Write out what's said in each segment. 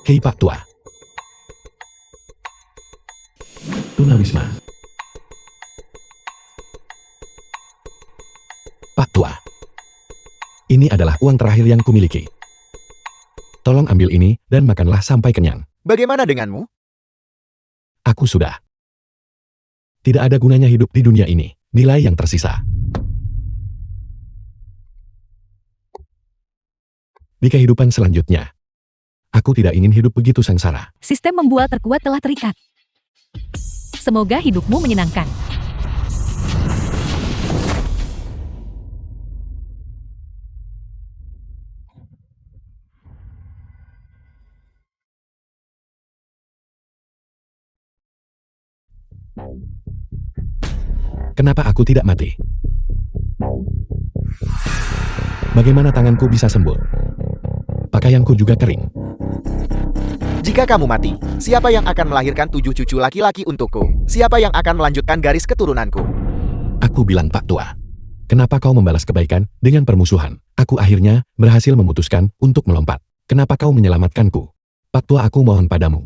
Hei Pak Tua. Tunawisma. Pak Tua. Ini adalah uang terakhir yang kumiliki. Tolong ambil ini dan makanlah sampai kenyang. Bagaimana denganmu? Aku sudah. Tidak ada gunanya hidup di dunia ini. Nilai yang tersisa. Di kehidupan selanjutnya, aku tidak ingin hidup begitu sengsara. Sistem membual terkuat telah terikat. Semoga hidupmu menyenangkan. Kenapa aku tidak mati? Bagaimana tanganku bisa sembuh? Pakaianku juga kering. Jika kamu mati, siapa yang akan melahirkan 7 cucu laki-laki untukku? Siapa yang akan melanjutkan garis keturunanku? Aku bilang Pak Tua. Kenapa kau membalas kebaikan dengan permusuhan? Aku akhirnya berhasil memutuskan untuk melompat. Kenapa kau menyelamatkanku? Pak Tua, aku mohon padamu.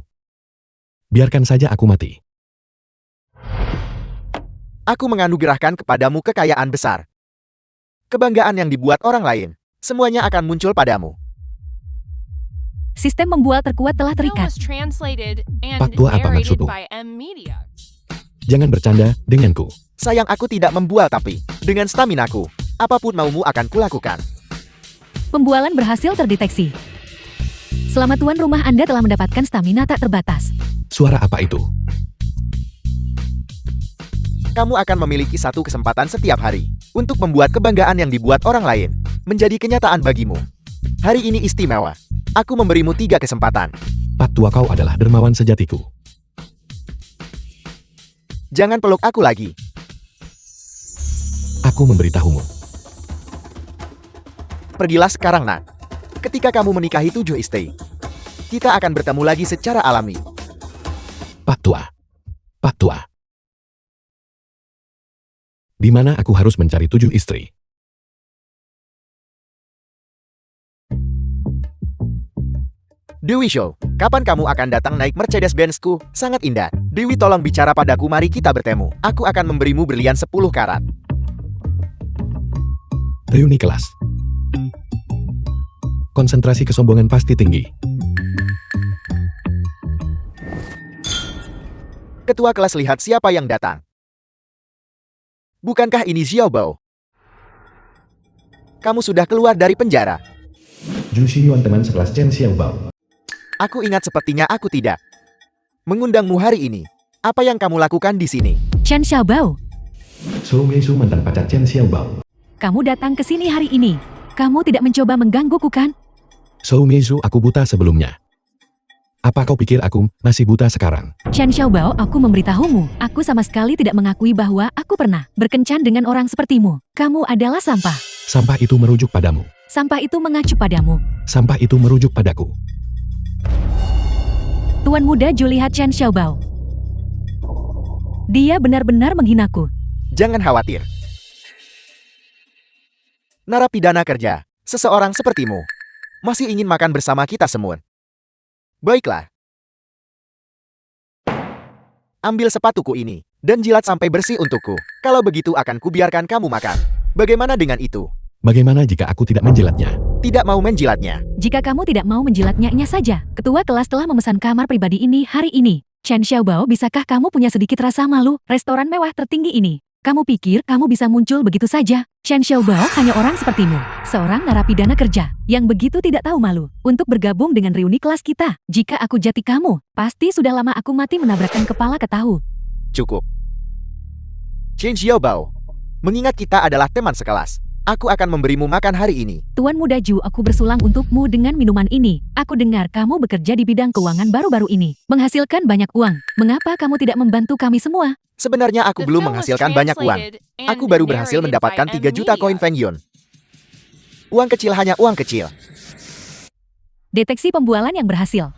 Biarkan saja aku mati. Aku menganugerahkan kepadamu kekayaan besar. Kebanggaan yang dibuat orang lain, semuanya akan muncul padamu. Sistem membual terkuat telah terikat. Pak Tua, apa maksudmu? Jangan bercanda denganku. Sayang, aku tidak membual, tapi dengan staminaku, apapun maumu akan kulakukan. Pembualan berhasil terdeteksi. Selamat tuan rumah, Anda telah mendapatkan stamina tak terbatas. Suara apa itu? Kamu akan memiliki satu kesempatan setiap hari untuk membuat kebanggaan yang dibuat orang lain menjadi kenyataan bagimu. Hari ini istimewa. Aku memberimu 3 kesempatan. Pak Tua, kau adalah dermawan sejatiku. Jangan peluk aku lagi. Aku memberitahumu. Pergilah sekarang, nak. Ketika kamu menikahi 7 istri, kita akan bertemu lagi secara alami. Pak Tua. Pak Tua. Di mana aku harus mencari 7 istri? Dewi Show, kapan kamu akan datang naik Mercedes-Benz-ku? Sangat indah. Dewi, tolong bicara padaku, mari kita bertemu. Aku akan memberimu berlian 10 karat. Reuni kelas. Konsentrasi kesombongan pasti tinggi. Ketua kelas, lihat siapa yang datang. Bukankah ini Xiao Bao? Kamu sudah keluar dari penjara. Zhu Xinyuan, teman sekelas Chen Xiaobao. Aku ingat, sepertinya aku tidak mengundangmu hari ini. Apa yang kamu lakukan di sini? Chen Xiaobao, Zhou Meizu, mantan pacar Chen Xiaobao. kamu datang ke sini hari ini. Kamu tidak mencoba menggangguku, kan? Zhou Meizu, aku buta sebelumnya. Apa kau pikir aku masih buta sekarang? Chen Xiaobao, aku memberitahumu. Aku sama sekali tidak mengakui bahwa aku pernah berkencan dengan orang sepertimu. Kamu adalah sampah. Sampah itu merujuk padamu. Sampah itu mengacu padamu. Sampah itu merujuk padaku. Tuan muda Zhu, lihat Chen Xiaobao. Dia benar-benar menghinaku. Jangan khawatir. Narapidana kerja, seseorang sepertimu, masih ingin makan bersama kita semua. Baiklah. Ambil sepatuku ini, dan jilat sampai bersih untukku. Kalau begitu akan kubiarkan kamu makan. Bagaimana dengan itu? Bagaimana jika aku tidak menjilatnya? Tidak mau menjilatnya. Jika kamu tidak mau menjilatnya saja. Ketua kelas telah memesan kamar pribadi ini hari ini. Chen Xiaobao, bisakah kamu punya sedikit rasa malu? Restoran mewah tertinggi ini. Kamu pikir kamu bisa muncul begitu saja? Chen Xiaobao hanya orang sepertimu. Seorang narapidana kerja yang begitu tidak tahu malu untuk bergabung dengan reuni kelas kita. Jika aku jati kamu, pasti sudah lama aku mati menabrakkan kepala ke tahu. Cukup. Chen Xiaobao, mengingat kita adalah teman sekelas, aku akan memberimu makan hari ini. Tuan muda Zhu, aku bersulang untukmu dengan minuman ini. Aku dengar kamu bekerja di bidang keuangan baru-baru ini, menghasilkan banyak uang. Mengapa kamu tidak membantu kami semua? Sebenarnya aku belum menghasilkan banyak uang. Aku baru berhasil mendapatkan 3 juta koin Feng Yun. Uang kecil, hanya uang kecil. Deteksi pembualan yang berhasil.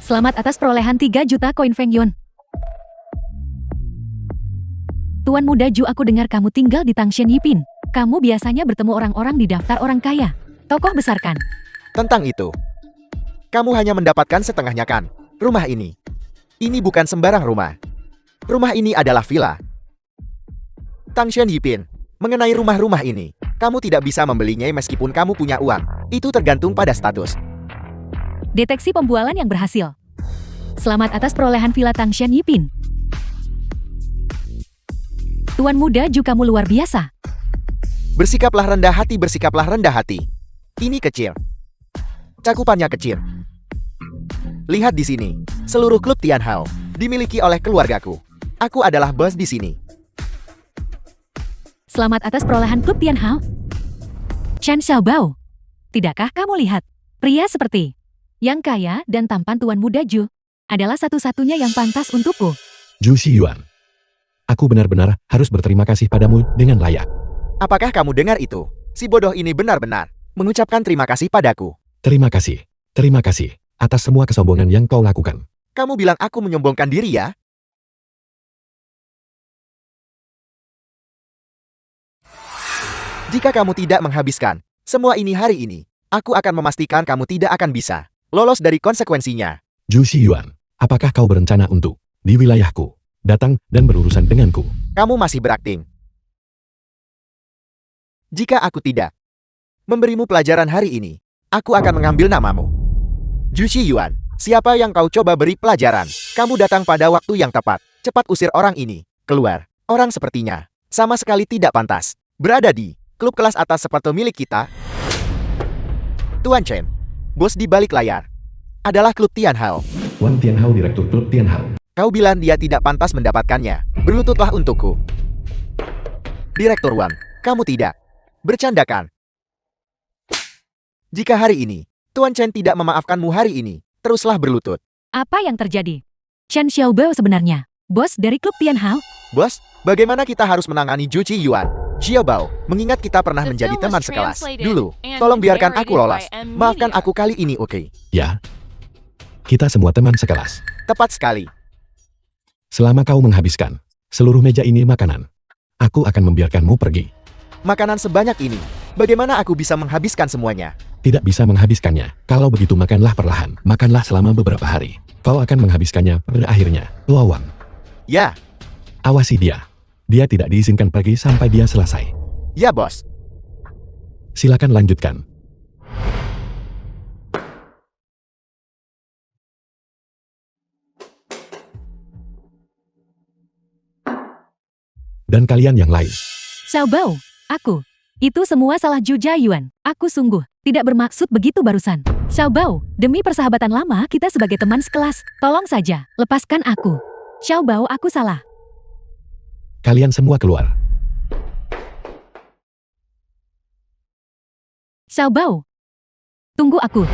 Selamat atas perolehan 3 juta koin Feng Yun. Tuan muda Zhu, aku dengar kamu tinggal di Tangshan Yipin. Kamu biasanya bertemu orang-orang di daftar orang kaya. Tokoh besar, kan? Tentang itu, Kamu hanya mendapatkan setengahnya kan? Rumah ini. Ini bukan sembarang rumah. Rumah ini adalah villa. Tangshan Yipin, mengenai rumah-rumah ini, kamu tidak bisa membelinya meskipun kamu punya uang. Itu tergantung pada status. Deteksi pembualan yang berhasil. Selamat atas perolehan villa Tangshan Yipin. Tuan muda Ju, kamu luar biasa. Bersikaplah rendah hati, bersikaplah rendah hati. Ini kecil. Cakupannya kecil. Lihat di sini, seluruh klub Tianhao dimiliki oleh keluargaku. Aku adalah bos di sini. Selamat atas perolehan klub Tianhao. Chen Xiaobao, tidakkah kamu lihat? Pria seperti yang kaya dan tampan Tuan muda Ju adalah satu-satunya yang pantas untukku. Zhu Xiyuan. Aku benar-benar harus berterima kasih padamu dengan layak. Apakah kamu dengar itu? Si bodoh ini benar-benar mengucapkan terima kasih padaku. Terima kasih atas semua kesombongan yang kau lakukan. Kamu bilang aku menyombongkan diri ya? Jika kamu tidak menghabiskan semua ini hari ini, aku akan memastikan kamu tidak akan bisa lolos dari konsekuensinya. Zhu Xiyuan, apakah kau berencana untuk di wilayahku datang dan berurusan denganku? Kamu masih berakting. Jika aku tidak memberimu pelajaran hari ini, aku akan mengambil namamu. Zhu Xiyuan, siapa yang kau coba beri pelajaran? Kamu datang pada waktu yang tepat. Cepat usir orang ini keluar. Orang sepertinya sama sekali tidak pantas berada di klub kelas atas seperti milik kita. Tuan Chen, bos di balik layar, adalah klub Tianhao. Wang Tianhao, direktur klub Tianhao. Kau bilang dia tidak pantas mendapatkannya. Berlututlah untukku. Direktur Wang, kamu tidak bercandakan. Jika hari ini, Tuan Chen tidak memaafkanmu hari ini, teruslah berlutut. Apa yang terjadi? Chen Xiaobao sebenarnya bos dari klub Tianhao? Bos, bagaimana kita harus menangani Zhu Xiyuan? Xiaobao, mengingat kita pernah menjadi teman sekelas dulu. Tolong biarkan aku lolos. Maafkan aku kali ini, oke? Ya. Kita semua teman sekelas. Tepat sekali. Selama kau menghabiskan seluruh meja ini makanan, aku akan membiarkanmu pergi. Makanan sebanyak ini, bagaimana aku bisa menghabiskan semuanya? Tidak bisa menghabiskannya. Kalau begitu makanlah perlahan. Makanlah selama beberapa hari. Kau akan menghabiskannya pada akhirnya. Tua Wang. Ya, Awasi dia. Dia tidak diizinkan pergi sampai dia selesai. ya bos. Silakan lanjutkan. Dan kalian yang lain. Xiaobao, aku. Itu semua salah Zhu Jiayuan. Aku sungguh tidak bermaksud begitu barusan. Xiaobao, demi persahabatan lama kita sebagai teman sekelas, tolong saja, lepaskan aku. Xiaobao, aku salah. Kalian semua keluar. Xiaobao, tunggu aku.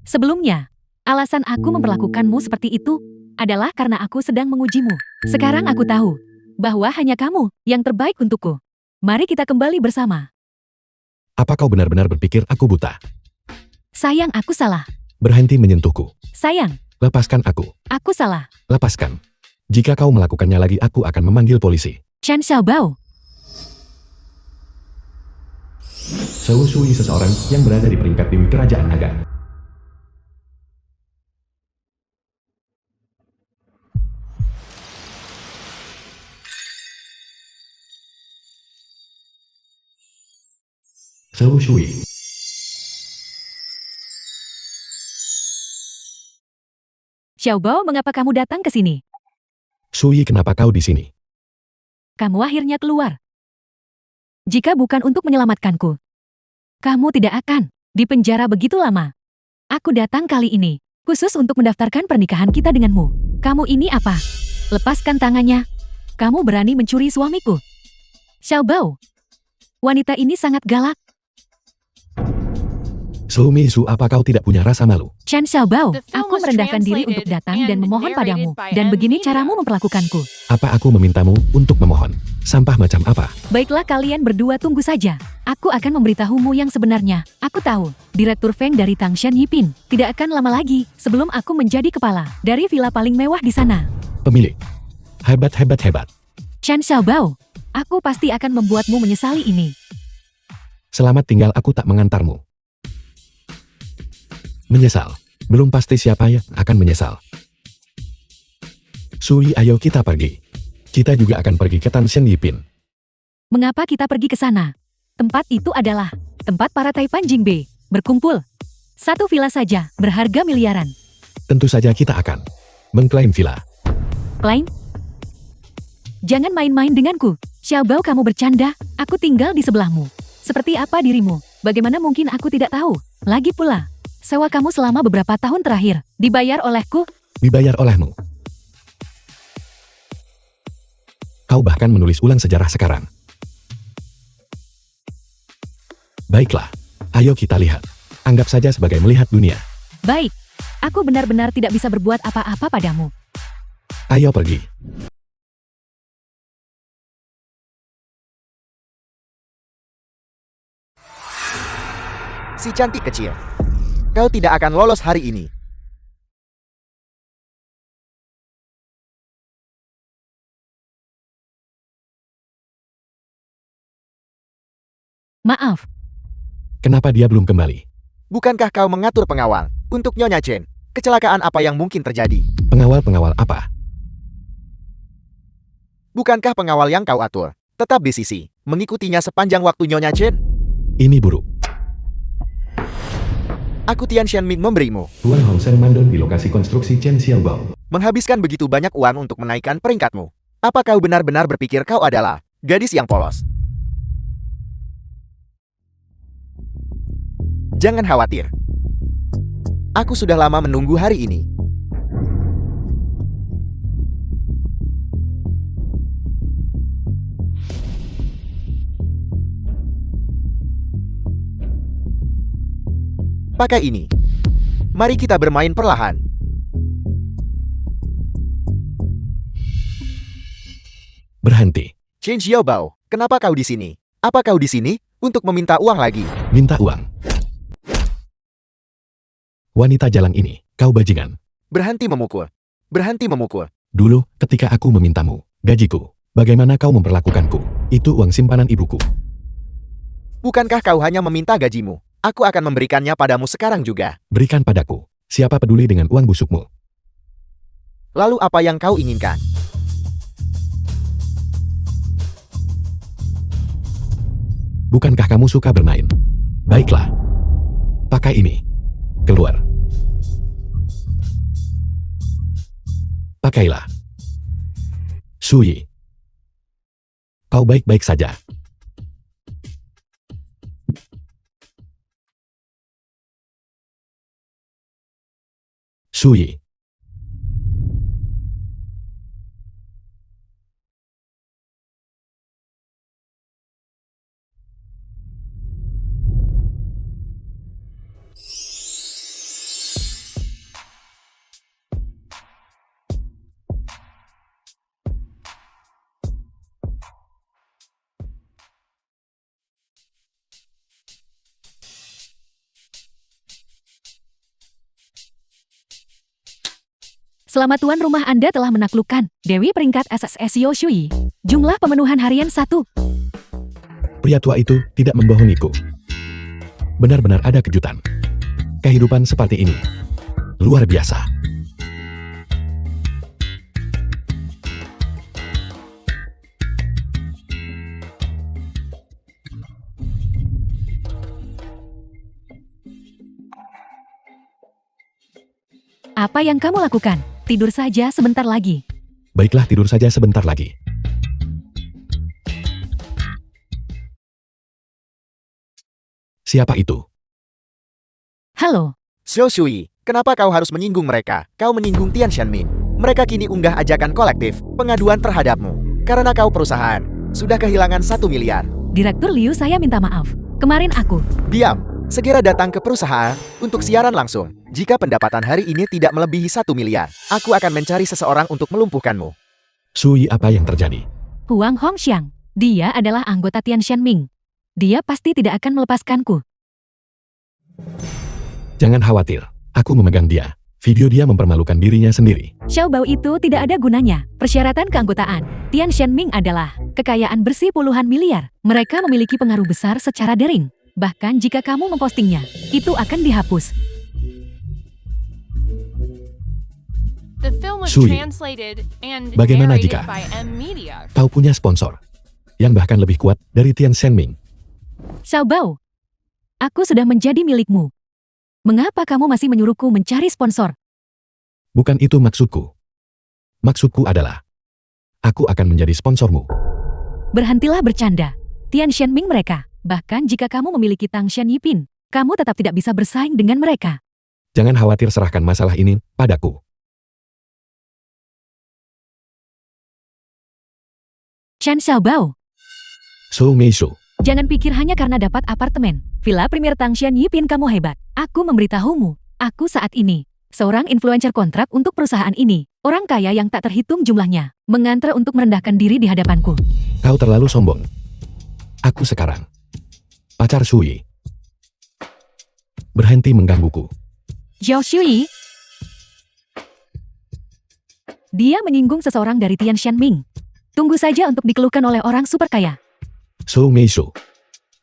Sebelumnya, alasan aku memperlakukanmu seperti itu adalah karena aku sedang mengujimu. Sekarang aku tahu bahwa hanya kamu yang terbaik untukku. Mari kita kembali bersama. Apa kau benar-benar berpikir aku buta? Sayang, aku salah. Berhenti menyentuhku. Sayang, Lepaskan aku. aku salah. Lepaskan. Jika kau melakukannya lagi, aku akan memanggil polisi. Chen Xiaobao, Zhou Shui, seseorang yang berada di peringkat dewi kerajaan naga. Zhou Shui. Xiaobao, mengapa kamu datang ke sini? Sui, kenapa kau di sini? Kamu akhirnya keluar. Jika bukan untuk menyelamatkanku, kamu tidak akan dipenjara begitu lama. Aku datang kali ini khusus untuk mendaftarkan pernikahan kita denganmu. Kamu ini apa? Lepaskan tangannya. Kamu berani mencuri suamiku. Xiaobao, wanita ini sangat galak. Sumi Su, apa kau tidak punya rasa malu? Chen Xiaobao, aku merendahkan diri untuk datang dan memohon padamu. Dan begini caramu memperlakukanku. Apa aku memintamu untuk memohon? Sampah macam apa? Baiklah, kalian berdua tunggu saja. Aku akan memberitahumu yang sebenarnya. Aku tahu, Direktur Feng dari Tangshan Yipin tidak akan lama lagi sebelum aku menjadi kepala dari villa paling mewah di sana. Pemilik. Hebat, hebat, hebat. Chen Xiaobao, aku pasti akan membuatmu menyesali ini. Selamat tinggal, aku tak mengantarmu. Menyesal. Belum pasti siapa yang akan menyesal. Sui, ayo kita pergi. Kita juga akan pergi ke Tan Shen Yipin. Mengapa kita pergi ke sana? Tempat itu adalah tempat para Taipan Jingbe berkumpul. Satu villa saja berharga miliaran. Tentu saja kita akan mengklaim villa. Klaim? Jangan main-main denganku. Xiaobao, kamu bercanda, aku tinggal di sebelahmu. Seperti apa dirimu? Bagaimana mungkin aku tidak tahu? Lagi pula, sewa kamu selama beberapa tahun terakhir dibayar olehku. Dibayar olehmu. Kau bahkan menulis ulang sejarah sekarang. Baiklah, ayo kita lihat. Anggap saja sebagai melihat dunia. Baik, aku benar-benar tidak bisa berbuat apa-apa padamu. Ayo pergi. Si cantik kecil. Kau tidak akan lolos hari ini. Maaf, Kenapa dia belum kembali? Bukankah kau mengatur pengawal untuk Nyonya Chen? Kecelakaan apa yang mungkin terjadi? Pengawal-pengawal apa? Bukankah pengawal yang kau atur tetap di sisi mengikutinya sepanjang waktu Nyonya Chen? Ini buruk. Aku Tian Shenming memberimu Tuan Hong Seng mandor di lokasi konstruksi Chen Xiaobao. menghabiskan begitu banyak uang untuk menaikkan peringkatmu. Apa kau benar-benar berpikir kau adalah gadis yang polos? Jangan khawatir. Aku sudah lama menunggu hari ini. Pakai ini. Mari kita bermain perlahan. Berhenti. Chen Xiaobao, kenapa kau di sini? Apa kau di sini untuk meminta uang lagi? Minta uang. Wanita jalang ini, kau bajingan. Berhenti memukul. Berhenti memukul. Dulu, ketika aku memintamu, gajiku, bagaimana kau memperlakukanku? Itu uang simpanan ibuku. Bukankah kau hanya meminta gajimu? Aku akan memberikannya padamu sekarang juga. Berikan padaku. Siapa peduli dengan uang busukmu? Lalu apa yang kau inginkan? Bukankah kamu suka bermain? Baiklah. Pakai ini. Keluar. Pakailah. Sui. Kau baik-baik saja. Sui. Selamat tuan rumah Anda telah menaklukkan Dewi peringkat SSS Yoshui. Jumlah pemenuhan harian 1. Pria tua itu tidak membohongiku. Benar-benar ada kejutan. Kehidupan seperti ini. Luar biasa. Apa yang kamu lakukan? Tidur saja sebentar lagi. Baiklah, tidur saja sebentar lagi. Siapa itu? Halo, Xiao Shui, kenapa kau harus menyinggung mereka? Kau menyinggung Tian Shenmin. Mereka kini unggah ajakan kolektif pengaduan terhadapmu. Karena kau perusahaan sudah kehilangan 1 miliar. Direktur Liu, saya minta maaf. Kemarin aku Diam. Segera datang ke perusahaan untuk siaran langsung. Jika pendapatan hari ini tidak melebihi 1 miliar, aku akan mencari seseorang untuk melumpuhkanmu. Sui, apa yang terjadi? Huang Hongxiang. Dia adalah anggota Tian Shenming. Dia pasti tidak akan melepaskanku. Jangan khawatir, aku memegang dia. Video dia mempermalukan dirinya sendiri. Xiaobao itu tidak ada gunanya. Persyaratan keanggotaan Tian Shenming adalah kekayaan bersih puluhan miliar. Mereka memiliki pengaruh besar secara daring. Bahkan jika kamu mempostingnya, itu akan dihapus. Sui, bagaimana jika kau punya sponsor yang bahkan lebih kuat dari Tian Shenming? Xiao Bao, aku sudah menjadi milikmu. Mengapa kamu masih menyuruhku mencari sponsor? Bukan itu maksudku. Maksudku adalah, aku akan menjadi sponsormu. Berhentilah bercanda. Tian Shenming mereka. Bahkan jika kamu memiliki Tang Shen Yipin, kamu tetap tidak bisa bersaing dengan mereka. Jangan khawatir, serahkan masalah ini padaku. Chen Xiaobao, Su Meishu, jangan pikir hanya karena dapat apartemen Villa Premier Tang Shen Yipin kamu hebat. Aku memberitahumu, aku saat ini seorang influencer kontrak untuk perusahaan ini. Orang kaya yang tak terhitung jumlahnya, mengantre untuk merendahkan diri di hadapanku. kau terlalu sombong. Aku sekarang pacar Sui. Berhenti menggangguku. Zhao Shui, dia menyinggung seseorang dari Tian Shenming. Tunggu saja untuk dikeluhkan oleh orang super kaya. Su Meishu,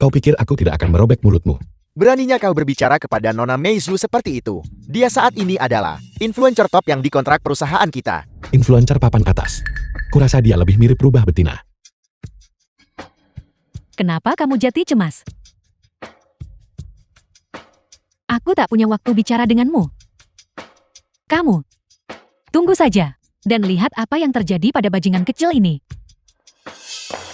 kau pikir aku tidak akan merobek mulutmu? Beraninya kau berbicara kepada Nona Meizu seperti itu. Dia saat ini adalah influencer top yang dikontrak perusahaan kita. Influencer papan atas. Kurasa dia lebih mirip rubah betina. Kenapa kamu jati cemas? Aku tak punya waktu bicara denganmu. Kamu, tunggu saja, dan lihat apa yang terjadi pada bajingan kecil ini.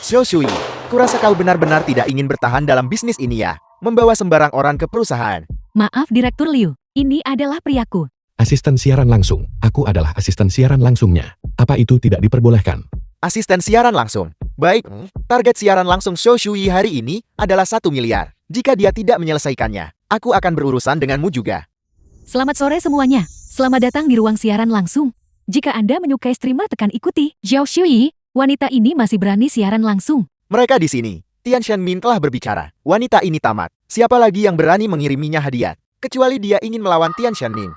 Xiao Shui, kurasa kau benar-benar tidak ingin bertahan dalam bisnis ini ya? Membawa sembarang orang ke perusahaan. Maaf Direktur Liu, ini adalah priaku. Asisten siaran langsung. Aku adalah asisten siaran langsungnya. Apa itu tidak diperbolehkan? Asisten siaran langsung. Baik, target siaran langsung Xiao Shui hari ini adalah 1 miliar. Jika dia tidak menyelesaikannya, aku akan berurusan denganmu juga. Selamat sore semuanya. Selamat datang di ruang siaran langsung. Jika Anda menyukai streamer, tekan ikuti. Zhao Shui, wanita ini masih berani siaran langsung. Mereka di sini. Tian Shenmin telah berbicara. Wanita ini tamat. Siapa lagi yang berani mengiriminya hadiah? Kecuali dia ingin melawan Tian Shenmin.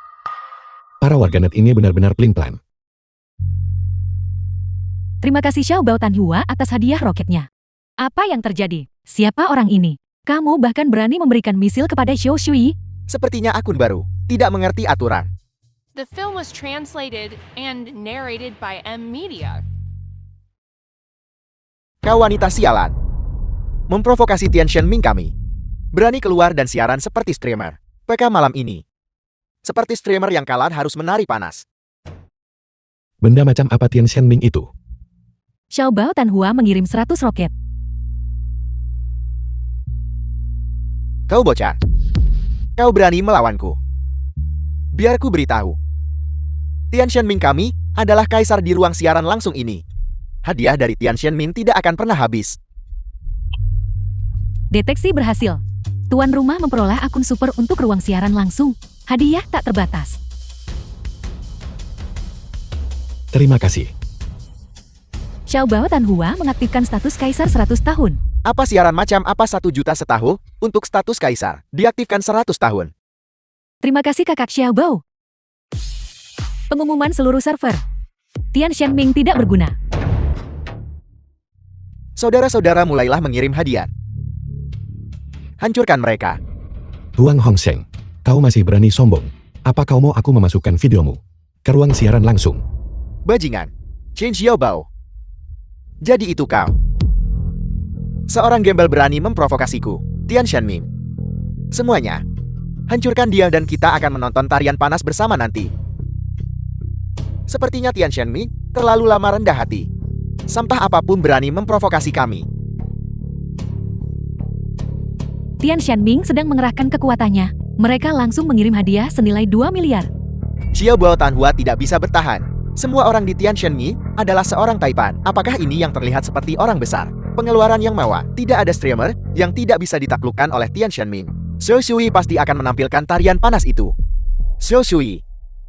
Para warganet ini benar-benar pelin-pelan. Terima kasih Xiao Bao Tanhua atas hadiah roketnya. Apa yang terjadi? Siapa orang ini? Kamu bahkan berani memberikan misil kepada Xiao Shui? Sepertinya akun baru. Tidak mengerti aturan. The film was translated and narrated by M Media. Kau wanita sialan. Memprovokasi Tian Shenming kami. Berani keluar dan siaran seperti streamer. PK malam ini. Seperti streamer yang kalah harus menari panas. Benda macam apa Tian Shenming itu? Xiao Bao Tanhua mengirim 100 roket. Kau bocah. Kau berani melawanku. Biar ku beritahu. Tian Shenming kami adalah kaisar di ruang siaran langsung ini. Hadiah dari Tian Shenming tidak akan pernah habis. Deteksi berhasil. Tuan rumah memperoleh akun super untuk ruang siaran langsung. Hadiah tak terbatas. Terima kasih. Xiao Bao Tanhua mengaktifkan status kaisar 100 tahun. Apa siaran macam apa 1 juta setahun untuk status kaisar? Diaktifkan 100 tahun. Terima kasih kakak Xiao Bao. Pengumuman seluruh server. Tian Shenming tidak berguna. Saudara-saudara mulailah mengirim hadiah. Hancurkan mereka. Huang Hongsheng, kau masih berani sombong. Apa kau mau aku memasukkan videomu ke ruang siaran langsung? Bajingan. Chen Xiaobao. Jadi itu kau. Seorang gembel berani memprovokasiku. Tian Shenming. Semuanya. Hancurkan dia dan kita akan menonton tarian panas bersama nanti. Sepertinya Tian Shenming terlalu lama rendah hati. Sampah apapun berani memprovokasi kami. Tian Shenming sedang mengerahkan kekuatannya. Mereka langsung mengirim hadiah senilai 2 miliar. Xiaobao Tanhua tidak bisa bertahan. Semua orang di Tian Shenming adalah seorang taipan. Apakah ini yang terlihat seperti orang besar? Pengeluaran yang mewah. Tidak ada streamer yang tidak bisa ditaklukkan oleh Tian Shenming. Xiao Shui pasti akan menampilkan tarian panas itu. Xiao Shui,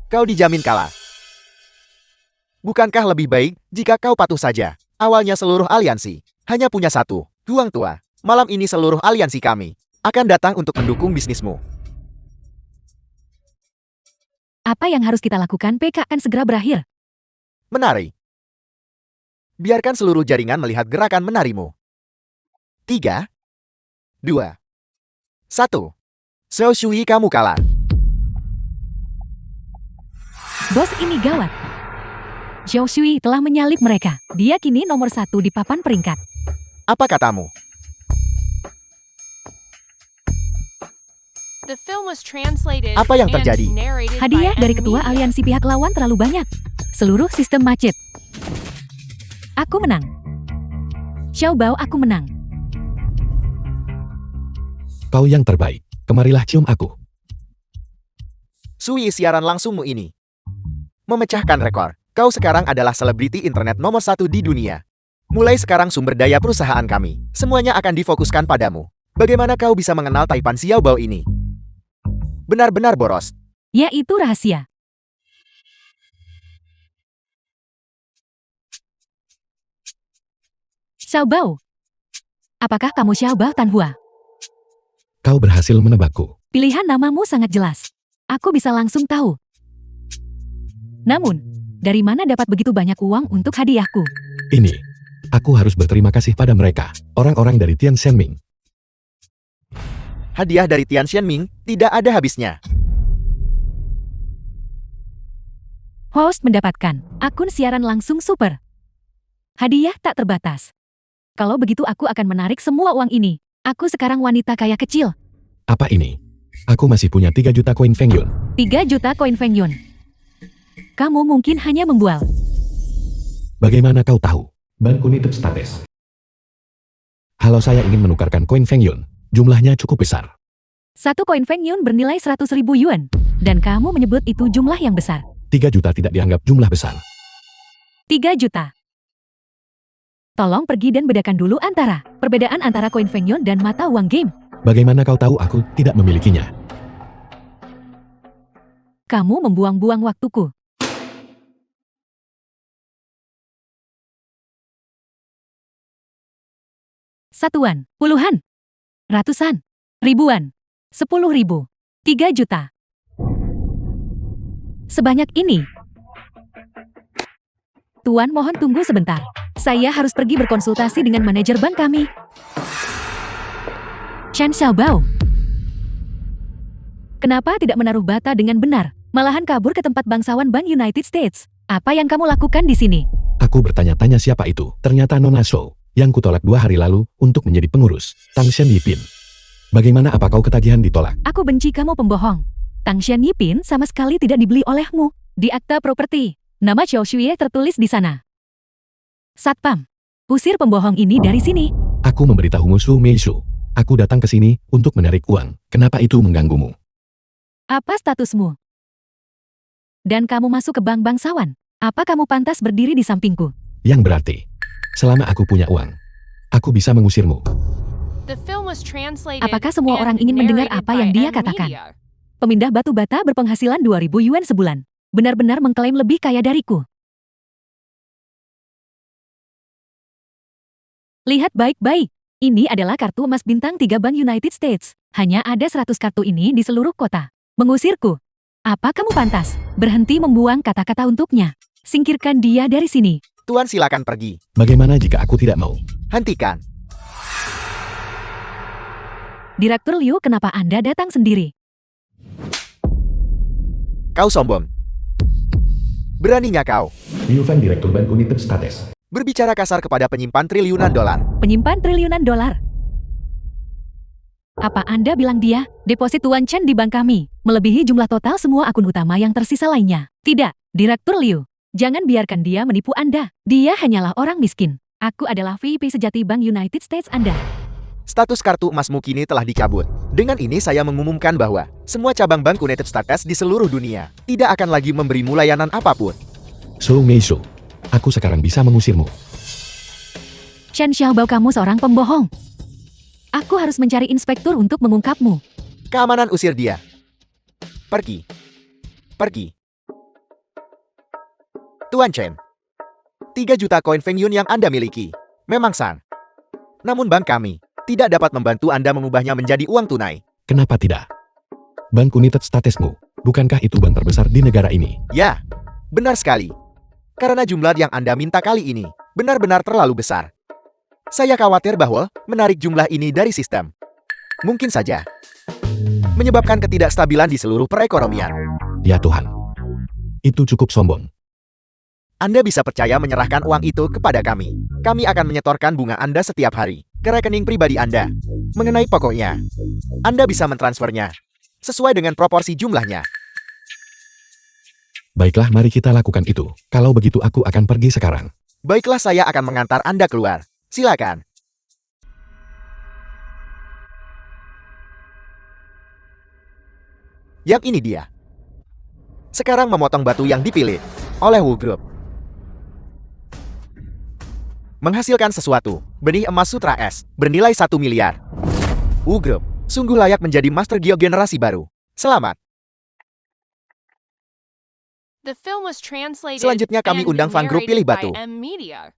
kau dijamin kalah. Bukankah lebih baik jika kau patuh saja? Awalnya seluruh aliansi hanya punya satu, Huang Tua. Malam ini seluruh aliansi kami akan datang untuk mendukung bisnismu. Apa yang harus kita lakukan? PK akan segera berakhir. Menari. Biarkan seluruh jaringan melihat gerakan menarimu. 3, 2, 1. Xiao Shui, kamu kalah. Bos, ini gawat. Zhao Shui telah menyalip mereka. Dia kini nomor 1 di papan peringkat. Apa katamu? The film was translated Apa yang and terjadi? narrated by Hadiah dari M ketua Media. aliansi pihak lawan terlalu banyak. Seluruh sistem macet. Aku menang. Xiao Bao, aku menang. Kau yang terbaik. Kemarilah cium aku. Sui, siaran langsungmu ini memecahkan rekor. Kau sekarang adalah selebriti internet nomor 1 di dunia. Mulai sekarang sumber daya perusahaan kami, semuanya akan difokuskan padamu. Bagaimana kau bisa mengenal Taipan Xiao Bao ini? Benar-benar boros. Ya, itu rahasia. Xiao Bao. Apakah kamu Xiao Bao Tanhua? Kau berhasil menebakku. Pilihan namamu sangat jelas. Aku bisa langsung tahu. Namun, dari mana dapat begitu banyak uang untuk hadiahku? Ini. Aku harus berterima kasih pada mereka. Orang-orang dari Tian Shenming. Hadiah dari Tian Shenming tidak ada habisnya. Host mendapatkan akun siaran langsung super. Hadiah tak terbatas. Kalau begitu aku akan menarik semua uang ini. Aku sekarang wanita kaya kecil. Apa ini? Aku masih punya 3 juta koin Feng Yun. 3 juta koin Feng Yun. Kamu mungkin hanya membual. Bagaimana kau tahu? Ban United States. Halo, saya ingin menukarkan koin Feng Yun. Jumlahnya cukup besar. 1 koin Feng Yun bernilai 100.000 yuan. Dan kamu menyebut itu jumlah yang besar. 3 juta tidak dianggap jumlah besar. 3 juta. Tolong pergi dan bedakan dulu perbedaan antara koin Feng Yun dan mata uang game. Bagaimana kau tahu aku tidak memilikinya? Kamu membuang-buang waktuku. Satuan, puluhan, ratusan, ribuan, 10.000, 3 juta. Sebanyak ini. Tuan, mohon tunggu sebentar. Saya harus pergi berkonsultasi dengan manajer bank kami. Chen Xiaobao. Kenapa tidak menaruh bata dengan benar? Malahan kabur ke tempat bangsawan Bank United States. Apa yang kamu lakukan di sini? Aku bertanya-tanya siapa itu. Ternyata Nona Shou, yang kutolak 2 hari lalu untuk menjadi pengurus. Tang Shen Yipin. Bagaimana, apa kau ketagihan ditolak? Aku benci kamu pembohong. Tang Shen Yipin sama sekali tidak dibeli olehmu. Di akta properti, nama Xiao Shui tertulis di sana. Satpam, usir pembohong ini dari sini. Aku memberitahumu Su Meishu. Aku datang ke sini untuk menarik uang. Kenapa itu mengganggumu? Apa statusmu? Dan kamu masuk ke bank bangsawan. Apa kamu pantas berdiri di sampingku? Yang berarti, selama aku punya uang, aku bisa mengusirmu. The film was translated Apakah semua and orang ingin mendengar narrated apa by yang dia M katakan? Media. Pemindah batu bata berpenghasilan 2.000 yuan sebulan. Benar-benar mengklaim lebih kaya dariku. Lihat baik-baik. Ini adalah kartu emas bintang 3 Bank United States. Hanya ada 100 kartu ini di seluruh kota. Mengusirku. Apa kamu pantas? Berhenti membuang kata-kata untuknya. Singkirkan dia dari sini. Tuan, silakan pergi. Bagaimana jika aku tidak mau? Hentikan. Direktur Liu, kenapa Anda datang sendiri? Kau sombong. Beraninya kau Liu Fan, Direktur Bank United States. berbicara kasar kepada penyimpan triliunan dolar. Penyimpan triliunan dolar. Apa Anda bilang dia? Deposit Tuan Chen di bank kami melebihi jumlah total semua akun utama yang tersisa lainnya. Tidak, Direktur Liu. Jangan biarkan dia menipu Anda. Dia hanyalah orang miskin. Aku adalah VIP sejati Bank United States Anda. Status kartu emasmu kini telah dicabut. Dengan ini saya mengumumkan bahwa semua cabang Bank United States di seluruh dunia tidak akan lagi memberimu layanan apapun. Su Meishu, aku sekarang bisa mengusirmu. Chen Xiaobao, kamu seorang pembohong. Aku harus mencari inspektur untuk mengungkapmu. Keamanan, usir dia. Pergi. Pergi. Tuan Chen, 3 juta koin Feng Yun yang Anda miliki memang sah. Namun bank kami tidak dapat membantu Anda mengubahnya menjadi uang tunai. Kenapa tidak? Bank United Statesmu, bukankah itu bank terbesar di negara ini? Ya, benar sekali. Karena jumlah yang Anda minta kali ini benar-benar terlalu besar. Saya khawatir bahwa menarik jumlah ini dari sistem mungkin saja menyebabkan ketidakstabilan di seluruh perekonomian. Ya Tuhan, itu cukup sombong. Anda bisa percaya menyerahkan uang itu kepada kami. Kami akan menyetorkan bunga Anda setiap hari ke rekening pribadi Anda. Mengenai pokoknya, Anda bisa mentransfernya sesuai dengan proporsi jumlahnya. Baiklah, mari kita lakukan itu. Kalau begitu aku akan pergi sekarang. Baiklah, saya akan mengantar Anda keluar. Silakan. Yang ini dia. Sekarang memotong batu yang dipilih oleh Wu Group. Menghasilkan sesuatu, benih emas Sutra S, bernilai 1 miliar. Wu Group, sungguh layak menjadi Master Geo generasi baru. Selamat. The film was translated Selanjutnya kami and undang fan grup Pilih narrated by Batu. M-Media.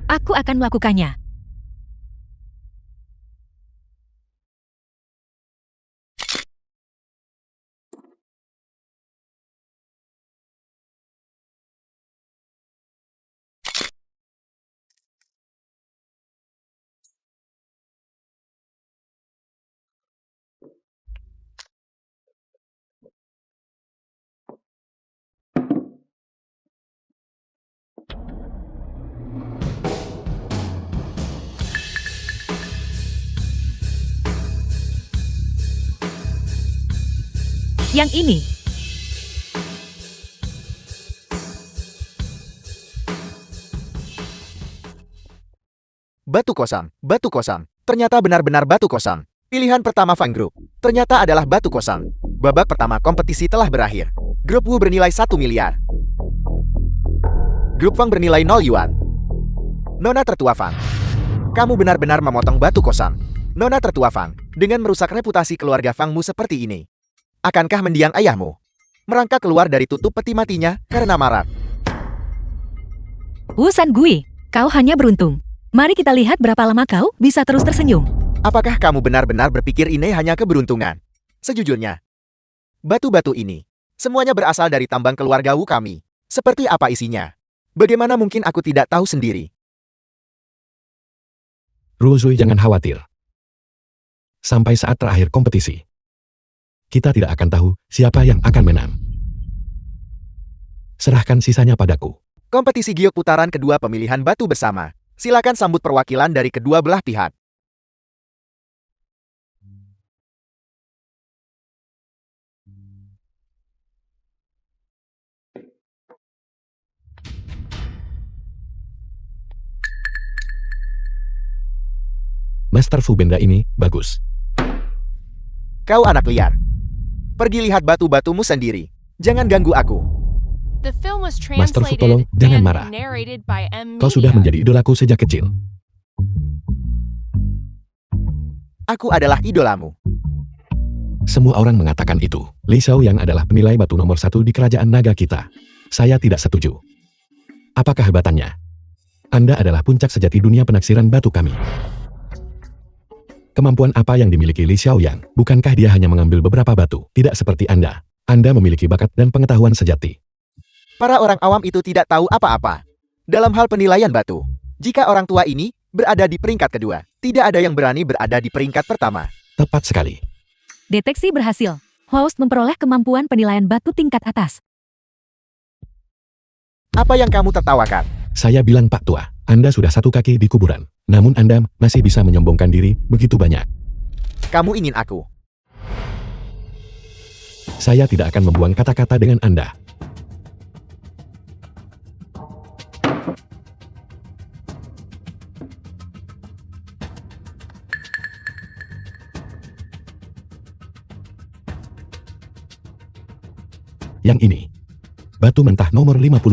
Aku akan melakukannya. Yang ini. Batu kosong, batu kosong. Ternyata benar-benar batu kosong. Pilihan pertama fan grup ternyata adalah batu kosong. Babak pertama kompetisi telah berakhir. Grup Wu bernilai 1 miliar. Grup Fang bernilai 0 yuan. Nona tertua Fang, kamu benar-benar memotong batu kosong. Nona tertua Fang, dengan merusak reputasi keluarga Fangmu seperti ini, akankah mendiang ayahmu merangkak keluar dari tutup peti matinya karena marah? Wu San Gui, kau hanya beruntung. Mari kita lihat berapa lama kau bisa terus tersenyum. Apakah kamu benar-benar berpikir ini hanya keberuntungan? Sejujurnya, batu-batu ini semuanya berasal dari tambang keluarga Wu kami. Seperti apa isinya? Bagaimana mungkin aku tidak tahu sendiri? Ruzui, jangan khawatir. Sampai saat terakhir kompetisi, kita tidak akan tahu siapa yang akan menang. Serahkan sisanya padaku. Kompetisi giok putaran kedua pemilihan batu bersama. Silakan sambut perwakilan dari kedua belah pihak. Master Fu, benda ini bagus. Kau anak liar. Pergi lihat batu-batumu sendiri. Jangan ganggu aku. The film was Master Fu, translated tolong, jangan and marah. narrated by M-Media. Kau sudah menjadi idolaku sejak kecil. Aku adalah idolamu. Semua orang mengatakan itu. Li Xiao yang adalah penilai batu nomor 1 di kerajaan naga kita. Saya tidak setuju. Apa kehebatannya? Anda adalah puncak sejati dunia penaksiran batu kami. Kemampuan apa yang dimiliki Li Xiaoyang? Bukankah dia hanya mengambil beberapa batu? Tidak seperti Anda. Anda memiliki bakat dan pengetahuan sejati. Para orang awam itu tidak tahu apa-apa dalam hal penilaian batu. Jika orang tua ini berada di peringkat kedua, tidak ada yang berani berada di peringkat pertama. Tepat sekali. Deteksi berhasil. Host memperoleh kemampuan penilaian batu tingkat atas. Apa yang kamu tertawakan? Saya bilang, Pak Tua, Anda sudah satu kaki di kuburan. Namun Anda masih bisa menyombongkan diri begitu banyak. Kamu ingin aku? Saya tidak akan membuang kata-kata dengan Anda. Yang ini. Batu mentah nomor 52.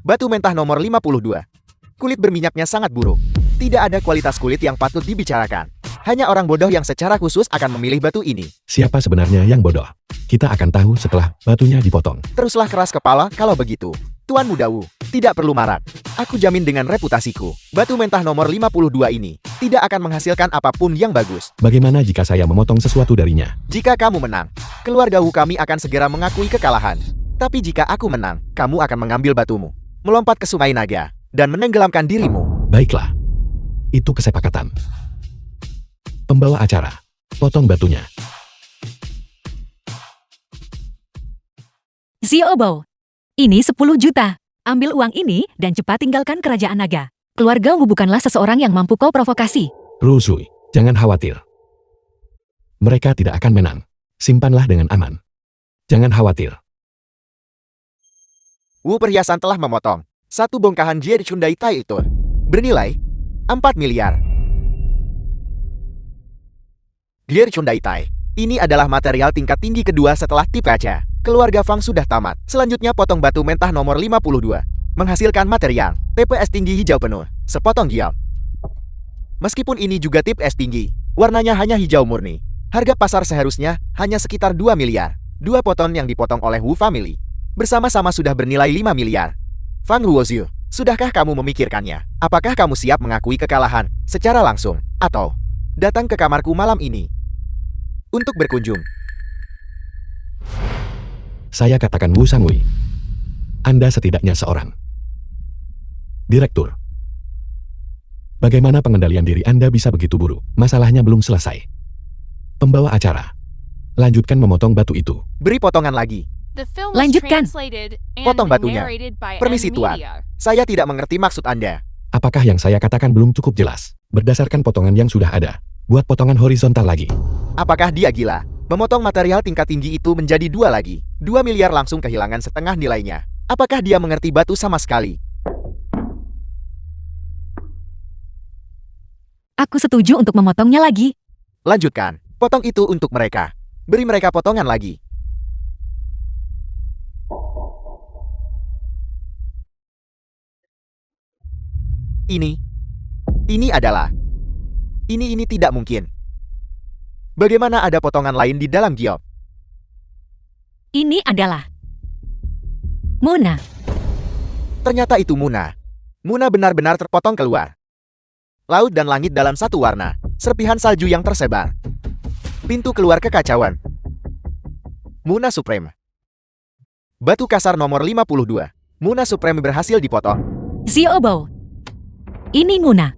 Batu mentah nomor 52. Kulit berminyaknya sangat buruk. Tidak ada kualitas kulit yang patut dibicarakan. Hanya orang bodoh yang secara khusus akan memilih batu ini. Siapa sebenarnya yang bodoh? Kita akan tahu setelah batunya dipotong. Teruslah keras kepala kalau begitu. Tuan Muda Wu, tidak perlu marah. Aku jamin dengan reputasiku, batu mentah nomor 52 ini tidak akan menghasilkan apapun yang bagus. Bagaimana jika saya memotong sesuatu darinya? Jika kamu menang, keluarga Wu kami akan segera mengakui kekalahan. Tapi jika aku menang, kamu akan mengambil batumu, melompat ke Sungai Naga, dan menenggelamkan dirimu. Baiklah. Itu kesepakatan. Pembawa acara, potong batunya. Xiaobao, ini 10 juta. Ambil uang ini dan cepat tinggalkan kerajaan naga. Keluargamu bukanlah seseorang yang mampu kau provokasi. Rusui, jangan khawatir. Mereka tidak akan menang. Simpanlah dengan aman. Jangan khawatir. Wu Perhiasan telah memotong satu bongkahan Jie Chundai Tai itu bernilai 4 miliar. Jie Chundai Tai. Ini adalah material tingkat tinggi kedua setelah tip kaca. Keluarga Fang sudah tamat. Selanjutnya potong batu mentah nomor 52. Menghasilkan material TPS tinggi hijau penuh. Sepotong gial. Meskipun ini juga tip es tinggi, warnanya hanya hijau murni. Harga pasar seharusnya hanya sekitar 2 miliar. Dua poton yang dipotong oleh Wu Family bersama-sama sudah bernilai 5 miliar. Fang Ruoziu, sudahkah kamu memikirkannya? Apakah kamu siap mengakui kekalahan secara langsung atau datang ke kamarku malam ini untuk berkunjung? Saya katakan Wu Sangui. Anda setidaknya seorang direktur. Bagaimana pengendalian diri Anda bisa begitu buruk? Masalahnya belum selesai. Pembawa acara, lanjutkan memotong batu itu. Beri potongan lagi. The film was Lanjutkan. translated and Potong batunya. narrated by Permisi M Tuan, Media. saya tidak mengerti maksud Anda. Apakah yang saya katakan belum cukup jelas? Berdasarkan potongan yang sudah ada, buat potongan horizontal lagi. Apakah dia gila? Memotong material tingkat tinggi itu menjadi 2 lagi. 2 miliar langsung kehilangan setengah nilainya. Apakah dia mengerti batu sama sekali? Aku setuju untuk memotongnya lagi. Lanjutkan. Potong itu untuk mereka. Beri mereka potongan lagi. Ini adalah. Ini tidak mungkin. Bagaimana ada potongan lain di dalam giok? Ini adalah Muna. Ternyata itu Muna. Muna benar-benar terpotong keluar. Laut dan langit dalam satu warna. Serpihan salju yang tersebar. Pintu keluar kekacauan. Muna Supreme. Batu kasar nomor 52. Muna Supreme berhasil dipotong. Xiaobao, ini Muna.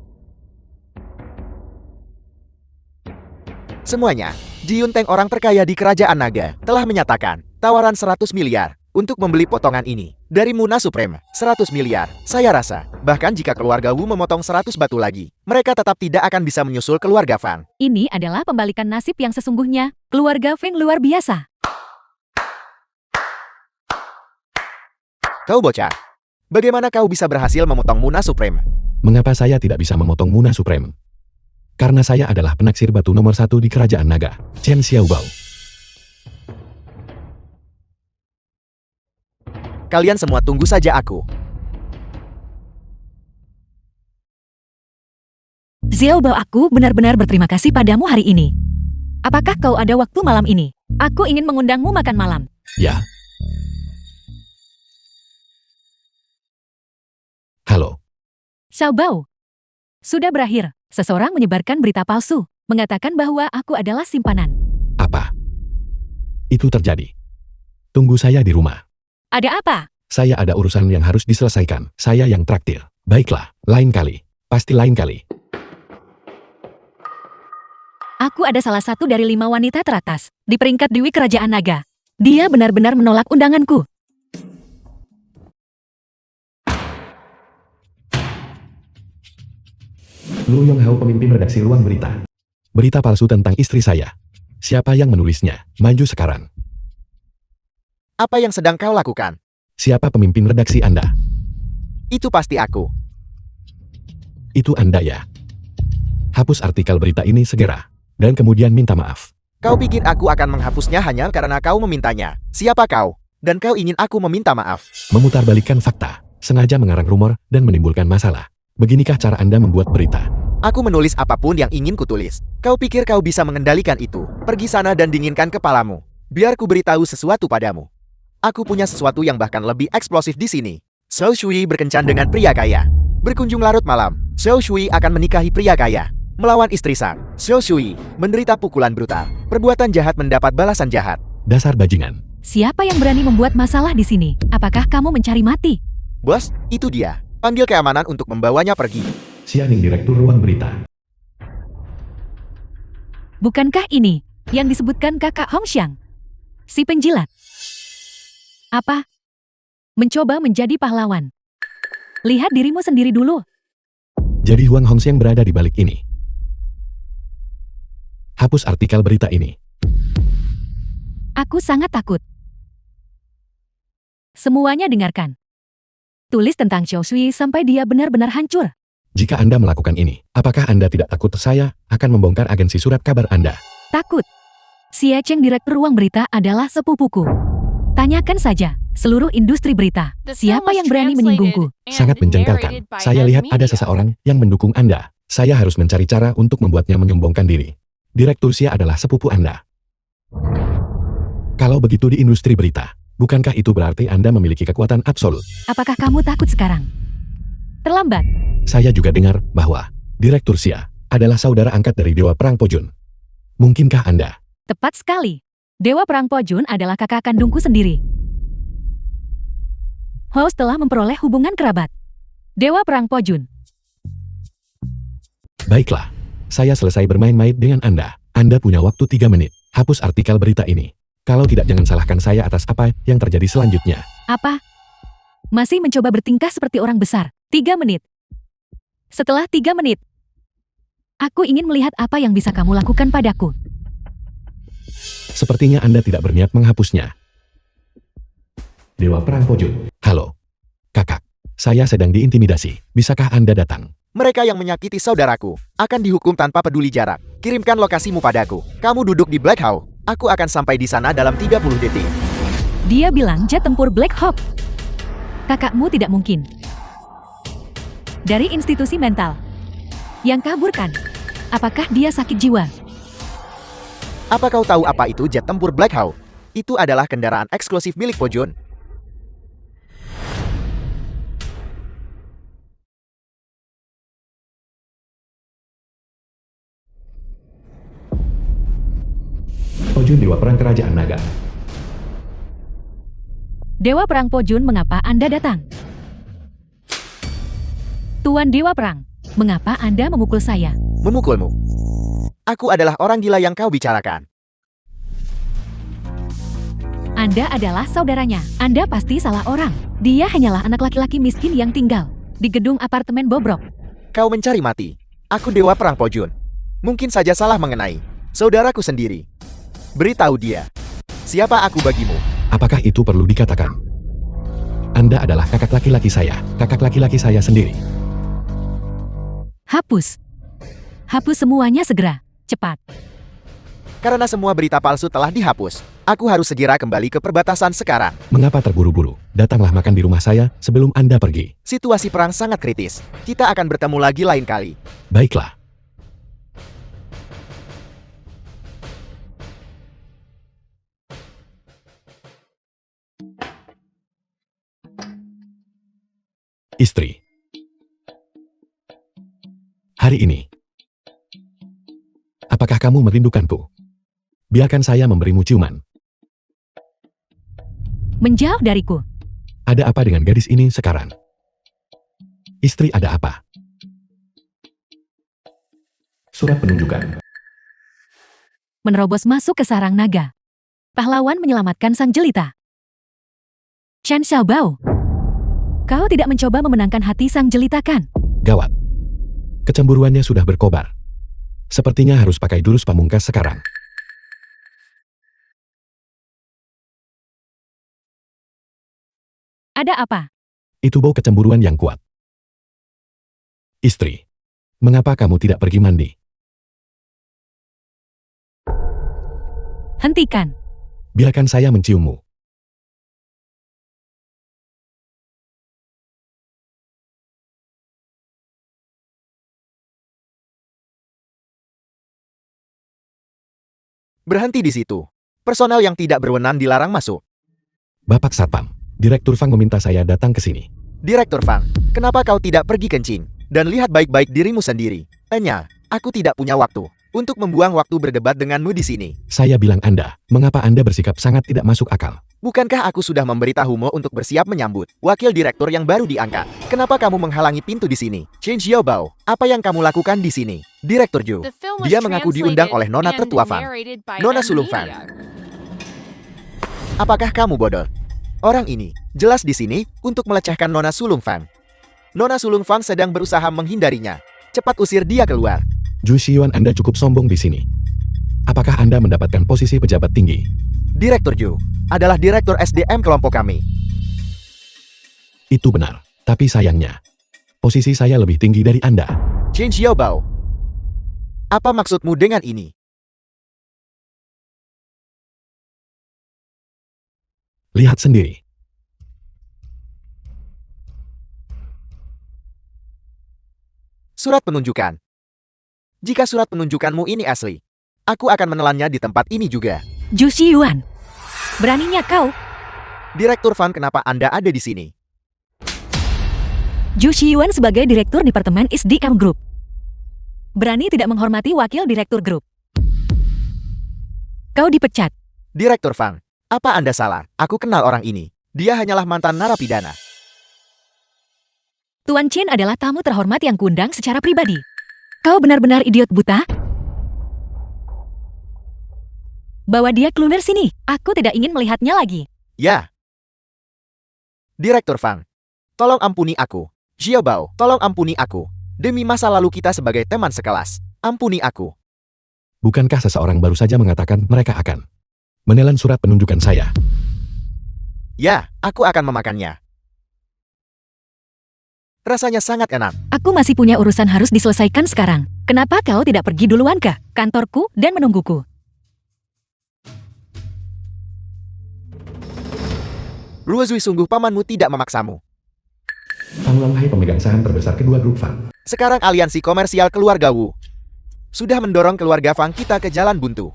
Semuanya, Ji Yunteng orang terkaya di Kerajaan Naga telah menyatakan tawaran 100 miliar untuk membeli potongan ini dari Muna Supreme. 100 miliar. Saya rasa, bahkan jika keluarga Wu memotong 100 batu lagi, mereka tetap tidak akan bisa menyusul keluarga Fang. Ini adalah pembalikan nasib yang sesungguhnya. Keluarga Feng luar biasa. Kau bocah, bagaimana kau bisa berhasil memotong Muna Supreme? Mengapa saya tidak bisa memotong Muna Supreme? Karena saya adalah penaksir batu nomor 1 di Kerajaan Naga, Chen Xiaobao. Kalian semua tunggu saja aku. Xiaobao, aku benar-benar berterima kasih padamu hari ini. Apakah kau ada waktu malam ini? Aku ingin mengundangmu makan malam. Ya. Halo. Xiaobao, sudah berakhir. Seseorang menyebarkan berita palsu, mengatakan bahwa aku adalah simpanan. Apa? Itu terjadi. Tunggu saya di rumah. Ada apa? Saya ada urusan yang harus diselesaikan. Saya yang traktir. Baiklah, lain kali. Pasti lain kali. Aku ada salah satu dari 5 wanita teratas di peringkat Dewi Kerajaan Naga. Dia benar-benar menolak undanganku. Lu Yong Hao, pemimpin redaksi Ruang Berita. Berita palsu tentang istri saya. Siapa yang menulisnya? Maju sekarang. Apa yang sedang kau lakukan? Siapa pemimpin redaksi Anda? Itu pasti aku. Itu Anda ya. Hapus artikel berita ini segera. Dan kemudian minta maaf. Kau pikir aku akan menghapusnya hanya karena kau memintanya? Siapa kau? Dan kau ingin aku meminta maaf? Memutarbalikkan fakta. Sengaja mengarang rumor dan menimbulkan masalah. Beginikah cara Anda membuat berita? Aku menulis apapun yang ingin kutulis. Kau pikir kau bisa mengendalikan itu? Pergi sana dan dinginkan kepalamu. Biar ku beritahu sesuatu padamu. Aku punya sesuatu yang bahkan lebih eksplosif di sini. Xiao Shui berkencan dengan pria kaya. Berkunjung larut malam, Xiao Shui akan menikahi pria kaya. Melawan istri sang, Xiao Shui menderita pukulan brutal. Perbuatan jahat mendapat balasan jahat. Dasar bajingan. Siapa yang berani membuat masalah di sini? Apakah kamu mencari mati? Bos, itu dia. Panggil keamanan untuk membawanya pergi. Xianing, Direktur Ruang Berita. Bukankah ini yang disebutkan kakak Hongxiang? Si penjilat. Apa? Mencoba menjadi pahlawan. Lihat dirimu sendiri dulu. Jadi Huang Hongxiang berada di balik ini. Hapus artikel berita ini. Aku sangat takut. Semuanya dengarkan. Tulis tentang Xiao Shui sampai dia benar-benar hancur. Jika Anda melakukan ini, apakah Anda tidak takut saya akan membongkar agensi surat kabar Anda? Takut. Xie Cheng, direktur ruang berita, adalah sepupuku. Tanyakan saja seluruh industri berita. The film Siapa was yang berani translated menyinggungku? and Sangat menjengkelkan. narrated by Saya M lihat ada Media. seseorang yang mendukung Anda. Saya harus mencari cara untuk membuatnya menyombongkan diri. Direktur Xia adalah sepupu Anda. Kalau begitu di industri berita, bukankah itu berarti Anda memiliki kekuatan absolut? Apakah kamu takut sekarang? Terlambat. Saya juga dengar bahwa Direktur Xia adalah saudara angkat dari Dewa Perang Pojun. Mungkinkah Anda? Tepat sekali. Dewa Perang Pojun adalah kakak kandungku sendiri. Host telah memperoleh hubungan kerabat. Dewa Perang Pojun. Baiklah, saya selesai bermain-main dengan Anda. Anda punya waktu 3 menit. Hapus artikel berita ini. Kalau tidak, jangan salahkan saya atas apa yang terjadi selanjutnya. Apa? Masih mencoba bertingkah seperti orang besar. 3 menit. Setelah 3 menit, aku ingin melihat apa yang bisa kamu lakukan padaku. Sepertinya Anda tidak berniat menghapusnya. Dewa Perang Pojun. Halo. Kakak. Saya sedang diintimidasi. Bisakah Anda datang? Mereka yang menyakiti saudaraku akan dihukum tanpa peduli jarak. Kirimkan lokasimu padaku. Kamu duduk di Black Hawk. Aku akan sampai di sana dalam 30 detik. Dia bilang jet tempur Black Hawk. Kakakmu tidak mungkin. Dari institusi mental. Yang kaburkan. Apakah dia sakit jiwa? Apa kau tahu apa itu jet tempur Black Hawk? Itu adalah kendaraan eksklusif milik Pojun. Pojun Dewa Perang Kerajaan Naga. Dewa Perang Pojun, mengapa Anda datang? Tuan Dewa Perang, mengapa Anda memukul saya? Memukulmu. Aku adalah orang gila yang kau bicarakan. Anda adalah saudaranya. Anda pasti salah orang. Dia hanyalah anak laki-laki miskin yang tinggal di gedung apartemen bobrok. Kau mencari mati. Aku Dewa Perang Pojun. Mungkin saja salah mengenai saudaraku sendiri. Beritahu dia. Siapa aku bagimu? Apakah itu perlu dikatakan? Anda adalah kakak laki-laki saya. Kakak laki-laki saya sendiri. Hapus. Hapus semuanya segera. Cepat. Karena semua berita palsu telah dihapus. Aku harus segera kembali ke perbatasan sekarang. Mengapa terburu-buru? Datanglah makan di rumah saya sebelum Anda pergi. Situasi perang sangat kritis. Kita akan bertemu lagi lain kali. Baiklah. Istri. Hari ini. Apakah kamu merindukanku? Biarkan saya memberimu ciuman. Menjauh dariku. Ada apa dengan gadis ini sekarang? Istri, ada apa? Surat penunjukan. Menerobos masuk ke sarang naga. Pahlawan menyelamatkan sang jelita. Chen Xiaobao. Kau tidak mencoba memenangkan hati sang jelita, kan? Gawat. Kecemburuannya sudah berkobar. Sepertinya harus pakai jurus pamungkas sekarang. Ada apa? Itu bau kecemburuan yang kuat. Istri, mengapa kamu tidak pergi mandi? Hentikan. Biarkan saya menciummu. Berhenti di situ. Personel yang tidak berwenang dilarang masuk. Bapak Satpam, Direktur Fang meminta saya datang ke sini. Direktur Fang, kenapa kau tidak pergi kencing? Dan lihat baik-baik dirimu sendiri. Enya, aku tidak punya waktu untuk membuang waktu berdebat denganmu di sini. Saya bilang Anda, mengapa Anda bersikap sangat tidak masuk akal? Bukankah aku sudah memberitahumu untuk bersiap menyambut wakil direktur yang baru diangkat? Kenapa kamu menghalangi pintu di sini? Chen Xiaobao, apa yang kamu lakukan di sini? Direktur Zhu, The film was dia mengaku diundang oleh Nona translated tertua and Fang. narrated by Nona M sulung Fang. Media. Apakah kamu bodoh? Orang ini jelas di sini untuk melecehkan Nona Sulung Fang. Nona Sulung Fang sedang berusaha menghindarinya. Cepat usir dia keluar. Zhu Xiyuan, Anda cukup sombong di sini. Apakah Anda mendapatkan posisi pejabat tinggi? Direktur Zhu adalah direktur SDM kelompok kami. Itu benar. Tapi sayangnya, posisi saya lebih tinggi dari Anda. Chen Xiaobao, apa maksudmu dengan ini? Lihat sendiri. Surat penunjukan. Jika surat penunjukanmu ini asli, aku akan menelannya di tempat ini juga. Zhu Xiyuan, beraninya kau? Direktur Fan, kenapa Anda ada di sini? Zhu Xiyuan sebagai Direktur Departemen SDM Group. Berani tidak menghormati Wakil Direktur Grup. Kau dipecat. Direktur Fang, apa Anda salah? Aku kenal orang ini. Dia hanyalah mantan narapidana. Tuan Chen adalah tamu terhormat yang kuundang secara pribadi. Kau benar-benar idiot buta? Bawa dia keluar sini. Aku tidak ingin melihatnya lagi. Ya. Direktur Fang, tolong ampuni aku. Xiaobao, tolong ampuni aku. Demi masa lalu kita sebagai teman sekelas, ampuni aku. Bukankah seseorang baru saja mengatakan mereka akan menelan surat penunjukan saya? Ya, aku akan memakannya. Rasanya sangat enak. Aku masih punya urusan harus diselesaikan sekarang. Kenapa kau tidak pergi duluan ke kantorku dan menungguku? Ruozui, sungguh pamanmu tidak memaksamu. Tanggung hai pemegang saham terbesar kedua grup Fang. Sekarang aliansi komersial keluarga Wu sudah mendorong keluarga Fang kita ke jalan buntu.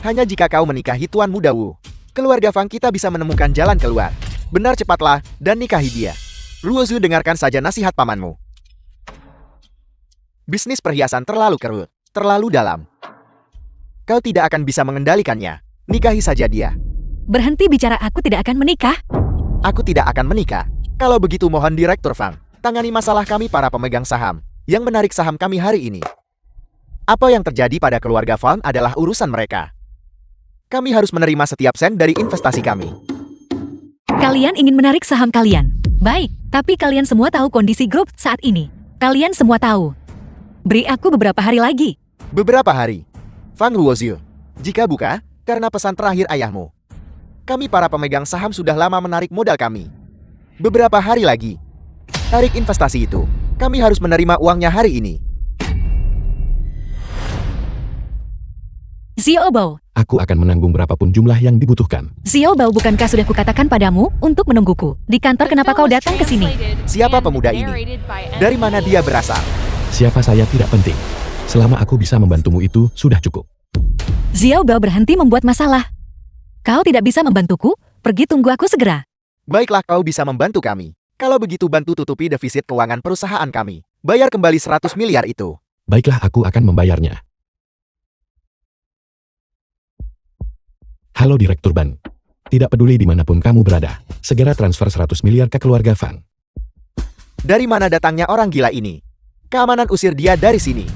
Hanya jika kau menikahi Tuan Muda Wu, keluarga Fang kita bisa menemukan jalan keluar. Benar, cepatlah dan nikahi dia. Ruozu, dengarkan saja nasihat pamanmu. Bisnis perhiasan terlalu kerut, terlalu dalam. Kau tidak akan bisa mengendalikannya. Nikahi saja dia. Berhenti bicara, aku tidak akan menikah. Aku tidak akan menikah. Kalau begitu mohon Direktur Fang, tangani masalah kami para pemegang saham yang menarik saham kami hari ini. Apa yang terjadi pada keluarga Fang adalah urusan mereka. Kami harus menerima setiap sen dari investasi kami. Kalian ingin menarik saham kalian. Baik, tapi kalian semua tahu kondisi grup saat ini. Kalian semua tahu. Beri aku beberapa hari lagi. Beberapa hari. Fang Ruozil, jika buka, karena pesan terakhir ayahmu. Kami para pemegang saham sudah lama menarik modal kami. Beberapa hari lagi. Tarik investasi itu. Kami harus menerima uangnya hari ini. Xiaobao, Aku akan menanggung berapapun jumlah yang dibutuhkan. Xiaobao, bukankah sudah kukatakan padamu untuk menungguku di kantor? Kenapa kau datang ke sini? Siapa pemuda ini? Dari mana dia berasal? Siapa saya tidak penting. Selama aku bisa membantumu itu sudah cukup. Xiaobao, berhenti membuat masalah. Kau tidak bisa membantuku? Pergi, tunggu aku segera. Baiklah, kau bisa membantu kami. Kalau begitu bantu tutupi defisit keuangan perusahaan kami. Bayar kembali 100 miliar itu. Baiklah, aku akan membayarnya. Halo Direktur Ban. Tidak peduli dimanapun kamu berada, segera transfer 100 miliar ke keluarga Fang. Dari mana datangnya orang gila ini? Keamanan, usir dia dari sini.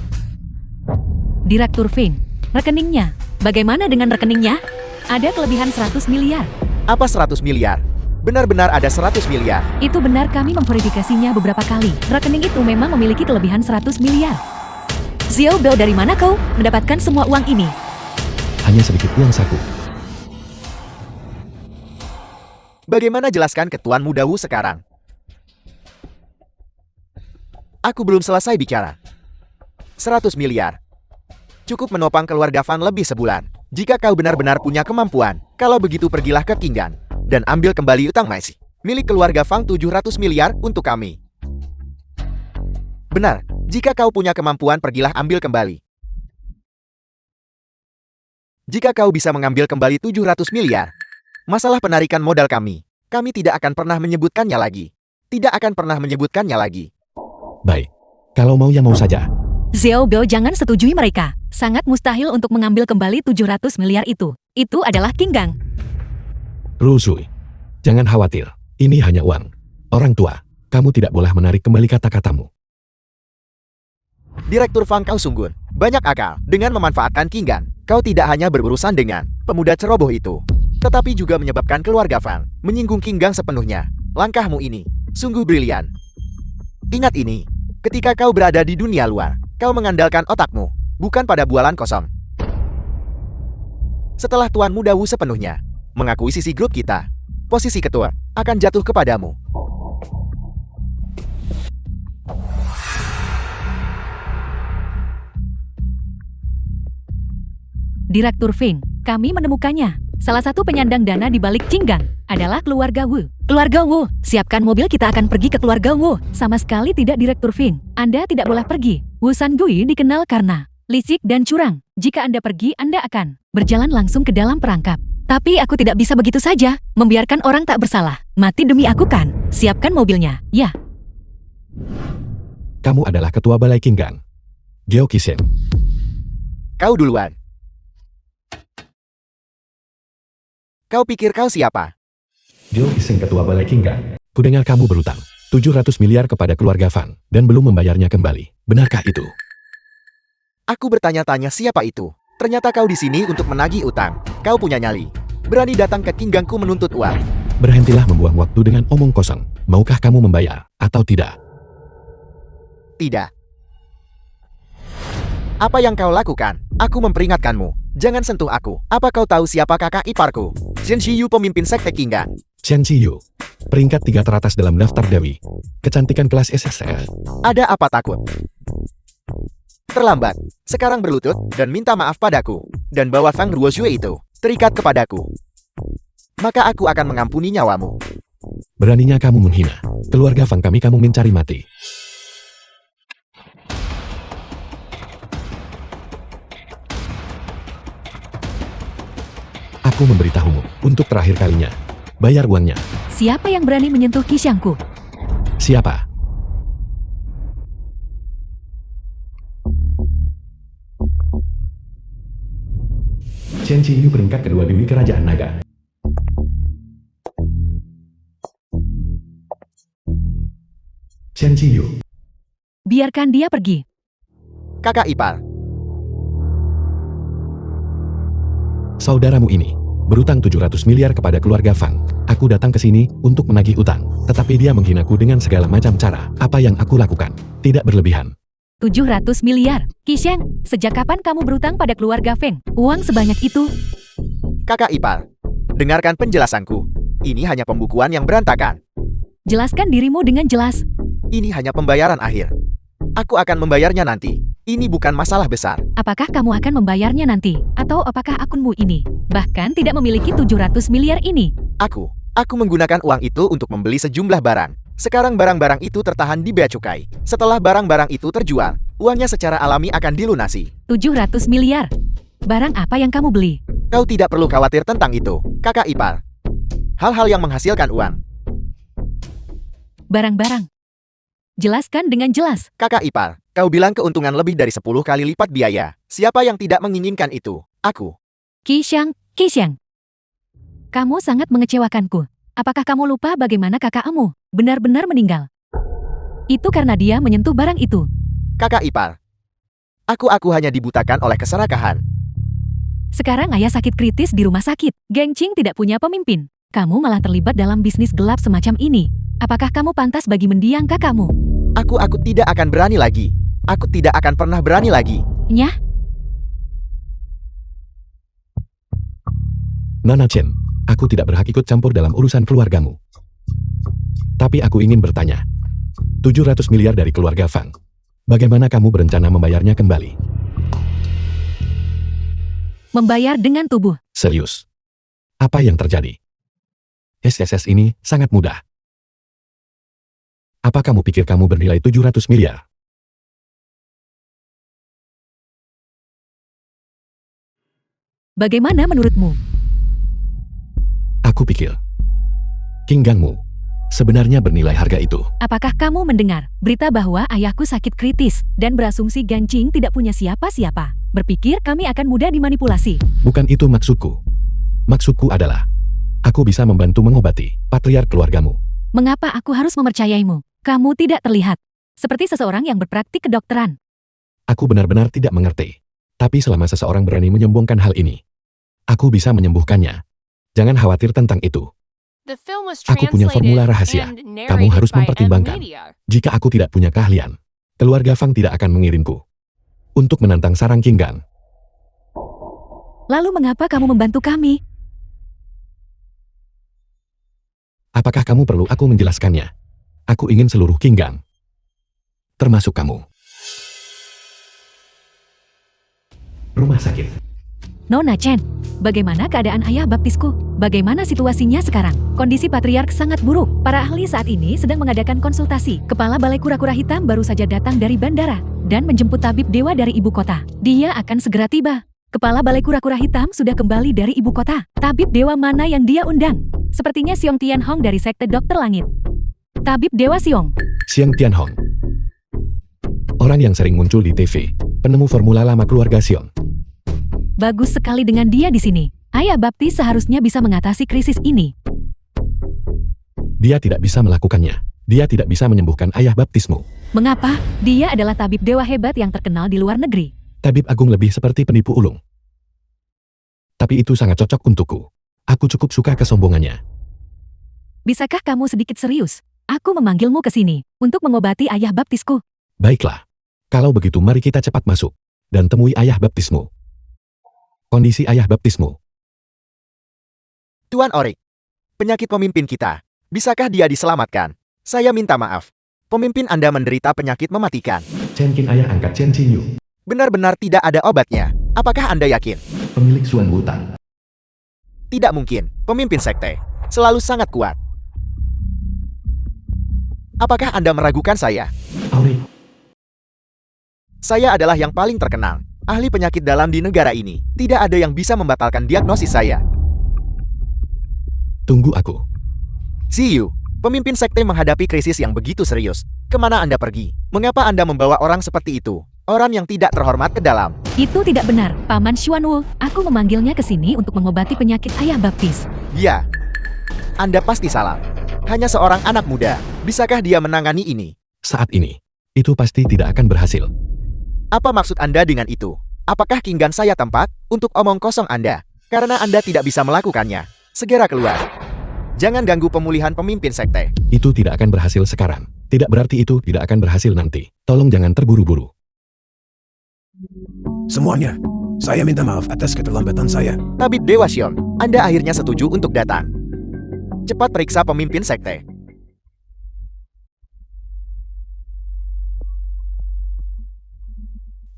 Direktur Feng, rekeningnya. Bagaimana dengan rekeningnya? Ada kelebihan 100 miliar. Apa 100 miliar? Benar-benar ada 100 miliar. Itu benar, kami memverifikasinya beberapa kali. Rekening itu memang memiliki kelebihan 100 miliar. Xiaobao, dari mana kau mendapatkan semua uang ini? Hanya sedikit uang saku. Bagaimana jelaskan ke Tuan Muda Wu sekarang? Aku belum selesai bicara. 100 miliar. Cukup menopang keluarga Fan lebih sebulan. Jika kau benar-benar punya kemampuan, kalau begitu pergilah ke Qinggan dan ambil kembali utang Messi milik keluarga Fang 700 miliar untuk kami. Benar, jika kau punya kemampuan pergilah ambil kembali. Jika kau bisa mengambil kembali 700 miliar, masalah penarikan modal kami tidak akan pernah menyebutkannya lagi. Tidak akan pernah menyebutkannya lagi. Baik. Kalau mau ya mau saja. Xiaobao, jangan setujui mereka. Sangat mustahil untuk mengambil kembali 700 miliar itu. Itu adalah Qinggang. Rusui, jangan khawatir. Ini hanya uang. Orang tua, kamu tidak boleh menarik kembali kata-katamu. Direktur Fang, kau sungguh banyak akal dengan memanfaatkan Qinggan. Kau tidak hanya berurusan dengan pemuda ceroboh itu, tetapi juga menyebabkan keluarga Fang menyinggung King Gang sepenuhnya. Langkahmu ini sungguh brilian. Ingat ini, ketika kau berada di dunia luar, kau mengandalkan otakmu, bukan pada bualan kosong. Setelah Tuan Muda Wu sepenuhnya mengakuisisi grup kita, posisi ketua akan jatuh kepadamu. Direktur Feng, kami menemukannya. Salah satu penyandang dana di balik Qinggang adalah keluarga Wu. Keluarga Wu, siapkan mobil, kita akan pergi ke keluarga Wu. Sama sekali tidak, Direktur Feng. Anda tidak boleh pergi. Wu Sangui dikenal karena licik dan curang. Jika Anda pergi, Anda akan berjalan langsung ke dalam perangkap. Tapi aku tidak bisa begitu saja, membiarkan orang tak bersalah. Mati demi aku kan. Siapkan mobilnya, ya. Kamu adalah ketua balai Qinggang. Geo Qixing. Kau duluan. Kau pikir kau siapa? Geo Qixing, ketua balai Qinggang. Kudengar kamu berutang 700 miliar kepada keluarga Fang dan belum membayarnya kembali. Benarkah itu? Aku bertanya-tanya siapa itu. Ternyata kau di sini untuk menagih utang. Kau punya nyali. Berani datang ke Qinggangku menuntut uang. Berhentilah membuang waktu dengan omong kosong. Maukah kamu membayar atau tidak? Tidak. Apa yang kau lakukan? Aku memperingatkanmu. Jangan sentuh aku. Apa kau tahu siapa kakak iparku? Zhen Xiyu, pemimpin sekte Qinggang. Chen Qiyu, peringkat 3 teratas dalam daftar Dewi. Kecantikan kelas SSR. Ada apa takut? Terlambat. Sekarang berlutut dan minta maaf padaku. Dan bawa Fang Ruozhue itu terikat kepadaku. Maka aku akan mengampuni nyawamu. Beraninya kamu menghina keluarga Fang kami, kamu mencari mati. Aku memberitahumu untuk terakhir kalinya. Bayar uangnya. Siapa yang berani menyentuh Qixingku? Siapa? Chen Qiyu, peringkat kedua Dewi Kerajaan Naga. Chen Qiyu. Biarkan dia pergi. Kakak ipar. Saudaramu ini berutang 700 miliar kepada keluarga Fang. Aku datang ke sini untuk menagih utang, tetapi dia menghinaku dengan segala macam cara. Apa yang aku lakukan tidak berlebihan. 700 miliar. Qixing, sejak kapan kamu berutang pada keluarga Feng? Uang sebanyak itu? Kakak ipar. Dengarkan penjelasanku. Ini hanya pembukuan yang berantakan. Jelaskan dirimu dengan jelas. Ini hanya pembayaran akhir. Aku akan membayarnya nanti. Ini bukan masalah besar. Apakah kamu akan membayarnya nanti? Atau apakah akunmu ini bahkan tidak memiliki 700 miliar ini? Aku menggunakan uang itu untuk membeli sejumlah barang. Sekarang barang-barang itu tertahan di bea cukai. Setelah barang-barang itu terjual, uangnya secara alami akan dilunasi. 700 miliar? Barang apa yang kamu beli? Kau tidak perlu khawatir tentang itu, kakak ipar. Hal-hal yang menghasilkan uang. Barang-barang. Jelaskan dengan jelas. Kakak ipar, kau bilang keuntungan lebih dari 10 kali lipat biaya. Siapa yang tidak menginginkan itu? Aku. Qixing. Kamu sangat mengecewakanku. Apakah kamu lupa bagaimana kakakmu benar-benar meninggal? Itu karena dia menyentuh barang itu. Kakak ipar. Aku hanya dibutakan oleh keserakahan. Sekarang ayah sakit kritis di rumah sakit. Geng Qing tidak punya pemimpin. Kamu malah terlibat dalam bisnis gelap semacam ini. Apakah kamu pantas bagi mendiang kakakmu? Aku tidak akan berani lagi. Aku tidak akan pernah berani lagi. Nyah? Nona Chen, aku tidak berhak ikut campur dalam urusan keluargamu. Tapi aku ingin bertanya. 700 miliar dari keluarga Fang. Bagaimana kamu berencana membayarnya kembali? Membayar dengan tubuh. Serius? Apa yang terjadi? SSS ini sangat mudah. Apa kamu pikir kamu bernilai 700 miliar? Bagaimana menurutmu? Aku pikir Qinggangmu sebenarnya bernilai harga itu. Apakah kamu mendengar berita bahwa ayahku sakit kritis dan berasumsi Gang Qing tidak punya siapa-siapa? Berpikir kami akan mudah dimanipulasi. Bukan itu maksudku. Maksudku adalah aku bisa membantu mengobati patriark keluargamu. Mengapa aku harus mempercayaimu? Kamu tidak terlihat seperti seseorang yang berpraktik kedokteran. Aku benar-benar tidak mengerti. Tapi selama seseorang berani menyombongkan hal ini, aku bisa menyembuhkannya. Jangan khawatir tentang itu. The film was Aku punya formula translated rahasia. and Kamu harus narrated by M mempertimbangkan. Media. Jika aku tidak punya keahlian, keluarga Fang tidak akan mengirimku untuk menantang sarang King Gang. Lalu mengapa kamu membantu kami? Apakah kamu perlu aku menjelaskannya? Aku ingin seluruh King Gang, termasuk kamu. Rumah sakit. Nona Chen, bagaimana keadaan ayah baptisku? Bagaimana situasinya sekarang? Kondisi patriark sangat buruk. Para ahli saat ini sedang mengadakan konsultasi. Kepala Balai Kura-Kura Hitam baru saja datang dari bandara dan menjemput tabib dewa dari ibu kota. Dia akan segera tiba. Kepala Balai Kura-Kura Hitam sudah kembali dari ibu kota. Tabib dewa mana yang dia undang? Sepertinya Xiong Tianhong dari Sekte Dokter Langit. Tabib Dewa Xiong. Xiang Tianhong. Orang yang sering muncul di TV, penemu formula lama keluarga Xiong. Bagus sekali dengan dia di sini. Ayah baptis seharusnya bisa mengatasi krisis ini. Dia tidak bisa melakukannya. Dia tidak bisa menyembuhkan ayah baptismu. Mengapa? Dia adalah tabib dewa hebat yang terkenal di luar negeri. Tabib Agung lebih seperti penipu ulung. Tapi itu sangat cocok untukku. Aku cukup suka kesombongannya. Bisakah kamu sedikit serius? Aku memanggilmu ke sini untuk mengobati ayah baptisku. Baiklah. Kalau begitu mari kita cepat masuk dan temui ayah baptismu. Kondisi ayah baptismu. Tuan Orik, penyakit pemimpin kita. Bisakah dia diselamatkan? Saya minta maaf. Pemimpin Anda menderita penyakit mematikan. Chen Qin ayah angkat Chen Qinyu, Benar-benar tidak ada obatnya. Apakah Anda yakin? pemilik Suan Wutan. Tidak mungkin. Pemimpin sekte selalu sangat kuat. Apakah Anda meragukan saya? Aurik, Saya adalah yang paling terkenal, ahli penyakit dalam di negara ini. Tidak ada yang bisa membatalkan diagnosis saya. tunggu aku. Ziyu, pemimpin sekte menghadapi krisis yang begitu serius. Kemana Anda pergi? Mengapa Anda membawa orang seperti itu? Orang yang tidak terhormat ke dalam. Itu tidak benar, Paman Xuanwu. Aku memanggilnya ke sini untuk mengobati penyakit ayah baptis. Ya, Anda pasti salah. Hanya seorang anak muda. Bisakah dia menangani ini? Saat ini, itu pasti tidak akan berhasil. Apa maksud Anda dengan itu? Apakah Kinggan saya tempat untuk omong kosong Anda? Karena Anda tidak bisa melakukannya. Segera keluar. Jangan ganggu pemulihan pemimpin sekte. Itu tidak akan berhasil sekarang. Tidak berarti itu tidak akan berhasil nanti. Tolong jangan terburu-buru. Semuanya, saya minta maaf atas keterlambatan saya. Tabib Dewa Xion, Anda akhirnya setuju untuk datang. Cepat periksa pemimpin sekte.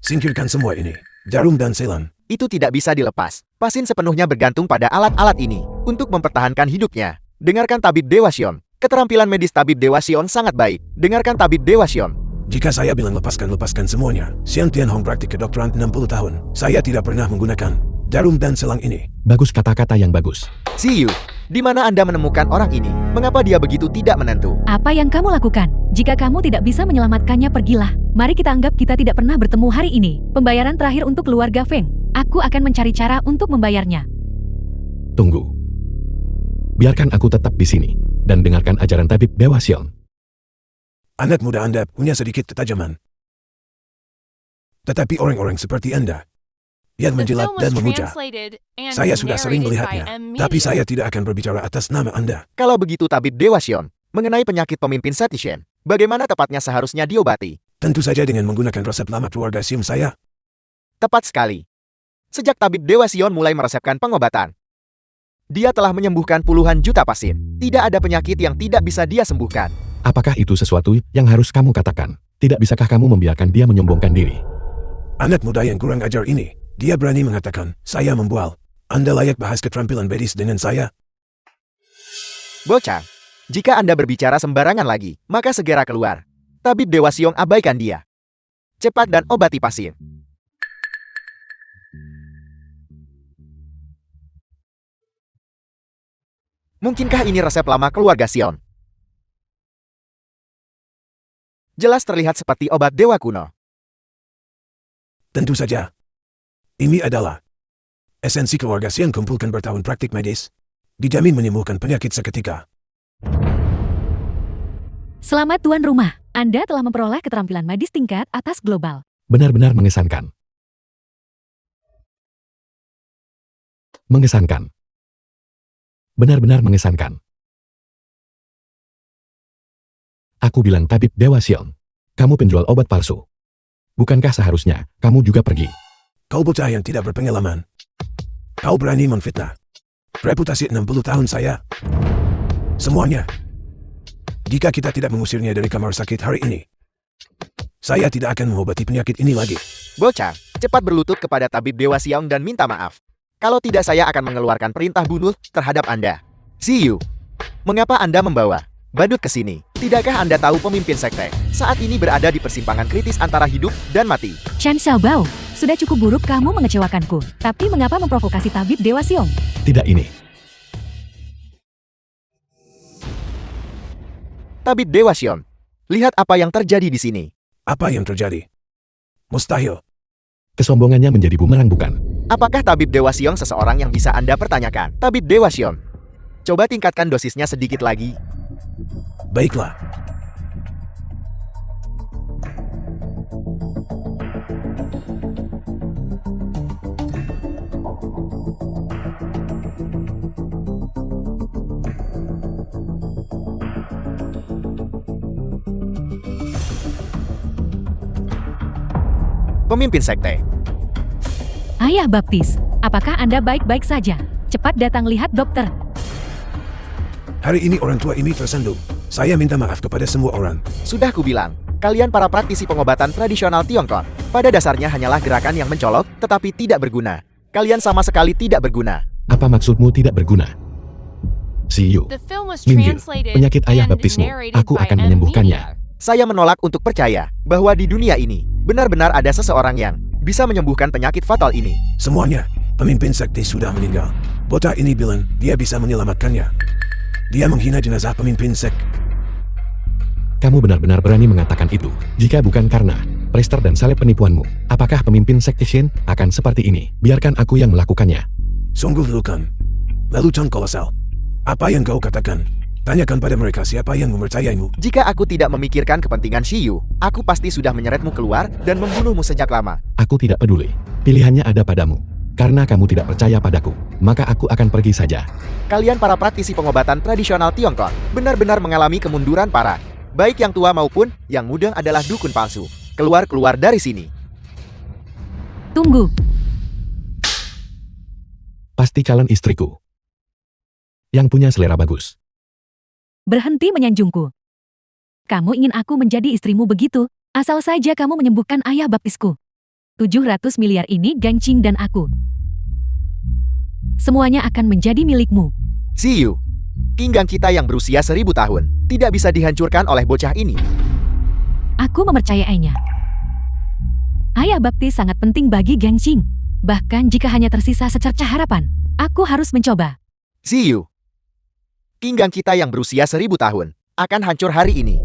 Singkirkan semua ini, jarum dan selang. Itu tidak bisa dilepas. Pasien sepenuhnya bergantung pada alat-alat ini untuk mempertahankan hidupnya. Dengarkan Tabib Dewa Xion. Keterampilan medis Tabib Dewa Xion sangat baik. Dengarkan Tabib Dewa Xion. Jika saya bilang lepaskan semuanya, Xiang Tianhong praktik kedokteran 60 tahun. Saya tidak pernah menggunakan jarum dan selang ini. Bagus kata-kata yang bagus. Ziyu, di mana Anda menemukan orang ini? Mengapa dia begitu tidak menentu? Apa yang kamu lakukan? Jika kamu tidak bisa menyelamatkannya, pergilah. Mari kita anggap kita tidak pernah bertemu hari ini. Pembayaran terakhir untuk keluarga Feng. Aku akan mencari cara untuk membayarnya. Tunggu. Biarkan aku tetap di sini dan dengarkan ajaran Tabib Dewa Xion. Anak muda Anda punya sedikit ketajaman. Tetapi orang-orang seperti Anda yang The menjilat film dan was memuja, translated and saya sudah sering narrated by melihatnya. M Tapi Media. saya tidak akan berbicara atas nama Anda. Kalau begitu Tabib Dewa Xion, mengenai penyakit pemimpin Satishen, bagaimana tepatnya seharusnya diobati? Tentu saja dengan menggunakan resep lama keluarga Xiong saya. Tepat sekali. Sejak Tabib Dewa Xion mulai meresepkan pengobatan, dia telah menyembuhkan puluhan juta pasien. Tidak ada penyakit yang tidak bisa dia sembuhkan. Apakah itu sesuatu yang harus kamu katakan? Tidak bisakah kamu membiarkan dia menyombongkan diri? Anak muda yang kurang ajar ini, dia berani mengatakan, saya membual. Anda layak bahas keterampilan medis dengan saya? Bocah, jika Anda berbicara sembarangan lagi, maka segera keluar. Tabib Dewa Xiong abaikan dia. Cepat dan obati pasien. Mungkinkah ini resep lama keluarga Xion? Jelas terlihat seperti obat dewa kuno. Tentu saja. Ini adalah esensi keluarga Xiong kumpulkan bertahun praktik medis. Dijamin menyembuhkan penyakit seketika. Selamat tuan rumah. Anda telah memperoleh keterampilan medis tingkat atas global. Benar-benar mengesankan. Mengesankan. Benar-benar mengesankan. Aku bilang tabib Dewa Xiong. Kamu penjual obat palsu. Bukankah seharusnya kamu juga pergi? Kau bocah yang tidak berpengalaman. Kau berani menfitnah. Reputasi 60 tahun saya. Semuanya. Jika kita tidak mengusirnya dari kamar sakit hari ini, saya tidak akan mengobati penyakit ini lagi. Bocah, cepat berlutut kepada tabib Dewa Xiong dan minta maaf. Kalau tidak saya akan mengeluarkan perintah bunuh terhadap Anda. See you. Mengapa Anda membawa badut ke sini? Tidakkah Anda tahu pemimpin sekte saat ini berada di persimpangan kritis antara hidup dan mati? Chen Xiaobao, sudah cukup buruk kamu mengecewakanku. Tapi mengapa memprovokasi tabib Dewa Xiong? Tidak ini. Tabib Dewa Xiong, lihat apa yang terjadi di sini. Apa yang terjadi? Mustahil. Kesombongannya menjadi bumerang bukan? Apakah tabib Dewa Xiong seseorang yang bisa Anda pertanyakan? Tabib Dewa Xiong, coba tingkatkan dosisnya sedikit lagi. Baiklah. Pemimpin sekte. Ayah Baptis, apakah Anda baik-baik saja? Cepat datang lihat dokter. Hari ini orang tua ini tersandung. Saya minta maaf kepada semua orang. Sudah kubilang, kalian para praktisi pengobatan tradisional Tiongkok, pada dasarnya hanyalah gerakan yang mencolok, tetapi tidak berguna. Kalian sama sekali tidak berguna. Apa maksudmu tidak berguna? See you. The film was Minggir. translated Penyakit ayah and baptismu, narrated aku by akan M. menyembuhkannya. Media. Saya menolak untuk percaya bahwa di dunia ini benar-benar ada seseorang yang bisa menyembuhkan penyakit fatal ini. Semuanya, pemimpin sekte sudah meninggal. Bocah ini bilang dia bisa menyelamatkannya. Dia menghina jenazah pemimpin sek. Kamu benar-benar berani mengatakan itu. Jika bukan karena plester dan salib penipuanmu, apakah pemimpin sekte Shin akan seperti ini? Biarkan aku yang melakukannya. Sungguh lukan. Lelucon kolosal. Apa yang kau katakan? Tanyakan pada mereka siapa yang mempercayaimu. Jika aku tidak memikirkan kepentingan Shiyu, aku pasti sudah menyeretmu keluar dan membunuhmu sejak lama. Aku tidak peduli. Pilihannya ada padamu. Karena kamu tidak percaya padaku, maka aku akan pergi saja. Kalian para praktisi pengobatan tradisional Tiongkok benar-benar mengalami kemunduran parah. Baik yang tua maupun yang muda adalah dukun palsu. Keluar dari sini. Tunggu. Pasti calon istriku. Yang punya selera bagus. Berhenti menyanjungku. Kamu ingin aku menjadi istrimu begitu? Asal saja kamu menyembuhkan ayah baptisku. 700 miliar ini Gancing dan aku. Semuanya akan menjadi milikmu. Shiyu, pinggang kita yang berusia 1000 tahun tidak bisa dihancurkan oleh bocah ini. Aku mempercayainya. Ayah baptis sangat penting bagi Gancing. Bahkan jika hanya tersisa secercah harapan, aku harus mencoba. Shiyu, pinggang kita yang berusia 1000 tahun akan hancur hari ini.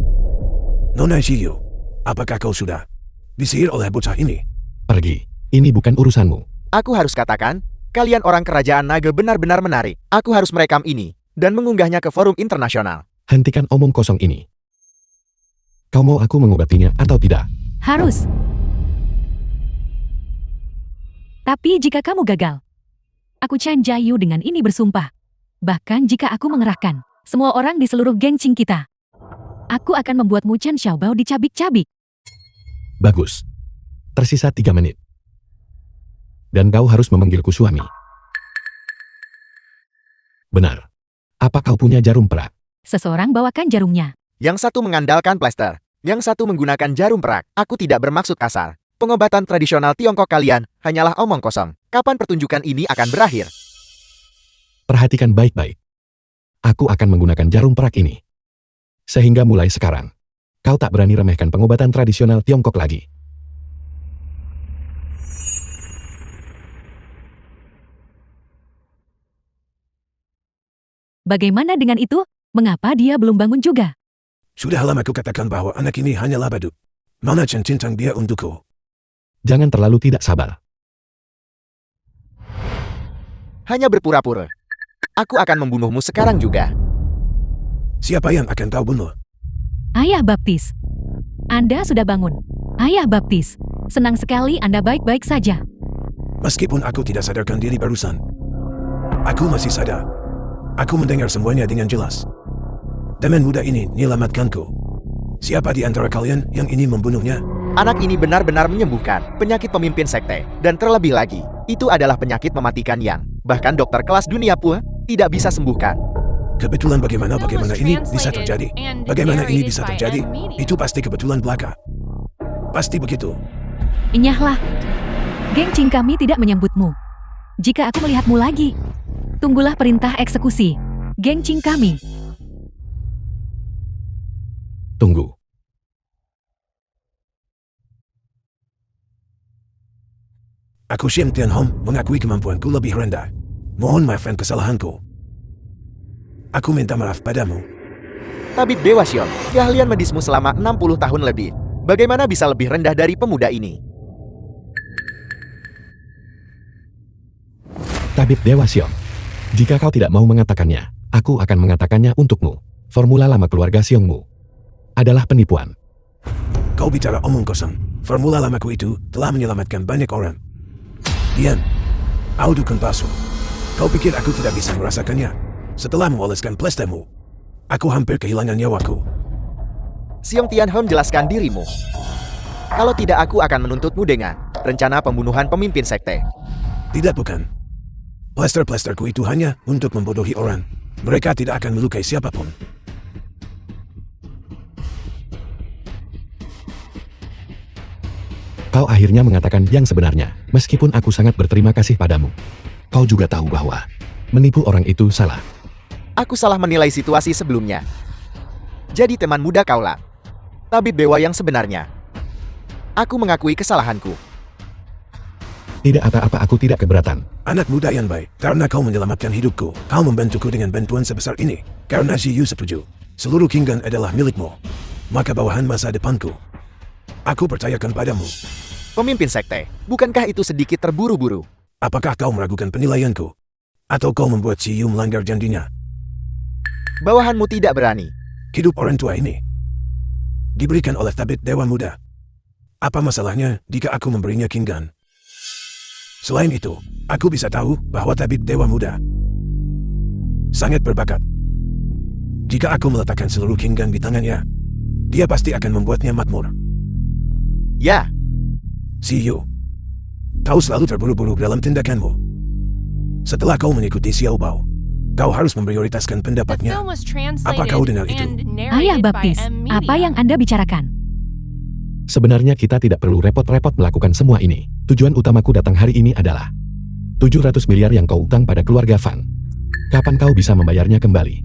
Nona Shiyu, apakah kau sudah disihir oleh bocah ini? Pergi. Ini bukan urusanmu. Aku harus katakan, kalian orang kerajaan naga benar-benar menarik. Aku harus merekam ini dan mengunggahnya ke forum internasional. Hentikan omong kosong ini. Kau mau aku mengobatinya atau tidak? Harus. Tapi jika kamu gagal, aku Chen Jiayu dengan ini bersumpah. Bahkan jika aku mengerahkan semua orang di seluruh Gancing kita, aku akan membuatmu Chen Xiaobao dicabik-cabik. Bagus. Tersisa 3 menit. Dan kau harus memanggilku suami. Benar. Apa kau punya jarum perak? Seseorang bawakan jarumnya. Yang satu mengandalkan plester, yang satu menggunakan jarum perak. Aku tidak bermaksud kasar. Pengobatan tradisional Tiongkok kalian hanyalah omong kosong. Kapan pertunjukan ini akan berakhir? Perhatikan baik-baik. Aku akan menggunakan jarum perak ini. Sehingga mulai sekarang, kau tak berani remehkan pengobatan tradisional Tiongkok lagi. Bagaimana dengan itu? Mengapa dia belum bangun juga? Sudah lama ku katakan bahwa anak ini hanyalah badut. Mana centang dia untukku? Jangan terlalu tidak sabar. Hanya berpura-pura. Aku akan membunuhmu sekarang juga. Siapa yang akan kau bunuh? Ayah baptis. Anda sudah bangun. Ayah baptis. Senang sekali Anda baik-baik saja. Meskipun aku tidak sadarkan diri barusan, aku masih sadar. Aku mendengar semuanya dengan jelas. Teman muda ini menyelamatkanku. Siapa di antara kalian yang ingin membunuhnya? Anak ini benar-benar menyembuhkan penyakit pemimpin sekte. Dan terlebih lagi, itu adalah penyakit mematikan yang bahkan dokter kelas dunia pun tidak bisa sembuhkan. Kebetulan bagaimana ini bisa terjadi? Bagaimana ini bisa terjadi? Itu pasti kebetulan belaka. Pasti begitu. Inyahlah. Geng Qing kami tidak menyambutmu. Jika aku melihatmu lagi, tunggulah perintah eksekusi. Geng Qing kami. Tunggu. Aku Shin Tianhong mengakui kemampuanku lebih rendah. Mohon maafkan kesalahanku. Aku minta maaf padamu. Tabib Dewa Xion, keahlian medismu selama 60 tahun lebih. Bagaimana bisa lebih rendah dari pemuda ini? Tabib Dewa Xiong. Jika kau tidak mau mengatakannya, aku akan mengatakannya untukmu. Formula lama keluarga Xiongmu adalah penipuan. Kau bicara omong kosong. Formula lamaku itu telah menyelamatkan banyak orang. Dian, kau dukun palsu. Kau pikir aku tidak bisa merasakannya? Setelah mewoleskan plestamu, aku hampir kehilangan nyawaku. Xiong Tianhong, jelaskan dirimu. Kalau tidak, aku akan menuntutmu dengan rencana pembunuhan pemimpin sekte. Tidak, bukan. Plester-plesterku itu hanya untuk membodohi orang. Mereka tidak akan melukai siapapun. Kau akhirnya mengatakan yang sebenarnya, meskipun aku sangat berterima kasih padamu. Kau juga tahu bahwa menipu orang itu salah. Aku salah menilai situasi sebelumnya. Jadi teman muda kaulah tabib dewa yang sebenarnya. Aku mengakui kesalahanku. Tidak apa-apa, aku tidak keberatan. Anak muda yang baik, karena kau menyelamatkan hidupku. Kau membantuku dengan bantuan sebesar ini. Karena Ziyu setuju. Seluruh Kinggan adalah milikmu. Maka bawahan masa depanku. Aku percayakan padamu. Pemimpin sekte, bukankah itu sedikit terburu-buru? Apakah kau meragukan penilaianku? Atau kau membuat Ziyu melanggar janjinya? Bawahanmu tidak berani. Hidup orang tua ini diberikan oleh tabib dewa muda. Apa masalahnya jika aku memberinya Kinggan? Selain itu, aku bisa tahu bahwa tabib dewa muda sangat berbakat. Jika aku meletakkan seluruh Kinggan di tangannya, dia pasti akan membuatnya makmur. Ya, Ziyu, kau selalu terburu-buru dalam tindakanmu. Setelah kau mengikuti Xiao Bao, kau harus memprioritaskan The pendapatnya. film was Apa kau dengar translated itu? and Ayah narrated by Baptis, M apa Media. yang Anda bicarakan? Sebenarnya kita tidak perlu repot-repot melakukan semua ini. Tujuan utamaku datang hari ini adalah 700 miliar yang kau utang pada keluarga Fan. Kapan kau bisa membayarnya kembali?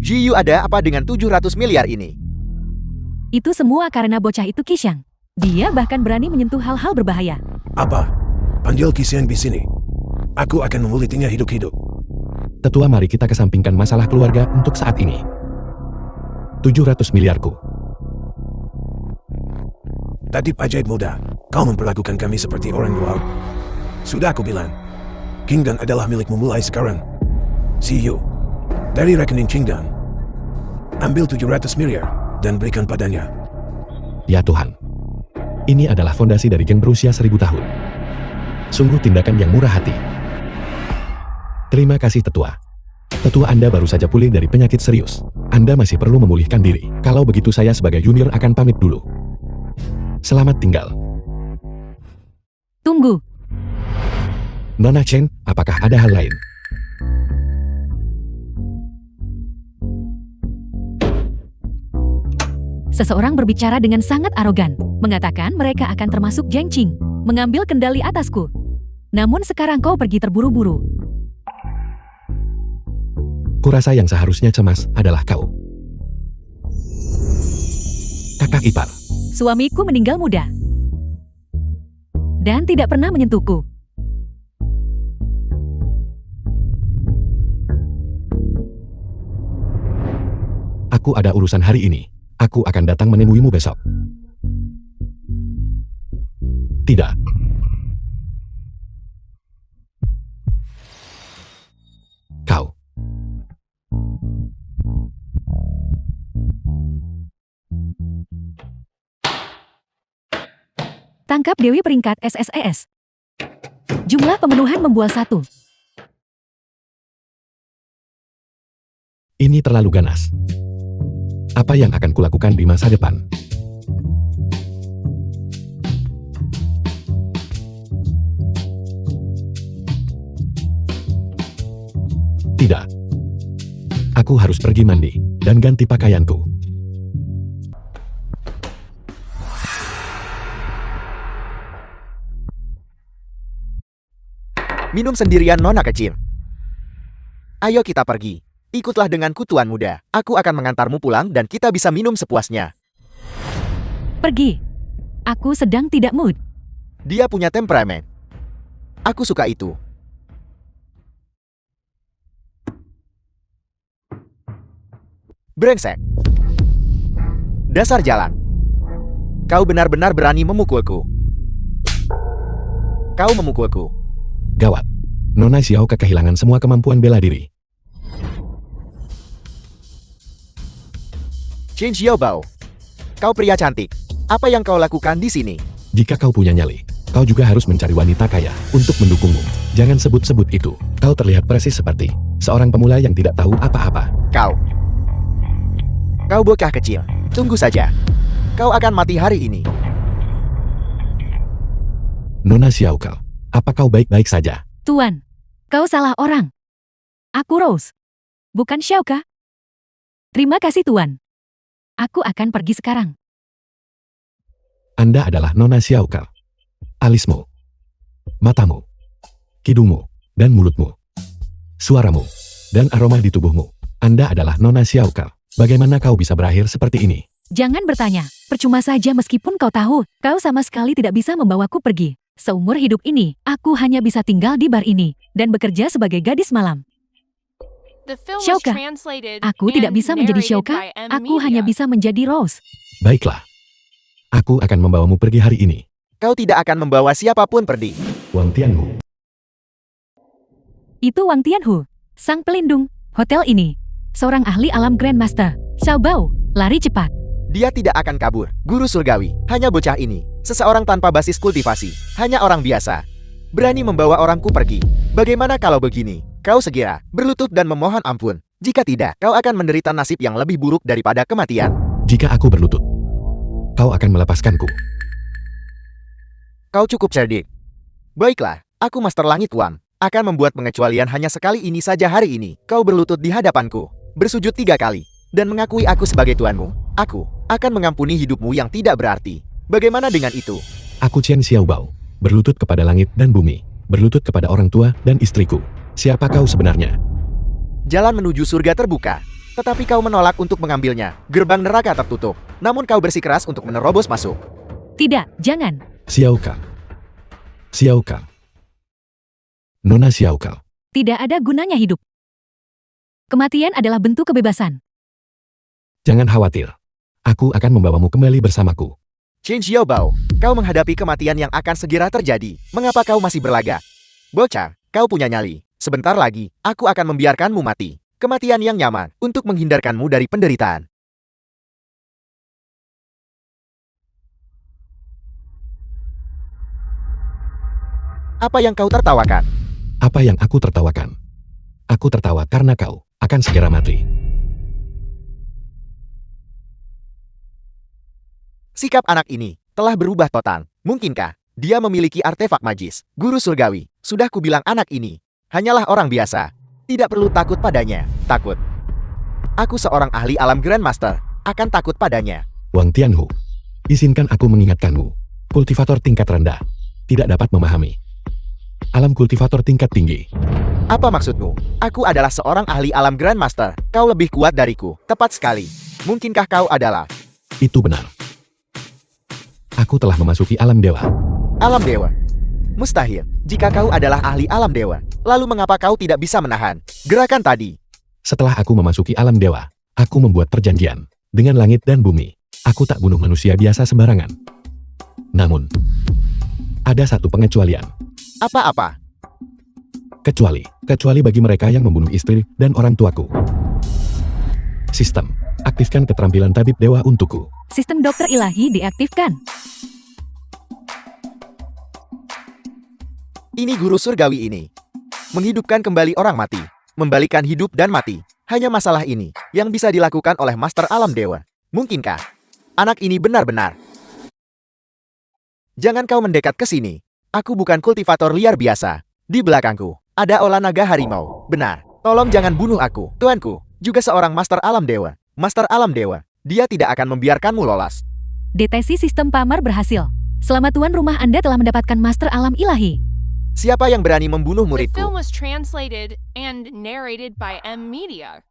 Ziyu, ada apa dengan 700 miliar ini? Itu semua karena bocah itu Qixiang. Dia bahkan berani menyentuh hal-hal berbahaya. Apa? Panggil Qixiang di sini. Aku akan memulitinya hidup-hidup. Tetua, mari kita kesampingkan masalah keluarga untuk saat ini. 700 miliarku. Tabib ajaib muda, kau memperlakukan kami seperti orang luar. Sudah aku bilang, Kingdan adalah milikmu mulai sekarang. Ziyu, dari rekening Kingdan, ambil 700 miliar dan berikan padanya. Ya Tuhan. Ini adalah fondasi dari geng berusia 1000 tahun. Sungguh tindakan yang murah hati. Terima kasih Tetua. Tetua, Anda baru saja pulih dari penyakit serius. Anda masih perlu memulihkan diri. Kalau begitu saya sebagai junior akan pamit dulu. Selamat tinggal. Tunggu, Nona Chen, apakah ada hal lain? seseorang berbicara dengan sangat arogan, mengatakan mereka akan termasuk Geng Qing, mengambil kendali atasku. Namun sekarang kau pergi terburu-buru. Kurasa yang seharusnya cemas adalah kau. Kakak ipar. Suamiku meninggal muda. Dan tidak pernah menyentuhku. Aku ada urusan hari ini. Aku akan datang menemuimu besok. Tidak. Kau. Tangkap Dewi peringkat SSES. Jumlah pemenuhan membual 1. Ini terlalu ganas. Apa yang akan kulakukan di masa depan? Tidak. Aku harus pergi mandi dan ganti pakaianku. Minum sendirian nona kecil. Ayo kita pergi. Ikutlah denganku tuan muda. Aku akan mengantarmu pulang dan kita bisa minum sepuasnya. Pergi. Aku sedang tidak mood. Dia punya temperamen. Aku suka itu. Brengsek. Dasar jalan. Kau benar-benar berani memukulku. Kau memukulku. Gawat. Nona Xiaoka kehilangan semua kemampuan bela diri. Chen Xiaobao. Kau pria cantik. Apa yang kau lakukan di sini? Jika kau punya nyali, kau juga harus mencari wanita kaya untuk mendukungmu. Jangan sebut-sebut itu. Kau terlihat persis seperti seorang pemula yang tidak tahu apa-apa. Kau bocah kecil. Tunggu saja. Kau akan mati hari ini. Nona Xiaoka, apa kau baik-baik saja? Tuan, kau salah orang. Aku Rose. Bukan Xiaoka. Terima kasih Tuan. Aku akan pergi sekarang. Anda adalah Nona Xiaoka. Alismu, matamu, hidungmu, dan mulutmu, suaramu, dan aroma di tubuhmu. Anda adalah Nona Xiaoka. Bagaimana kau bisa berakhir seperti ini? Jangan bertanya. Percuma saja meskipun kau tahu, kau sama sekali tidak bisa membawaku pergi. Seumur hidup ini, aku hanya bisa tinggal di bar ini dan bekerja sebagai gadis malam. The film was Xiaoka. translated Aku tidak and bisa menjadi narrated Xiaoka. by M. Aku hanya Media. bisa menjadi Rose. Baiklah. Aku akan membawamu pergi hari ini. Kau tidak akan membawa siapapun pergi. Wang Tianhu. Itu Wang Tianhu, sang pelindung hotel ini. Seorang ahli alam Grandmaster. Xiaobao, lari cepat. Dia tidak akan kabur. Guru surgawi. Hanya bocah ini. Seseorang tanpa basis kultivasi. Hanya orang biasa. Berani membawa orangku pergi. Bagaimana kalau begini? Kau segera berlutut dan memohon ampun. Jika tidak, kau akan menderita nasib yang lebih buruk daripada kematian. Jika aku berlutut, kau akan melepaskanku. Kau cukup cerdik. Baiklah, aku Master Langit Wang. Akan membuat pengecualian hanya sekali ini saja hari ini. Kau berlutut di hadapanku. Bersujud 3 kali. Dan mengakui aku sebagai tuanmu. Aku akan mengampuni hidupmu yang tidak berarti. Bagaimana dengan itu? Aku Chen Xiaobao, berlutut kepada langit dan bumi, berlutut kepada orang tua dan istriku. Siapa kau sebenarnya? Jalan menuju surga terbuka. Tetapi kau menolak untuk mengambilnya. Gerbang neraka tertutup. Namun kau bersikeras untuk menerobos masuk. Tidak, jangan. Xiaoka. Xiaoka. Nona Xiaoka. Tidak ada gunanya hidup. Kematian adalah bentuk kebebasan. Jangan khawatir. Aku akan membawamu kembali bersamaku. Chen Xiaobao, kau menghadapi kematian yang akan segera terjadi. Mengapa kau masih berlagak? Bocah, kau punya nyali. Sebentar lagi, aku akan membiarkanmu mati. Kematian yang nyaman untuk menghindarkanmu dari penderitaan. Apa yang kau tertawakan? Apa yang aku tertawakan? Aku tertawa karena kau akan segera mati. Sikap anak ini telah berubah total. Mungkinkah dia memiliki artefak magis? Guru surgawi, sudah kubilang anak ini hanyalah orang biasa. Tidak perlu takut padanya. Takut. Aku seorang ahli alam Grandmaster. Akan takut padanya. Wang Tianhu, izinkan aku mengingatkanmu. Kultivator tingkat rendah tidak dapat memahami alam kultivator tingkat tinggi. Apa maksudmu? Aku adalah seorang ahli alam Grandmaster. Kau lebih kuat dariku. Tepat sekali. Mungkinkah kau adalah Itu benar. Aku telah memasuki alam dewa. alam dewa? Mustahil. Jika kau adalah ahli alam dewa, lalu mengapa kau tidak bisa menahan gerakan tadi? Setelah aku memasuki alam dewa, aku membuat perjanjian dengan langit dan bumi. Aku tak bunuh manusia biasa sembarangan. Namun, ada satu pengecualian. Apa-apa? Kecuali bagi mereka yang membunuh istri dan orang tuaku. Sistem, aktifkan keterampilan tabib dewa untukku. Sistem dokter ilahi diaktifkan. Ini guru surgawi ini. Menghidupkan kembali orang mati. Membalikan hidup dan mati. Hanya masalah ini yang bisa dilakukan oleh Master Alam Dewa. Mungkinkah anak ini benar-benar? Jangan kau mendekat ke sini. Aku bukan kultivator liar biasa. Di belakangku ada olah naga harimau. Benar. Tolong jangan bunuh aku. Tuanku juga seorang Master Alam Dewa. Master Alam Dewa. Dia tidak akan membiarkanmu lolos. Deteksi sistem Pamar berhasil. Selamat tuan rumah Anda telah mendapatkan Master Alam Ilahi. Siapa yang berani membunuh The film muridku? was translated and narrated by M Media.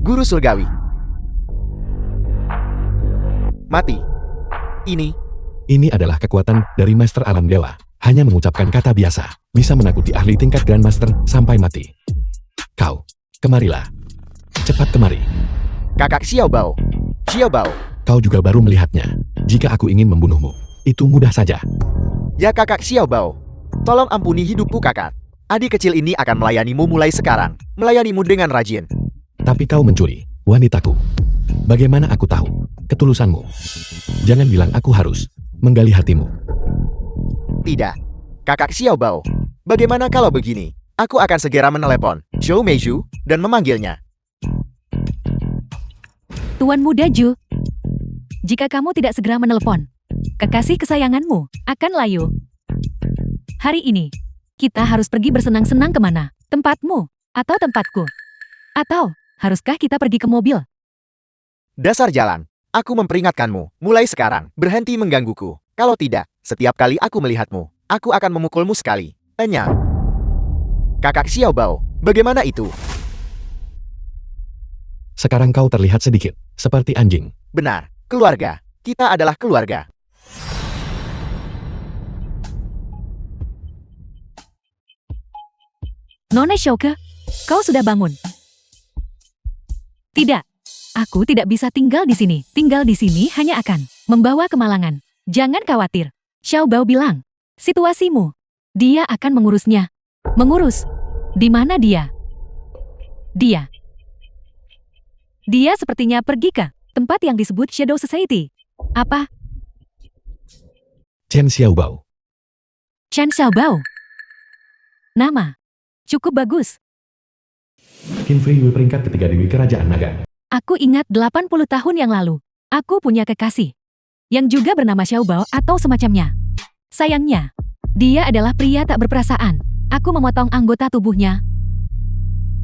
Guru surgawi. Mati. Ini adalah kekuatan dari Master Alam Dewa. Hanya mengucapkan kata biasa, bisa menakuti ahli tingkat Grandmaster sampai mati. Kau, kemarilah. Cepat kemari. Kakak Xiao Bao. Xiao Bao. Kau juga baru melihatnya. Jika aku ingin membunuhmu, itu mudah saja. Ya kakak Xiao Bao. Tolong ampuni hidupku kakak. Adik kecil ini akan melayanimu mulai sekarang. Melayanimu dengan rajin. Tapi kau mencuri, wanitaku. Bagaimana aku tahu ketulusanmu? Jangan bilang aku harus menggali hatimu. Tidak. Kakak Xiao Bao. Bagaimana kalau begini? Aku akan segera menelepon Zhou Meizhu dan memanggilnya. Tuan Muda Ju, jika kamu tidak segera menelepon, kekasih kesayanganmu akan layu. Hari ini, kita harus pergi bersenang-senang kemana? Tempatmu? Atau tempatku? Atau, haruskah kita pergi ke mobil? Dasar jalan. Aku memperingatkanmu. Mulai sekarang, berhenti menggangguku. Kalau tidak, setiap kali aku melihatmu, aku akan memukulmu sekali. Enya. Kakak Xiao Bao, bagaimana itu? Sekarang kau terlihat sedikit seperti anjing. Benar, keluarga. Kita adalah keluarga. Nona Shouke, kau sudah bangun? Tidak. Aku tidak bisa tinggal di sini. Tinggal di sini hanya akan membawa kemalangan. Jangan khawatir. Xiao Bao bilang, situasimu. Dia akan mengurusnya. Mengurus? Di mana dia? Dia sepertinya pergi ke tempat yang disebut Shadow Society. Apa? Chen Xiaobao. Chen Xiaobao. Nama. Cukup bagus. Qin Fei Yue peringkat ketiga di Kerajaan Naga. Aku ingat 80 tahun yang lalu. Aku punya kekasih. Yang juga bernama Xiaobao atau semacamnya. Sayangnya, dia adalah pria tak berperasaan. Aku memotong anggota tubuhnya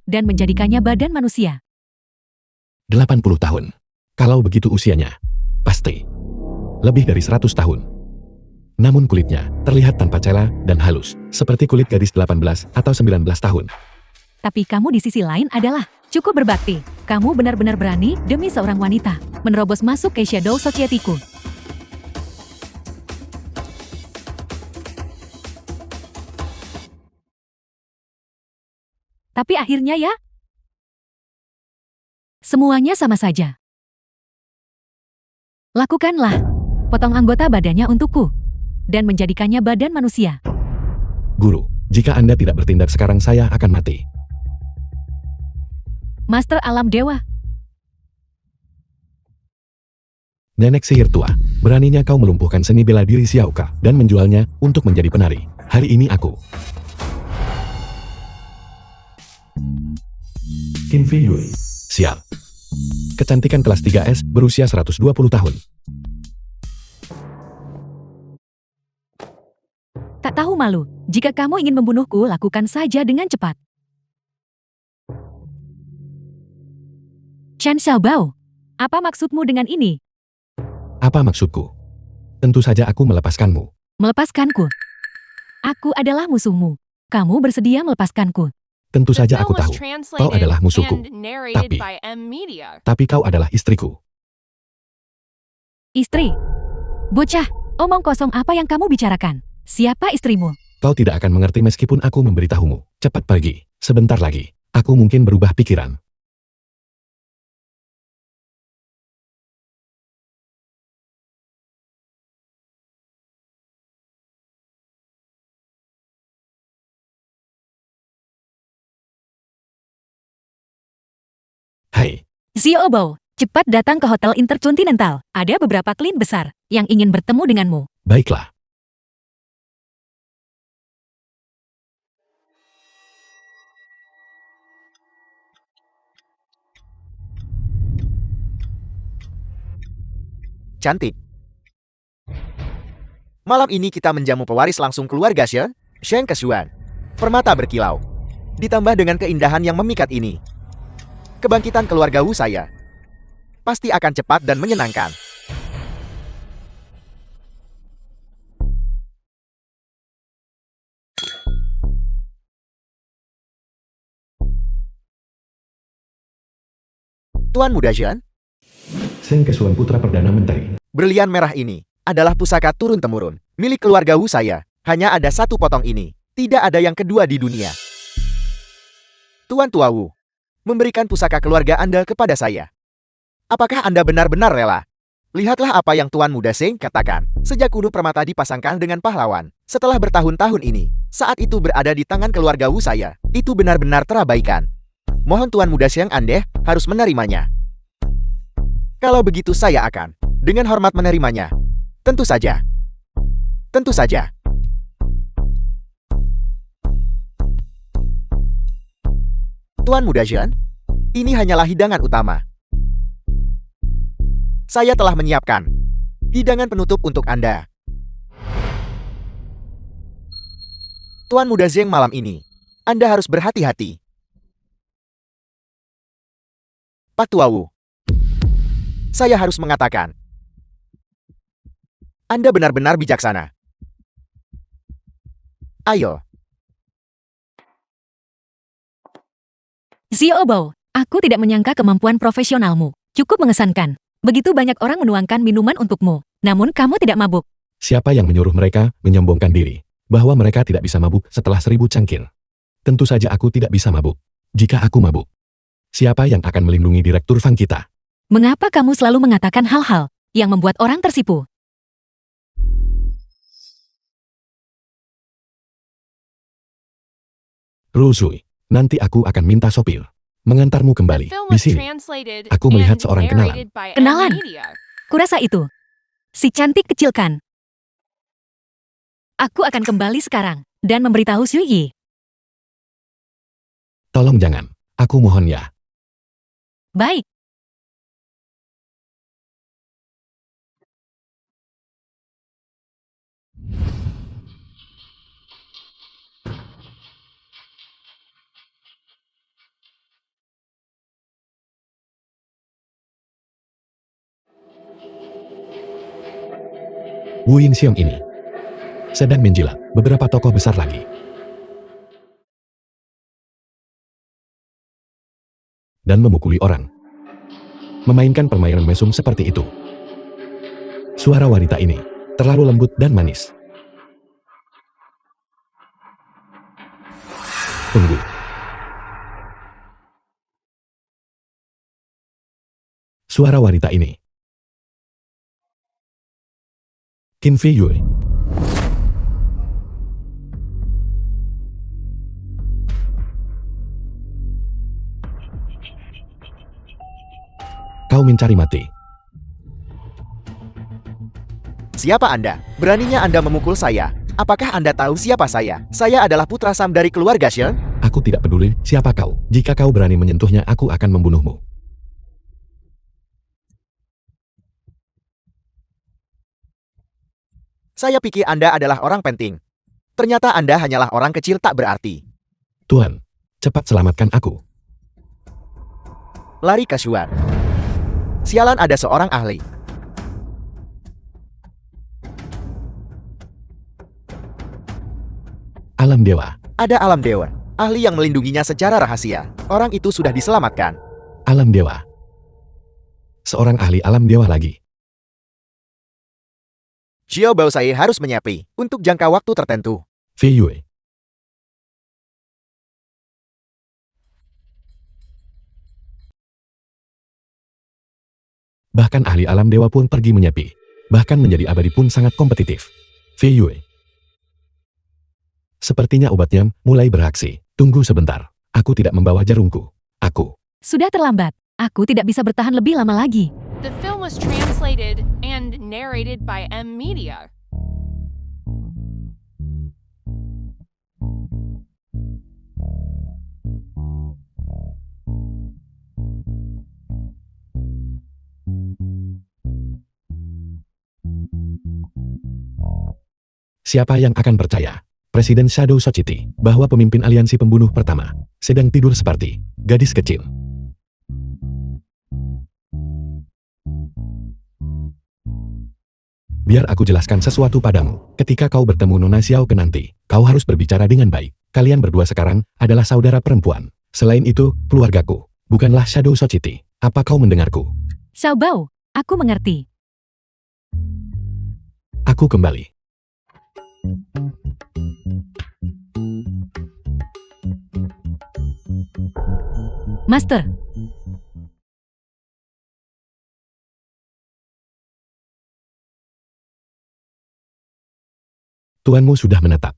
dan menjadikannya badan manusia. 80 tahun. Kalau begitu usianya, pasti lebih dari 100 tahun. Namun kulitnya terlihat tanpa celah dan halus, seperti kulit gadis 18 atau 19 tahun. Tapi kamu di sisi lain adalah cukup berbakti. Kamu benar-benar berani demi seorang wanita menerobos masuk ke Shadow Society-ku. Tapi akhirnya ya, semuanya sama saja. Lakukanlah. Potong anggota badannya untukku dan menjadikannya badan manusia. Guru, jika Anda tidak bertindak sekarang saya akan mati. Master Alam Dewa, Nenek sihir tua, beraninya kau melumpuhkan seni bela diri Xiaoka dan menjualnya untuk menjadi penari. Hari ini aku. Qin Fei Yue. Sial. Kecantikan kelas 3S berusia 120 tahun. tak tahu malu. Jika kamu ingin membunuhku, lakukan saja dengan cepat. Chen Xiaobao, apa maksudmu dengan ini? Apa maksudku? Tentu saja aku melepaskanmu. Melepaskanku? Aku adalah musuhmu. Kamu bersedia melepaskanku? Tentu The saja film aku was tahu. Kau translated adalah musuhku. and narrated Tapi- by M Media. Tapi kau adalah istriku. Istri? Bocah, omong kosong apa yang kamu bicarakan? Siapa istrimu? Kau tidak akan mengerti meskipun aku memberitahumu. Cepat pergi. Sebentar lagi. Aku mungkin berubah pikiran. Hai, Xiaobao, cepat datang ke Hotel Intercontinental. Ada beberapa klien besar yang ingin bertemu denganmu. baiklah. cantik. Malam ini kita menjamu pewaris langsung keluarga Sheng Kesuan. Permata berkilau. Ditambah dengan keindahan yang memikat ini. Kebangkitan keluarga Wu saya pasti akan cepat dan menyenangkan. Tuan Muda Zhen, Seng Kesuan Putra Perdana Menteri. berlian merah ini adalah pusaka turun-temurun milik keluarga Wu saya. Hanya ada satu potong ini. Tidak ada yang kedua di dunia. Tuan Tua Wu memberikan pusaka keluarga Anda kepada saya. Apakah Anda benar-benar rela? Lihatlah apa yang Tuan Muda Seng katakan. Sejak kudu permata dipasangkan dengan pahlawan, setelah bertahun-tahun ini, saat itu berada di tangan keluarga Wu saya, itu benar-benar terabaikan. Mohon Tuan Muda Seng Anda harus menerimanya. Kalau begitu saya akan dengan hormat menerimanya. Tentu saja. Tentu saja. Tuan Muda Zhen, ini hanyalah hidangan utama. Saya telah menyiapkan hidangan penutup untuk Anda. Tuan Muda Zeng, malam ini Anda harus berhati-hati. Pak Tua Wu, saya harus mengatakan, Anda benar-benar bijaksana. Ayo. Xiao Bao, aku tidak menyangka kemampuan profesionalmu. Cukup mengesankan. Begitu banyak orang menuangkan minuman untukmu, namun kamu tidak mabuk. Siapa yang menyuruh mereka menyombongkan diri bahwa mereka tidak bisa mabuk setelah 1000 cangkir? Tentu saja aku tidak bisa mabuk. Jika aku mabuk, siapa yang akan melindungi Direktur Fang kita? Mengapa kamu selalu mengatakan hal-hal yang membuat orang tersipu? Rusui, nanti aku akan minta sopir mengantarmu kembali. Film Di was sini, translated aku melihat and seorang kenalan. narrated by Kenalan? M Media. Kurasa itu. Si cantik kecil kan? Aku akan kembali sekarang dan memberitahu Xu Yi. Tolong jangan. Aku mohon ya. Baik. Wu Yingxiong ini sedang menjilat beberapa tokoh besar lagi. Dan memukuli orang. Memainkan permainan mesum seperti itu. Suara wanita ini terlalu lembut dan manis. Tunggu. Suara wanita ini. Qin Fei Yue. Kau mencari mati. Siapa Anda? Beraninya Anda memukul saya? Apakah Anda tahu siapa saya? Saya adalah putra Sam dari keluarga Sheng. Aku tidak peduli siapa kau. Jika kau berani menyentuhnya, aku akan membunuhmu. Saya pikir Anda adalah orang penting. Ternyata Anda hanyalah orang kecil tak berarti. Tuan, cepat selamatkan aku. Lari ke Xuan. Sialan, ada seorang ahli. Alam dewa. Ada alam dewa. Ahli yang melindunginya secara rahasia. Orang itu sudah diselamatkan. Alam dewa. Seorang ahli alam dewa lagi. Xiao Bao saya harus menyapi untuk jangka waktu tertentu. Fei Yue. Bahkan ahli alam dewa pun pergi menyepi. Bahkan menjadi abadi pun sangat kompetitif. Fei Yue. Sepertinya obatnya mulai beraksi. Tunggu sebentar. Aku tidak membawa jarumku. Aku. Sudah terlambat. Aku tidak bisa bertahan lebih lama lagi. The film was translated and narrated by M Media. Siapa yang akan percaya? Presiden Shadow Society, bahwa pemimpin aliansi pembunuh pertama, sedang tidur seperti gadis kecil. Biar aku jelaskan sesuatu padamu. Ketika kau bertemu Nona Xiaoke nanti, kau harus berbicara dengan baik. Kalian berdua sekarang adalah saudara perempuan. Selain itu, keluargaku, bukanlah Shadow Society. Apa kau mendengarku? Xiao Bao, aku mengerti. Aku kembali. Master, Tuanmu sudah menetap.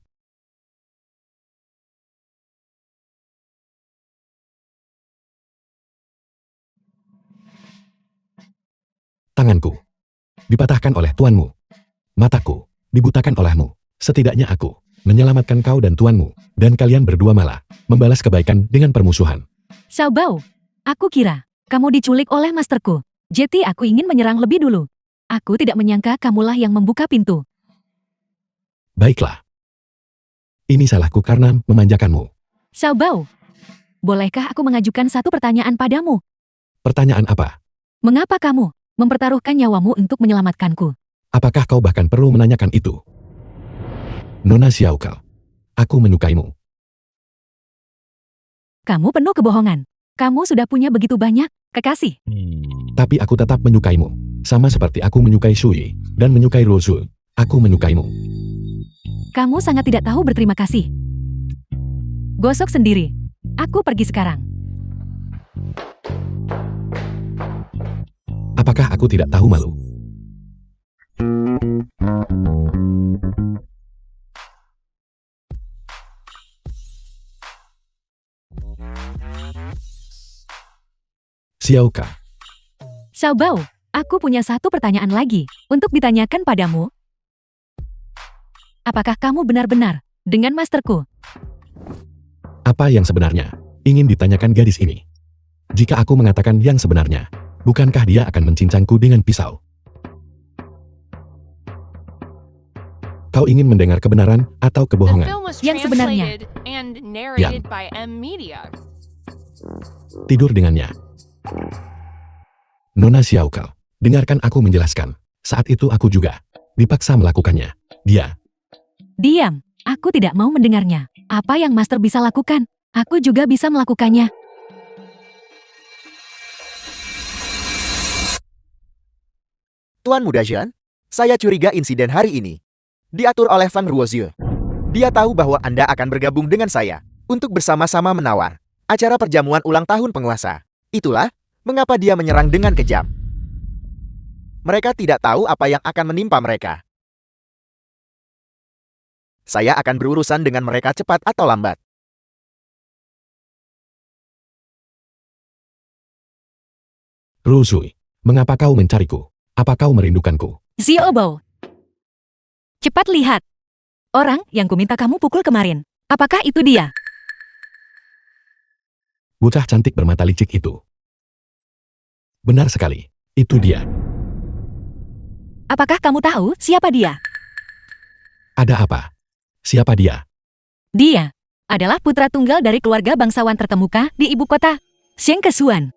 Tanganku dipatahkan oleh tuanmu. Mataku dibutakan olehmu. Setidaknya aku menyelamatkan kau dan tuanmu, dan kalian berdua malah membalas kebaikan dengan permusuhan. Xiao Bao, aku kira kamu diculik oleh masterku. Jadi aku ingin menyerang lebih dulu. Aku tidak menyangka kamulah yang membuka pintu. Baiklah. Ini salahku karena memanjakanmu. Xiao Bao, bolehkah aku mengajukan satu pertanyaan padamu? Pertanyaan apa? Mengapa kamu mempertaruhkan nyawamu untuk menyelamatkanku? Apakah kau bahkan perlu menanyakan itu? Nona Xiaoke, aku menyukaimu. Kamu penuh kebohongan. Kamu sudah punya begitu banyak kekasih. Tapi aku tetap menyukaimu. Sama seperti aku menyukai Sui dan menyukai Rosu. Aku menyukaimu. Kamu sangat tidak tahu berterima kasih. Gosok sendiri. Aku pergi sekarang. Apakah aku tidak tahu malu? Xiaoke, Xiao Bao, aku punya satu pertanyaan lagi untuk ditanyakan padamu. Apakah kamu benar-benar dengan masterku? apa yang sebenarnya ingin ditanyakan gadis ini? Jika aku mengatakan yang sebenarnya, bukankah dia akan mencincangku dengan pisau? Kau ingin mendengar kebenaran atau The kebohongan? film was Yang sebenarnya. translated and narrated by M Media. Tidur dengannya. Nona Xiaoke, dengarkan aku menjelaskan. Saat itu aku juga dipaksa melakukannya. Dia Diam, aku tidak mau mendengarnya. Apa yang master bisa lakukan, aku juga bisa melakukannya. Tuan Muda Zhen, saya curiga insiden hari ini diatur oleh Fang Ruozhe. Dia tahu bahwa Anda akan bergabung dengan saya untuk bersama-sama menawar acara perjamuan ulang tahun penguasa. Itulah mengapa dia menyerang dengan kejam. Mereka tidak tahu apa yang akan menimpa mereka. Saya akan berurusan dengan mereka cepat atau lambat. Rusui, mengapa kau mencariku? Apa kau merindukanku? Xiao Bao, cepat lihat. Orang yang kuminta kamu pukul kemarin. Apakah itu dia? Bocah cantik bermata licik itu. Benar sekali, itu dia. Apakah kamu tahu siapa dia? Ada apa? Siapa dia? Dia adalah putra tunggal dari keluarga bangsawan terkemuka di ibu kota, Sheng Kesuan.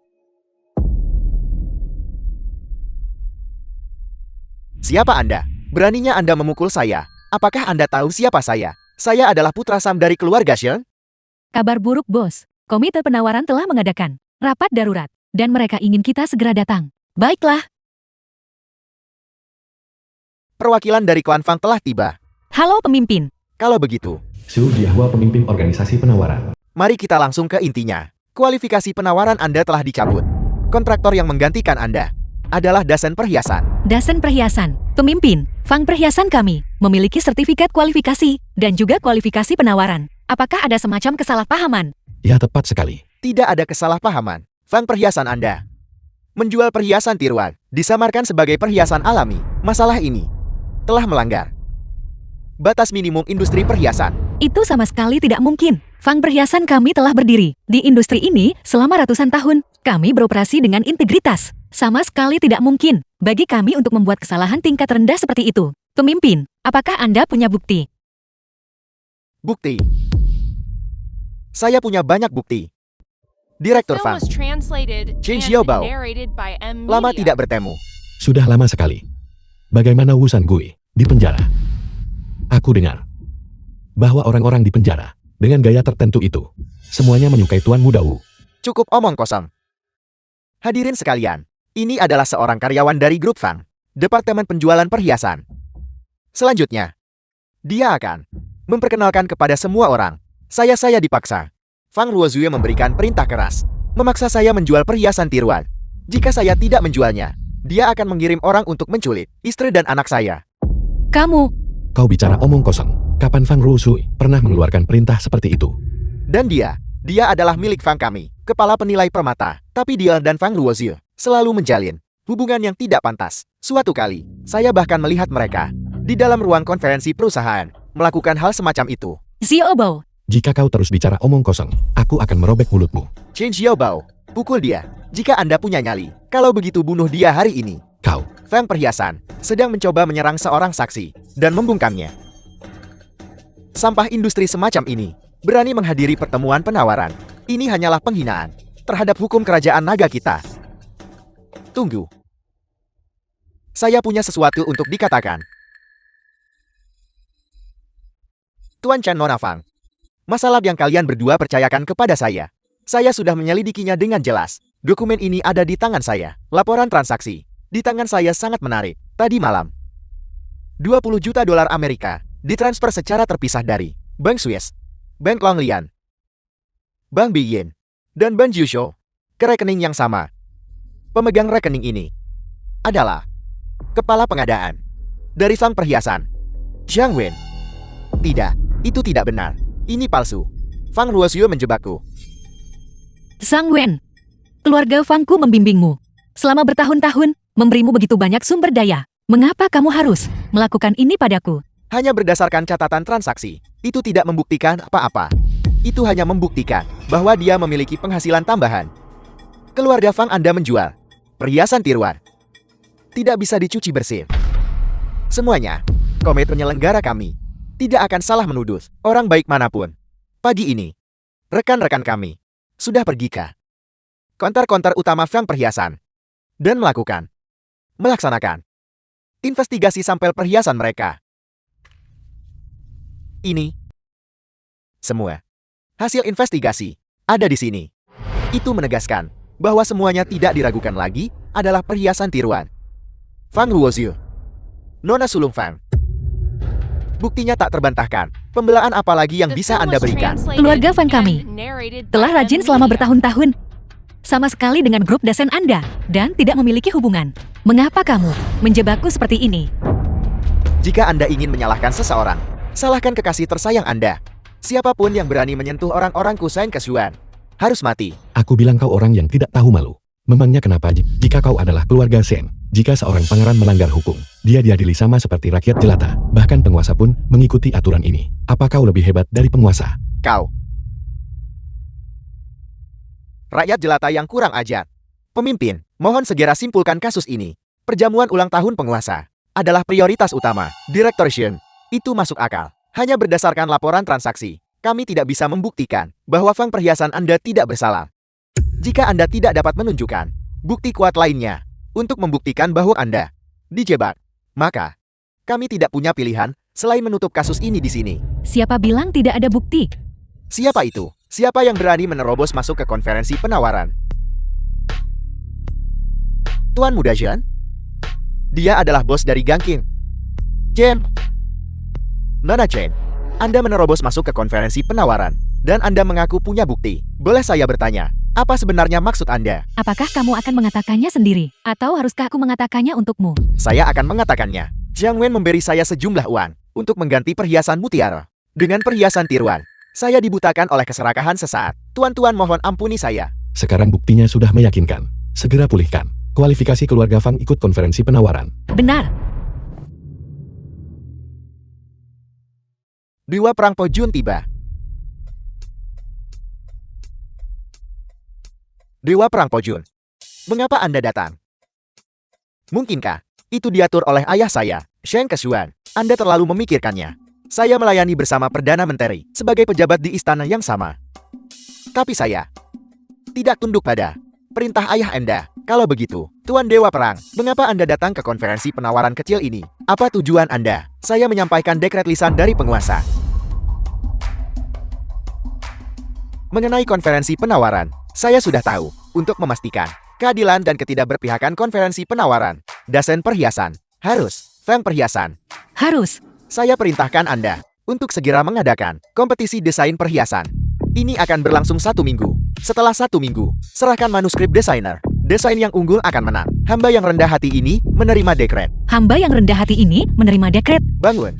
Siapa Anda? Beraninya Anda memukul saya. Apakah Anda tahu siapa saya? Saya adalah putra Sam dari keluarga Sheng. Kabar buruk, bos. Komite penawaran telah mengadakan rapat darurat, dan mereka ingin kita segera datang. Baiklah. Perwakilan dari klan Fang telah tiba. Halo pemimpin. Kalau begitu, Su Jiahua, pemimpin organisasi penawaran. mari kita langsung ke intinya. Kualifikasi penawaran Anda telah dicabut. Kontraktor yang menggantikan Anda adalah Dasen Perhiasan. Dasen Perhiasan, pemimpin, Fang Perhiasan kami, memiliki sertifikat kualifikasi, dan juga kualifikasi penawaran. Apakah ada semacam kesalahpahaman? Ya, tepat sekali. Tidak ada kesalahpahaman. Fang Perhiasan Anda menjual perhiasan tiruan, disamarkan sebagai perhiasan alami. Masalah ini telah melanggar batas minimum industri perhiasan. Itu sama sekali tidak mungkin. Fang Perhiasan kami telah berdiri di industri ini selama ratusan tahun. Kami beroperasi dengan integritas. Sama sekali tidak mungkin bagi kami untuk membuat kesalahan tingkat rendah seperti itu. Pemimpin, Apakah Anda punya bukti? Bukti. Saya punya banyak bukti. Direktur Film Fang, was translated Chen and Xiaobao. narrated by M lama Media. tidak bertemu. Sudah lama sekali. Bagaimana Wu Gui di penjara? Aku dengar bahwa orang-orang di penjara dengan gaya tertentu itu semuanya menyukai Tuan Muda Wu. Cukup omong kosong. Hadirin sekalian, ini adalah seorang karyawan dari grup Fang, Departemen Penjualan Perhiasan. Selanjutnya, dia akan memperkenalkan kepada semua orang. Saya dipaksa. Fang Ruozue memberikan perintah keras, memaksa saya menjual perhiasan tiruan. Jika saya tidak menjualnya, dia akan mengirim orang untuk menculik istri dan anak saya. Kamu, Kau bicara omong kosong. Kapan Fang Ruozue pernah mengeluarkan perintah seperti itu? Dan dia adalah milik Fang kami, kepala penilai permata. Tapi dia dan Fang Ruozue selalu menjalin hubungan yang tidak pantas. Suatu kali, saya bahkan melihat mereka di dalam ruang konferensi perusahaan melakukan hal semacam itu. Xiaobao. Jika kau terus bicara omong kosong, aku akan merobek mulutmu. Chen Xiaobao, pukul dia. Jika Anda punya nyali, kalau begitu bunuh dia hari ini. Kau, Fang Perhiasan sedang mencoba menyerang seorang saksi dan membungkamnya. Sampah industri semacam ini berani menghadiri pertemuan penawaran. Ini hanyalah penghinaan terhadap hukum kerajaan naga kita. Tunggu. Saya punya sesuatu untuk dikatakan. Tuan Chen Nona Fang, masalah yang kalian berdua percayakan kepada saya. Saya sudah menyelidikinya dengan jelas. Dokumen ini ada di tangan saya. Laporan transaksi di tangan saya sangat menarik. Tadi malam, 20 juta dolar Amerika ditransfer secara terpisah dari Bank Swiss, Bank Longlian, Bank Biyin, dan Bank Jusho ke rekening yang sama. Pemegang rekening ini adalah kepala pengadaan dari Fang Perhiasan, Jiang Wen. Tidak, itu tidak benar. Ini palsu. Fang Ruozue menjebakku. Sang Wen. Keluarga Fangku membimbingmu. Selama bertahun-tahun, memberimu begitu banyak sumber daya. Mengapa kamu harus melakukan ini padaku? Hanya berdasarkan catatan transaksi, itu tidak membuktikan apa-apa. Itu hanya membuktikan bahwa dia memiliki penghasilan tambahan. Keluarga Fang Anda menjual perhiasan tiruan. Tidak bisa dicuci bersih. Semuanya, komite penyelenggara kami tidak akan salah menuduh orang baik manapun. Pagi ini, rekan-rekan kami sudah pergi ke konter-konter utama Fang Perhiasan dan melaksanakan investigasi sampel perhiasan mereka. Ini semua hasil investigasi ada di sini. Itu menegaskan bahwa semuanya tidak diragukan lagi adalah perhiasan tiruan Fang Ruozue, Nona Sulung Fang. Buktinya tak terbantahkan. Pembelaan apa lagi yang The bisa film Anda was berikan? translated Keluarga Fang and kami narrated telah by rajin M selama Media. bertahun-tahun. Sama sekali dengan grup dosen Anda. Dan tidak memiliki hubungan. Mengapa kamu menjebakku seperti ini? Jika Anda ingin menyalahkan seseorang, salahkan kekasih tersayang Anda. Siapapun yang berani menyentuh orang-orang Kusain Kesuan harus mati. aku bilang kau orang yang tidak tahu malu. Memangnya kenapa jika kau adalah keluarga Sen? Jika seorang pangeran melanggar hukum, dia diadili sama seperti rakyat jelata. Bahkan penguasa pun mengikuti aturan ini. Apa kau lebih hebat dari penguasa? Kau rakyat jelata yang kurang ajar. Pemimpin, mohon segera simpulkan kasus ini. Perjamuan ulang tahun penguasa adalah prioritas utama. Direktur Shen, itu masuk akal. Hanya berdasarkan laporan transaksi, kami tidak bisa membuktikan bahwa Fang Perhiasan Anda tidak bersalah. Jika Anda tidak dapat menunjukkan bukti kuat lainnya untuk membuktikan bahwa Anda dijebak, maka kami tidak punya pilihan selain menutup kasus ini di sini. Siapa bilang tidak ada bukti? Siapa itu? Siapa yang berani menerobos masuk ke konferensi penawaran? Tuan Muda Zhen? Dia adalah bos dari Gang King. Chen. Nona Chen, Anda menerobos masuk ke konferensi penawaran, dan Anda mengaku punya bukti. Boleh saya bertanya, apa sebenarnya maksud Anda? Apakah kamu akan mengatakannya sendiri? Atau haruskah aku mengatakannya untukmu? Saya akan mengatakannya. Jiang Wen memberi saya sejumlah uang untuk mengganti perhiasan mutiara dengan perhiasan tiruan. Saya dibutakan oleh keserakahan sesaat. Tuan-tuan mohon ampuni saya. Sekarang buktinya sudah meyakinkan. Segera pulihkan. Kualifikasi keluarga Fang ikut konferensi penawaran. Benar. Dewa Perang Po Jun tiba. Dewa Perang Po Jun, mengapa Anda datang? Mungkinkah itu diatur oleh ayah saya? Sheng Keshuan, Anda terlalu memikirkannya. Saya melayani bersama Perdana Menteri sebagai pejabat di istana yang sama. Tapi saya tidak tunduk pada perintah ayah Anda. Kalau begitu, Tuan Dewa Perang, mengapa Anda datang ke konferensi penawaran kecil ini? Apa tujuan Anda? Saya menyampaikan dekret lisan dari penguasa. Mengenai konferensi penawaran, saya sudah tahu. Untuk memastikan keadilan dan ketidakberpihakan konferensi penawaran, Dasen Perhiasan harus, Feng Perhiasan. Harus. Saya perintahkan Anda untuk segera mengadakan kompetisi desain perhiasan. Ini akan berlangsung 1 minggu. Setelah 1 minggu, serahkan manuskrip desainer. Desain yang unggul akan menang. Hamba yang rendah hati ini menerima dekret. Hamba yang rendah hati ini menerima dekret. Bangun.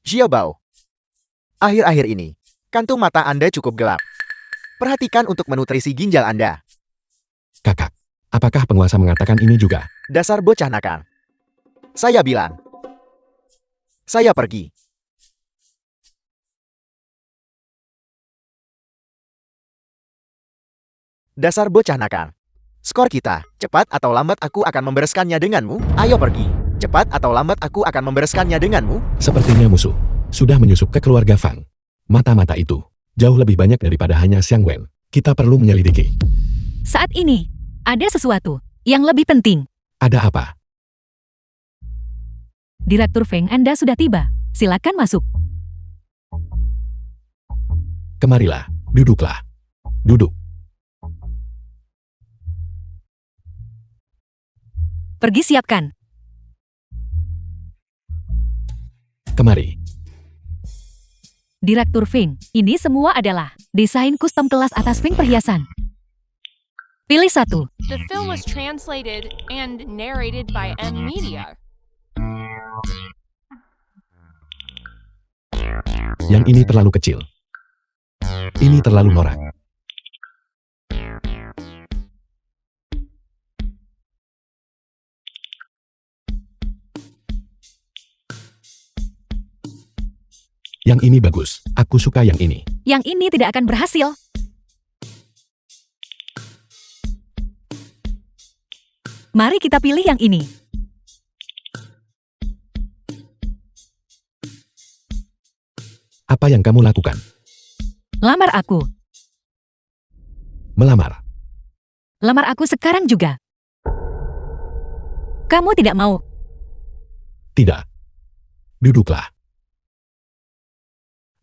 Xiaobao. Akhir-akhir ini, kantung mata Anda cukup gelap. Perhatikan untuk menutrisi ginjal Anda. Kakak, apakah penguasa mengatakan ini juga? Dasar bocah nakal. Saya bilang. Saya pergi. Dasar bocah nakal. Skor kita, cepat atau lambat aku akan membereskannya denganmu. Ayo pergi. Cepat atau lambat aku akan membereskannya denganmu. Sepertinya musuh sudah menyusup ke keluarga Fang. Mata-mata itu jauh lebih banyak daripada hanya Xiang Wen. Kita perlu menyelidiki. Saat ini, ada sesuatu yang lebih penting. Ada apa? Direktur Feng Anda sudah tiba. Silakan masuk. Kemarilah, duduklah. Duduk. Pergi siapkan. Kemari. Direktur Feng, ini semua adalah desain custom kelas atas Feng perhiasan. Pilih satu. The film was translated and narrated by M Media. Yang ini terlalu kecil. Ini terlalu norak. Yang ini bagus. Aku suka yang ini. Yang ini tidak akan berhasil. Mari kita pilih yang ini. Apa yang kamu lakukan? Lamar aku. Melamar. Lamar aku sekarang juga. Kamu tidak mau. Tidak. Duduklah.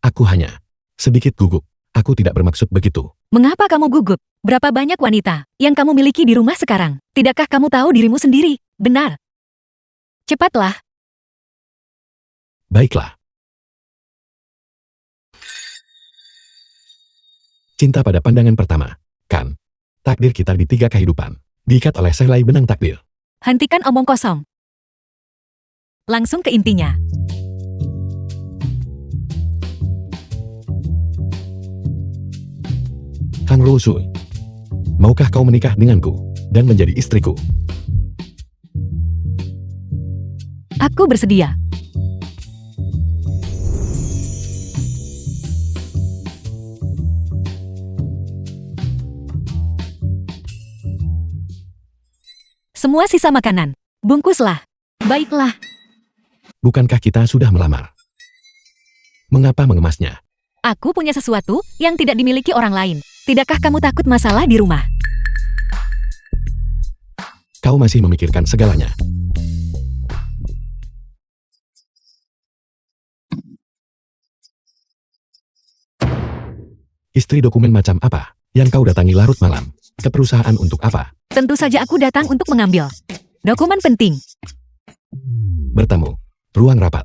Aku hanya sedikit gugup. Aku tidak bermaksud begitu. Mengapa kamu gugup? Berapa banyak wanita yang kamu miliki di rumah sekarang? Tidakkah kamu tahu dirimu sendiri? Benar. Cepatlah. Baiklah. Cinta pada pandangan pertama. Kan? Takdir kita di 3 kehidupan. Diikat oleh sehelai benang takdir. Hentikan omong kosong. Langsung ke intinya. Kang Rusui, maukah kau menikah denganku dan menjadi istriku? Aku bersedia. Semua sisa makanan, bungkuslah. Baiklah. Bukankah kita sudah melamar? Mengapa mengemasnya? Aku punya sesuatu yang tidak dimiliki orang lain. Tidakkah kamu takut masalah di rumah? Kau masih memikirkan segalanya. Istri dokumen macam apa yang kau datangi larut malam? Ke perusahaan untuk apa? Tentu saja aku datang untuk mengambil dokumen penting. Bertemu. Ruang rapat.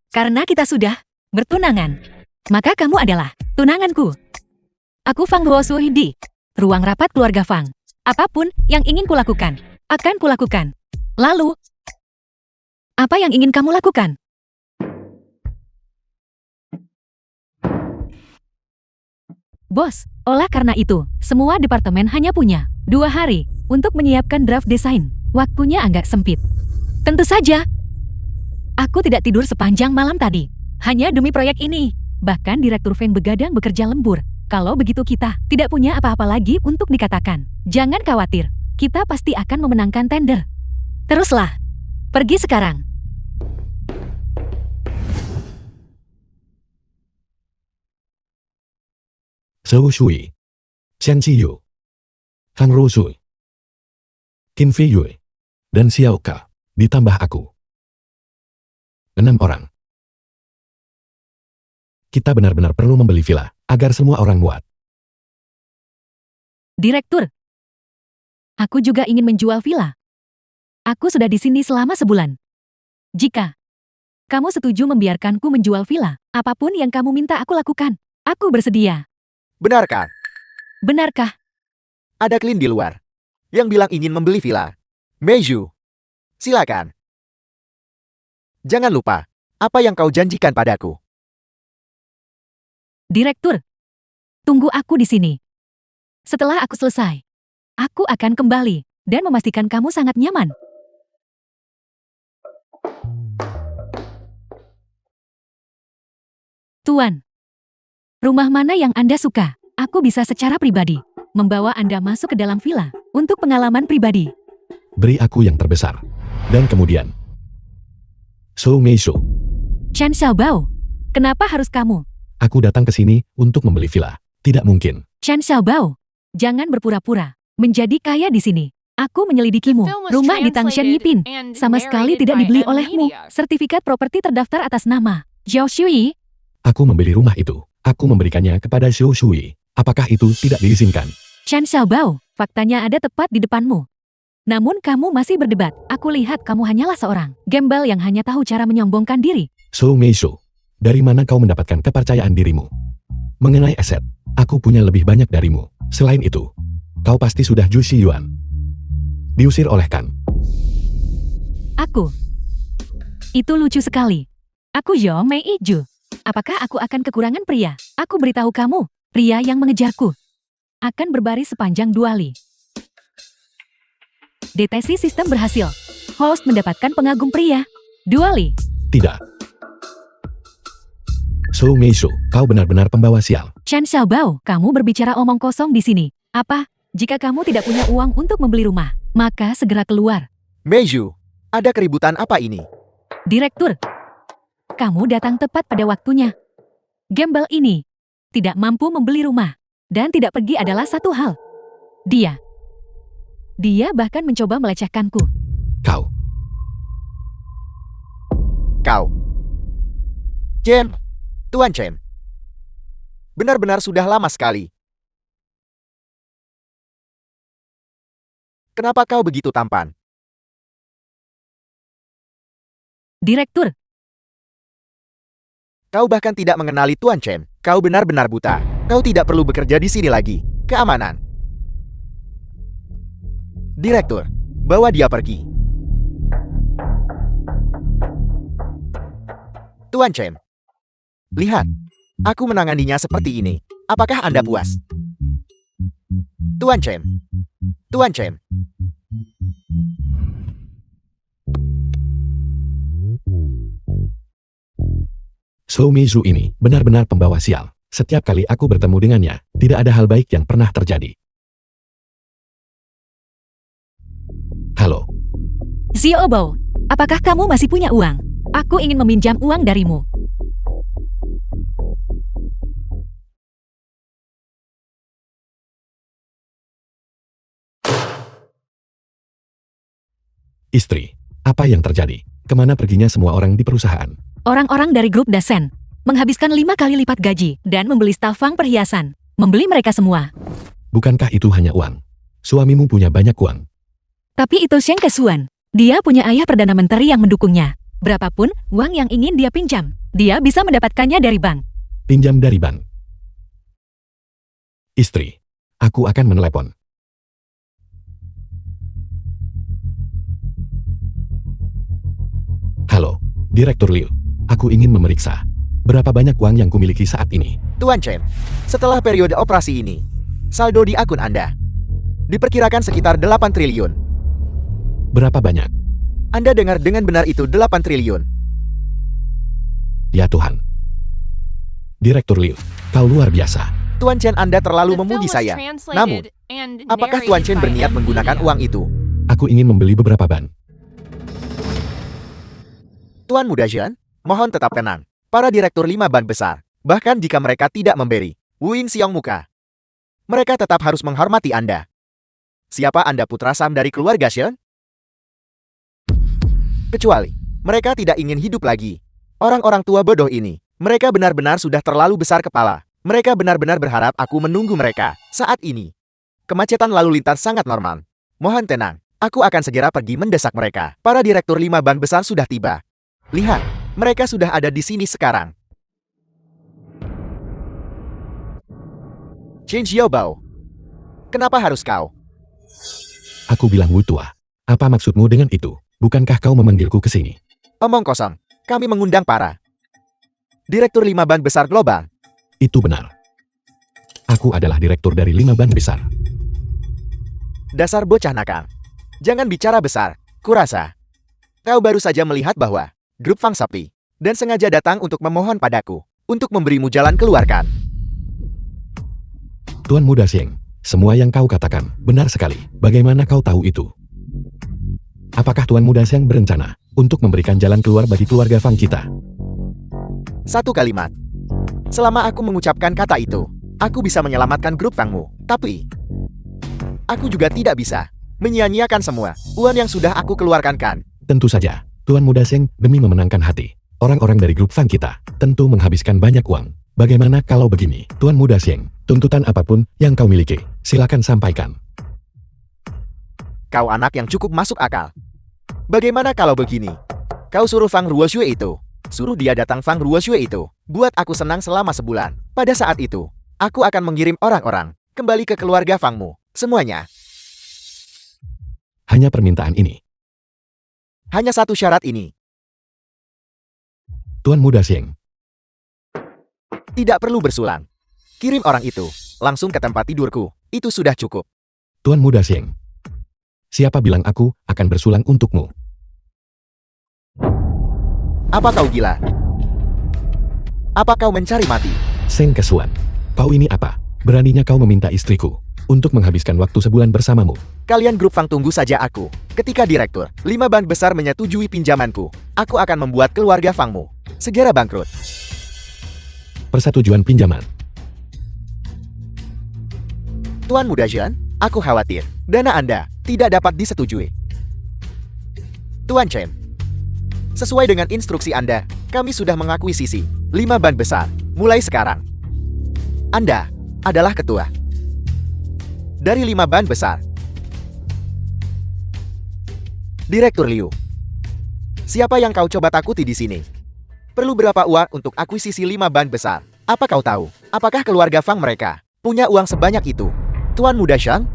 Karena kita sudah bertunangan, maka kamu adalah tunanganku. Aku Fang Huosui di ruang rapat keluarga Fang. Apapun yang ingin kulakukan, akan kulakukan. Lalu, apa yang ingin kamu lakukan? Bos, oleh karena itu, semua departemen hanya punya 2 hari untuk menyiapkan draft desain. Waktunya agak sempit. Tentu saja, aku tidak tidur sepanjang malam tadi. Hanya demi proyek ini. Bahkan Direktur Feng begadang bekerja lembur. Kalau begitu kita tidak punya apa-apa lagi untuk dikatakan. Jangan khawatir, kita pasti akan memenangkan tender. Teruslah. Pergi sekarang. Zhou Shui, Chen Qiyu, Kang Rusui, Qin Fiyue, dan Xiao Ke, ditambah aku. 6 orang. Kita benar-benar perlu membeli villa, agar semua orang muat. Direktur. Aku juga ingin menjual villa. Aku sudah di sini selama sebulan. Jika kamu setuju membiarkanku menjual villa, apapun yang kamu minta aku lakukan. Aku bersedia. Benarkah? Benarkah? Ada klien di luar yang bilang ingin membeli villa. Meiju, silakan. Jangan lupa, apa yang kau janjikan padaku. Direktur, tunggu aku di sini. Setelah aku selesai, aku akan kembali dan memastikan kamu sangat nyaman. Tuan, rumah mana yang Anda suka? Aku bisa secara pribadi membawa Anda masuk ke dalam villa untuk pengalaman pribadi. Beri aku yang terbesar. Dan kemudian, Zhou Meishu, Chen Xiaobao, kenapa harus kamu? aku datang ke sini untuk membeli villa. Tidak mungkin. Chen Xiaobao, jangan berpura-pura menjadi kaya di sini. Aku menyelidikimu. The film was Rumah di Tangshan translated Yipin and sama sekali narrated tidak by dibeli M olehmu. Media. Sertifikat properti terdaftar atas nama Zhao Shui. Aku membeli rumah itu. Aku memberikannya kepada Zhou Shui. Apakah itu tidak diizinkan? Chen Xiaobao, faktanya ada tepat di depanmu. Namun kamu masih berdebat. Aku lihat kamu hanyalah seorang gembel yang hanya tahu cara menyombongkan diri. Zhou Meishu, dari mana kau mendapatkan kepercayaan dirimu? Mengenai aset, aku punya lebih banyak darimu. Selain itu, kau pasti sudah Zhu Xiyuan diusir oleh Kan. Aku. Itu lucu sekali. Aku Zhou Meiju. Apakah aku akan kekurangan pria? Aku beritahu kamu, pria yang mengejarku akan berbaris sepanjang 2 li. Deteksi sistem berhasil. Host mendapatkan pengagum pria. 2 li. Tidak. Zhou Meishu, kau benar-benar pembawa sial. Chen Xiaobao, kamu berbicara omong kosong di sini. Apa? Jika kamu tidak punya uang untuk membeli rumah, maka segera keluar. Meiju, ada keributan apa ini? Direktur, kamu datang tepat pada waktunya. Gembel ini tidak mampu membeli rumah dan tidak pergi adalah satu hal. Dia bahkan mencoba melecehkanku. Kau. Chen, Tuan Chen. Benar-benar sudah lama sekali. Kenapa kau begitu tampan? Direktur, Kau bahkan tidak mengenali Tuan Chen. Kau benar-benar buta. Kau tidak perlu bekerja di sini lagi. Keamanan. Direktur, bawa dia pergi. Tuan Chen, lihat. Aku menanganinya seperti ini. Apakah Anda puas? Tuan Chen. Tuan Chen. Zhou Meishu ini benar-benar pembawa sial. Setiap kali aku bertemu dengannya, tidak ada hal baik yang pernah terjadi. Halo, Xiaobao, apakah kamu masih punya uang? Aku ingin meminjam uang darimu. istri. Apa yang terjadi? Kemana perginya semua orang di perusahaan? Orang-orang dari grup Dasen menghabiskan 5 kali lipat gaji dan membeli stafang perhiasan. Membeli mereka semua. Bukankah itu hanya uang? Suamimu punya banyak uang. Tapi itu Sheng Kesuan. Dia punya ayah Perdana Menteri yang mendukungnya. Berapapun uang yang ingin dia pinjam, dia bisa mendapatkannya dari bank. Pinjam dari bank. Istri, aku akan menelepon. Halo, Direktur Liu. Aku ingin memeriksa berapa banyak uang yang kumiliki saat ini. Tuan Chen, setelah periode operasi ini, saldo di akun Anda diperkirakan sekitar 8 triliun. Berapa banyak? Anda dengar dengan benar itu 8 triliun. Ya Tuhan. Direktur Liu, kau luar biasa. Tuan Chen, Anda terlalu The film memuji was saya. translated Namun, and apakah Tuan narrated Chen by berniat M menggunakan Media. uang itu? Aku ingin membeli beberapa ban. Tuan Muda Zhen, mohon tetap tenang. Para direktur 5 ban besar, bahkan jika mereka tidak memberi Wu Yingxiong muka, mereka tetap harus menghormati Anda. Siapa Anda putra Sam dari keluarga Zhen? Kecuali, mereka tidak ingin hidup lagi. Orang-orang tua bodoh ini, mereka benar-benar sudah terlalu besar kepala. Mereka benar-benar berharap aku menunggu mereka. Saat ini, kemacetan lalu lintas sangat normal. Mohon tenang, aku akan segera pergi mendesak mereka. Para direktur 5 ban besar sudah tiba. Lihat, mereka sudah ada di sini sekarang. Chen Xiaobao, kenapa harus kau? Aku bilang Wu tua. Apa maksudmu dengan itu? Bukankah kau memanggilku ke sini? Omong kosong, kami mengundang para direktur 5 ban besar global. Itu benar. Aku adalah direktur dari 5 ban besar. Dasar bocah nakal. Jangan bicara besar, kurasa. Kau baru saja melihat bahwa grup Fang Sapi dan sengaja datang untuk memohon padaku untuk memberimu jalan keluarkan. Tuan Muda Xiang, semua yang kau katakan benar sekali. Bagaimana kau tahu itu? Apakah Tuan Muda Xiang berencana untuk memberikan jalan keluar bagi keluarga Fang kita? Satu kalimat. Selama aku mengucapkan kata itu, aku bisa menyelamatkan grup Fangmu. Tapi, aku juga tidak bisa menyia-nyiakan semua uang yang sudah aku keluarkan kan. Tentu saja, Tuan Muda Xiang demi memenangkan hati orang-orang dari grup Fang kita, tentu menghabiskan banyak uang. Bagaimana kalau begini, Tuan Muda Xiang, tuntutan apapun yang kau miliki, silakan sampaikan. Kau anak yang cukup masuk akal. Bagaimana kalau begini? Kau suruh Fang Ruoxue itu. Suruh dia datang Fang Ruoxue itu. Buat aku senang selama sebulan. Pada saat itu, aku akan mengirim orang-orang kembali ke keluarga Fangmu. Semuanya. Hanya permintaan ini. Hanya satu syarat ini. Tuan Muda Xiang, Tidak perlu bersulang. Kirim orang itu langsung ke tempat tidurku. Itu sudah cukup. Tuan Muda Xiang. Siapa bilang aku akan bersulang untukmu? Apa kau gila? Apa kau mencari mati? Seng Kesuan, kau ini apa? Beraninya kau meminta istriku untuk menghabiskan waktu sebulan bersamamu? Kalian grup Fang tunggu saja aku. Ketika direktur 5 ban besar menyetujui pinjamanku, aku akan membuat keluarga Fangmu segera bangkrut. Persetujuan pinjaman. Tuan Muda Zhen, aku khawatir dana Anda tidak dapat disetujui. Tuan Chen, sesuai dengan instruksi Anda, kami sudah mengakuisisi 5 ban besar. Mulai sekarang, Anda adalah ketua dari 5 ban besar. Direktur Liu, siapa yang kau coba takuti di sini? Perlu berapa uang untuk akuisisi 5 ban besar? Apa kau tahu? Apakah keluarga Fang mereka punya uang sebanyak itu? Tuan Muda Zhen,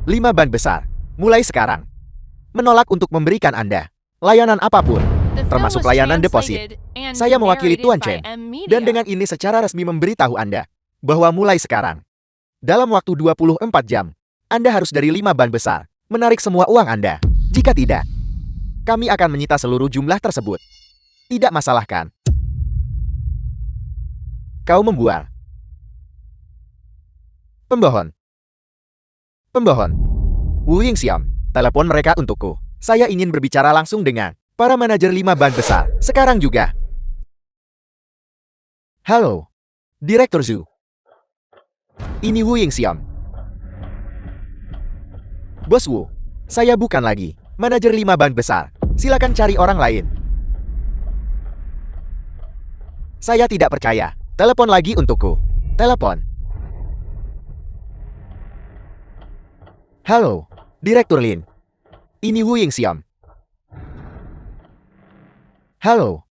5 ban besar. Mulai sekarang, menolak untuk memberikan Anda layanan apapun, The film termasuk was layanan deposit. translated and Saya mewakili narrated Tuan by Chen, M Media. dan dengan ini secara resmi memberitahu Anda bahwa mulai sekarang, dalam waktu 24 jam, Anda harus dari 5 ban besar menarik semua uang Anda. Jika tidak, kami akan menyita seluruh jumlah tersebut. Tidak masalah kan? Kau membual. Pembohon. Pembohon. Wu Yingxiong, telepon mereka untukku. Saya ingin berbicara langsung dengan para manajer 5 ban besar. Sekarang juga. Halo, Direktur Zhu. Ini Wu Yingxiong. Bos Wu, saya bukan lagi manajer 5 ban besar. Silakan cari orang lain. Saya tidak percaya. Telepon lagi untukku. Telepon. Halo, Direktur Lin. Ini Wu Yingxiong. Halo.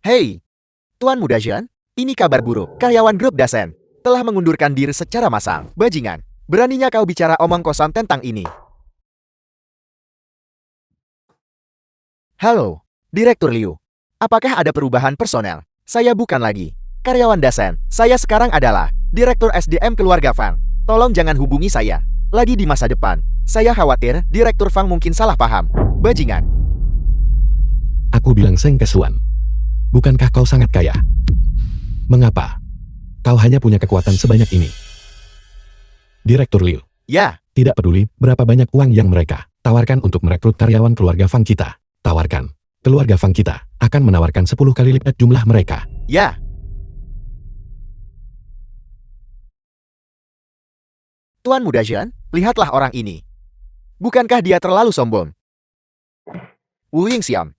Hei, Tuan Muda Zhen, ini kabar buruk. Karyawan grup Dasen telah mengundurkan diri secara massal. Bajingan, beraninya kau bicara omong kosong tentang ini? Halo, Direktur Liu. Apakah ada perubahan personel? Saya bukan lagi karyawan Dasen. Saya sekarang adalah Direktur SDM Keluarga Fang. Tolong jangan hubungi saya lagi di masa depan. Saya khawatir Direktur Fang mungkin salah paham. Bajingan. Aku bilang Seng Kesuan. Bukankah kau sangat kaya? Mengapa? Kau hanya punya kekuatan sebanyak ini. Direktur Liu, Ya, tidak peduli berapa banyak uang yang mereka tawarkan untuk merekrut karyawan keluarga Fang kita. Tawarkan. Keluarga Fang kita akan menawarkan 10 kali lipat jumlah mereka. ya. Tuan Muda Zhen, lihatlah orang ini. Bukankah dia terlalu sombong? Wu Yingxiam,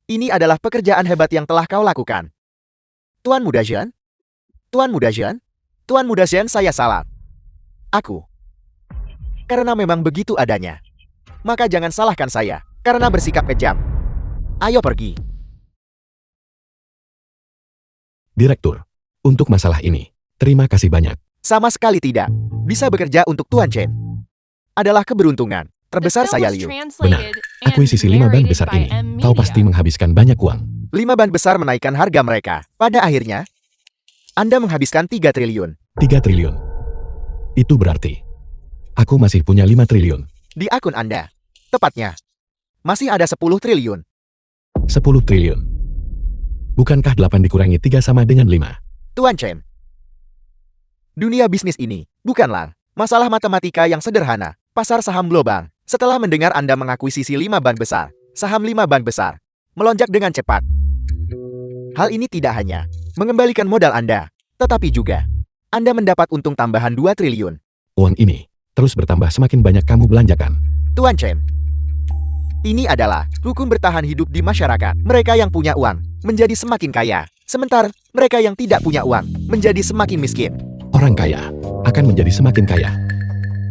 ini adalah pekerjaan hebat yang telah kau lakukan. Tuan Muda Zhen? Tuan Muda Zhen? Tuan Muda Zhen, saya salah. Aku. Karena memang begitu adanya. Maka jangan salahkan saya, karena bersikap kejam. Ayo pergi. Direktur, untuk masalah ini, terima kasih banyak. Sama sekali tidak. Bisa bekerja untuk Tuan Chen. Adalah keberuntungan. The Terbesar film saya was Liu. translated and Akuisisi 5 ban narrated besar by ini, M kau pasti Media. menghabiskan banyak uang. 5 ban besar menaikkan harga mereka. Pada akhirnya, Anda menghabiskan 3 triliun. 3 triliun. Itu berarti, aku masih punya 5 triliun. Di akun Anda. Tepatnya. Masih ada 10 triliun. 10 triliun. Bukankah 8 dikurangi 3 sama dengan 5? Tuan Chen. Dunia bisnis ini, bukanlah masalah matematika yang sederhana. Pasar saham global. Setelah mendengar Anda mengakuisisi 5 bank besar, saham 5 bank besar melonjak dengan cepat. Hal ini tidak hanya mengembalikan modal Anda, tetapi juga Anda mendapat untung tambahan 2 triliun. Uang ini terus bertambah semakin banyak kamu belanjakan. Tuan Chen. Ini adalah hukum bertahan hidup di masyarakat. Mereka yang punya uang menjadi semakin kaya, sementara mereka yang tidak punya uang menjadi semakin miskin. Orang kaya akan menjadi semakin kaya.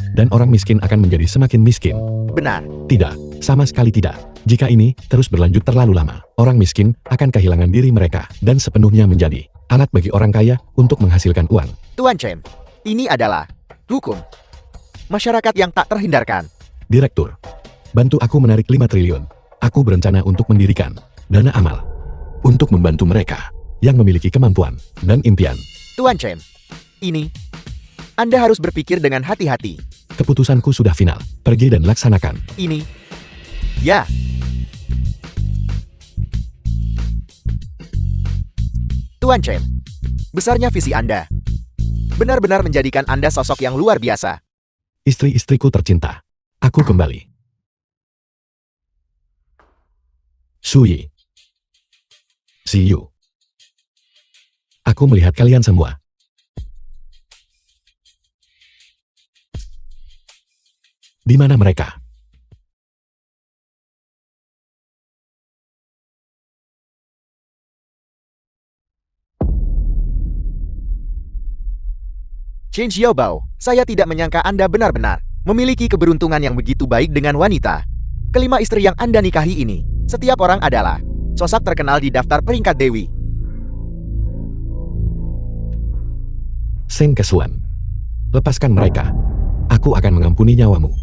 Dan orang miskin akan menjadi semakin miskin. Benar. Tidak, sama sekali tidak. Jika ini terus berlanjut terlalu lama, orang miskin akan kehilangan diri mereka dan sepenuhnya menjadi alat bagi orang kaya untuk menghasilkan uang. Tuan Chen, ini adalah hukum masyarakat yang tak terhindarkan. Direktur, bantu aku menarik 5 triliun. Aku berencana untuk mendirikan dana amal untuk membantu mereka yang memiliki kemampuan dan impian. Tuan Chen, ini Anda harus berpikir dengan hati-hati. Keputusanku sudah final. Pergi dan laksanakan. Ini, ya. Tuan Chen, besarnya visi Anda benar-benar menjadikan Anda sosok yang luar biasa. Istri-istriku tercinta, aku kembali. Suyi. See you. Aku melihat kalian semua. Di mana mereka? Chen Xiaobao, saya tidak menyangka Anda benar-benar memiliki keberuntungan yang begitu baik dengan wanita. Kelima istri yang Anda nikahi ini, setiap orang adalah sosok terkenal di daftar peringkat Dewi. Seng Kesuan. Lepaskan mereka. Aku akan mengampuni nyawamu.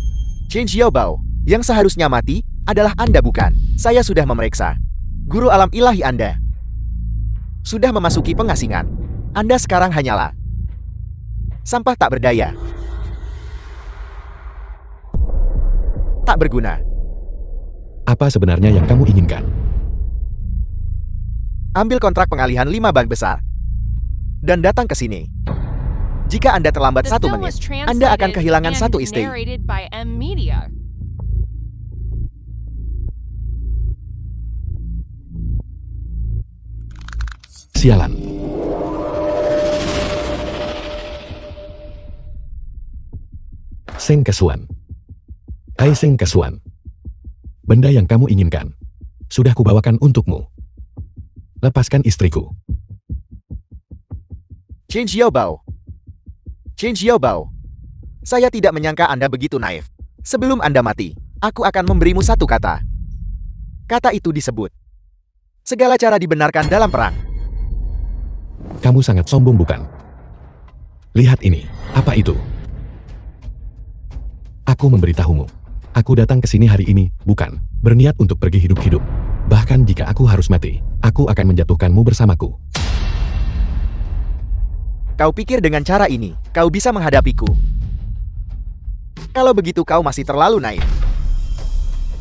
Chen Xiaobao, yang seharusnya mati adalah Anda bukan. Saya sudah memeriksa. Guru alam ilahi Anda sudah memasuki pengasingan. Anda sekarang hanyalah sampah tak berdaya. Tak berguna. Apa sebenarnya yang kamu inginkan? Ambil kontrak pengalihan 5 bank besar. Dan datang ke sini. Jika Anda terlambat The 1 film menit, was Anda akan translated kehilangan and 1 istri. narrated by M Media. Sialan. Seng Kesuan. Hai Seng Kesuan. Benda yang kamu inginkan sudah kubawakan untukmu. Lepaskan istriku. Chen Xiaobao. Chen Xiaobao. Saya tidak menyangka Anda begitu naif. Sebelum Anda mati, aku akan memberimu satu kata. Kata itu disebut. Segala cara dibenarkan dalam perang. Kamu sangat sombong bukan? Lihat ini. Apa itu? Aku memberitahumu. Aku datang ke sini hari ini, bukan berniat untuk pergi hidup-hidup. Bahkan jika aku harus mati, aku akan menjatuhkanmu bersamaku. Kau pikir dengan cara ini, kau bisa menghadapiku? Kalau begitu kau masih terlalu naif.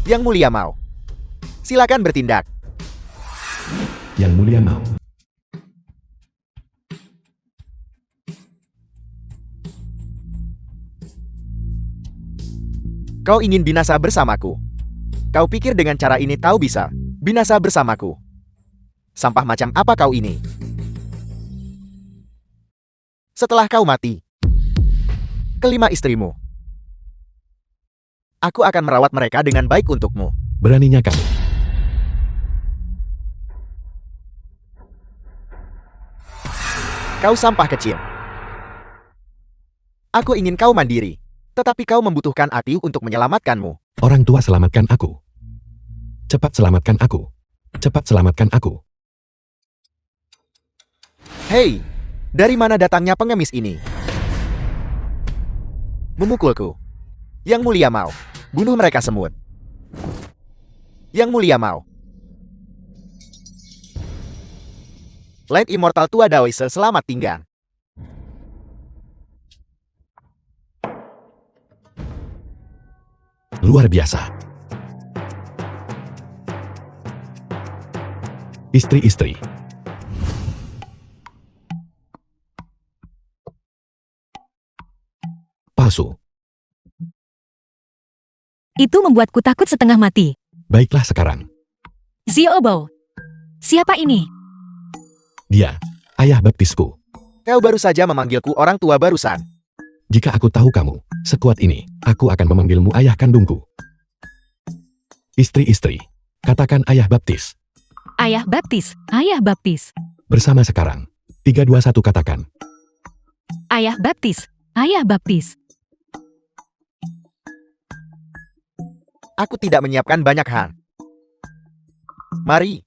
Yang Mulia mau. Silakan bertindak. Yang Mulia mau. Kau ingin binasa bersamaku. Kau pikir dengan cara ini kau bisa binasa bersamaku? Sampah macam apa kau ini? Setelah kau mati, kelima istrimu, aku akan merawat mereka dengan baik untukmu. Beraninya kamu. Kau sampah kecil. Aku ingin kau mandiri, tetapi kau membutuhkan hati untuk menyelamatkanmu. Orang tua selamatkan aku. Cepat selamatkan aku. Cepat selamatkan aku. Hei, dari mana datangnya pengemis ini? Memukulku. Yang mulia mau bunuh mereka semut. Yang mulia mau. Light Immortal Tua Daoise selamat tinggal. Luar biasa. Istri-istri. Palsu. Itu membuatku takut setengah mati. Baiklah sekarang. Xiaobao. Siapa ini? Dia, ayah baptisku. Kau baru saja memanggilku orang tua barusan. Jika aku tahu kamu sekuat ini, aku akan memanggilmu ayah kandungku. Istri-istri. Katakan ayah baptis. Ayah baptis. Ayah baptis. Bersama sekarang. 3, 2, 1 katakan. Ayah baptis. Ayah baptis. Aku tidak menyiapkan banyak hal. Mari.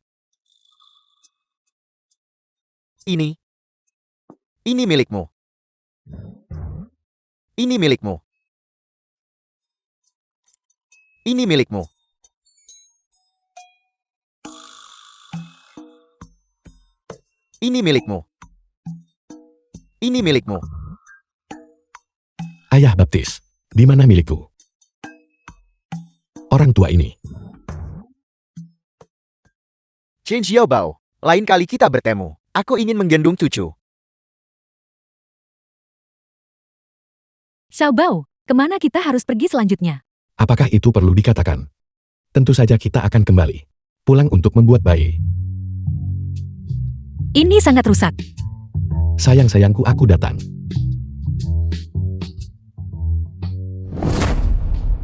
Ini milikmu. Ini milikmu. Ini milikmu. Ini milikmu. Ini milikmu. Ayah baptis. Di mana milikku? Orang tua ini. Chen Xiaobao, lain kali kita bertemu. Aku ingin menggendong cucu. Xiaobao, kemana kita harus pergi selanjutnya? Apakah itu perlu dikatakan? Tentu saja kita akan kembali. Pulang untuk membuat bayi. Ini sangat rusak. Sayang-sayangku aku datang.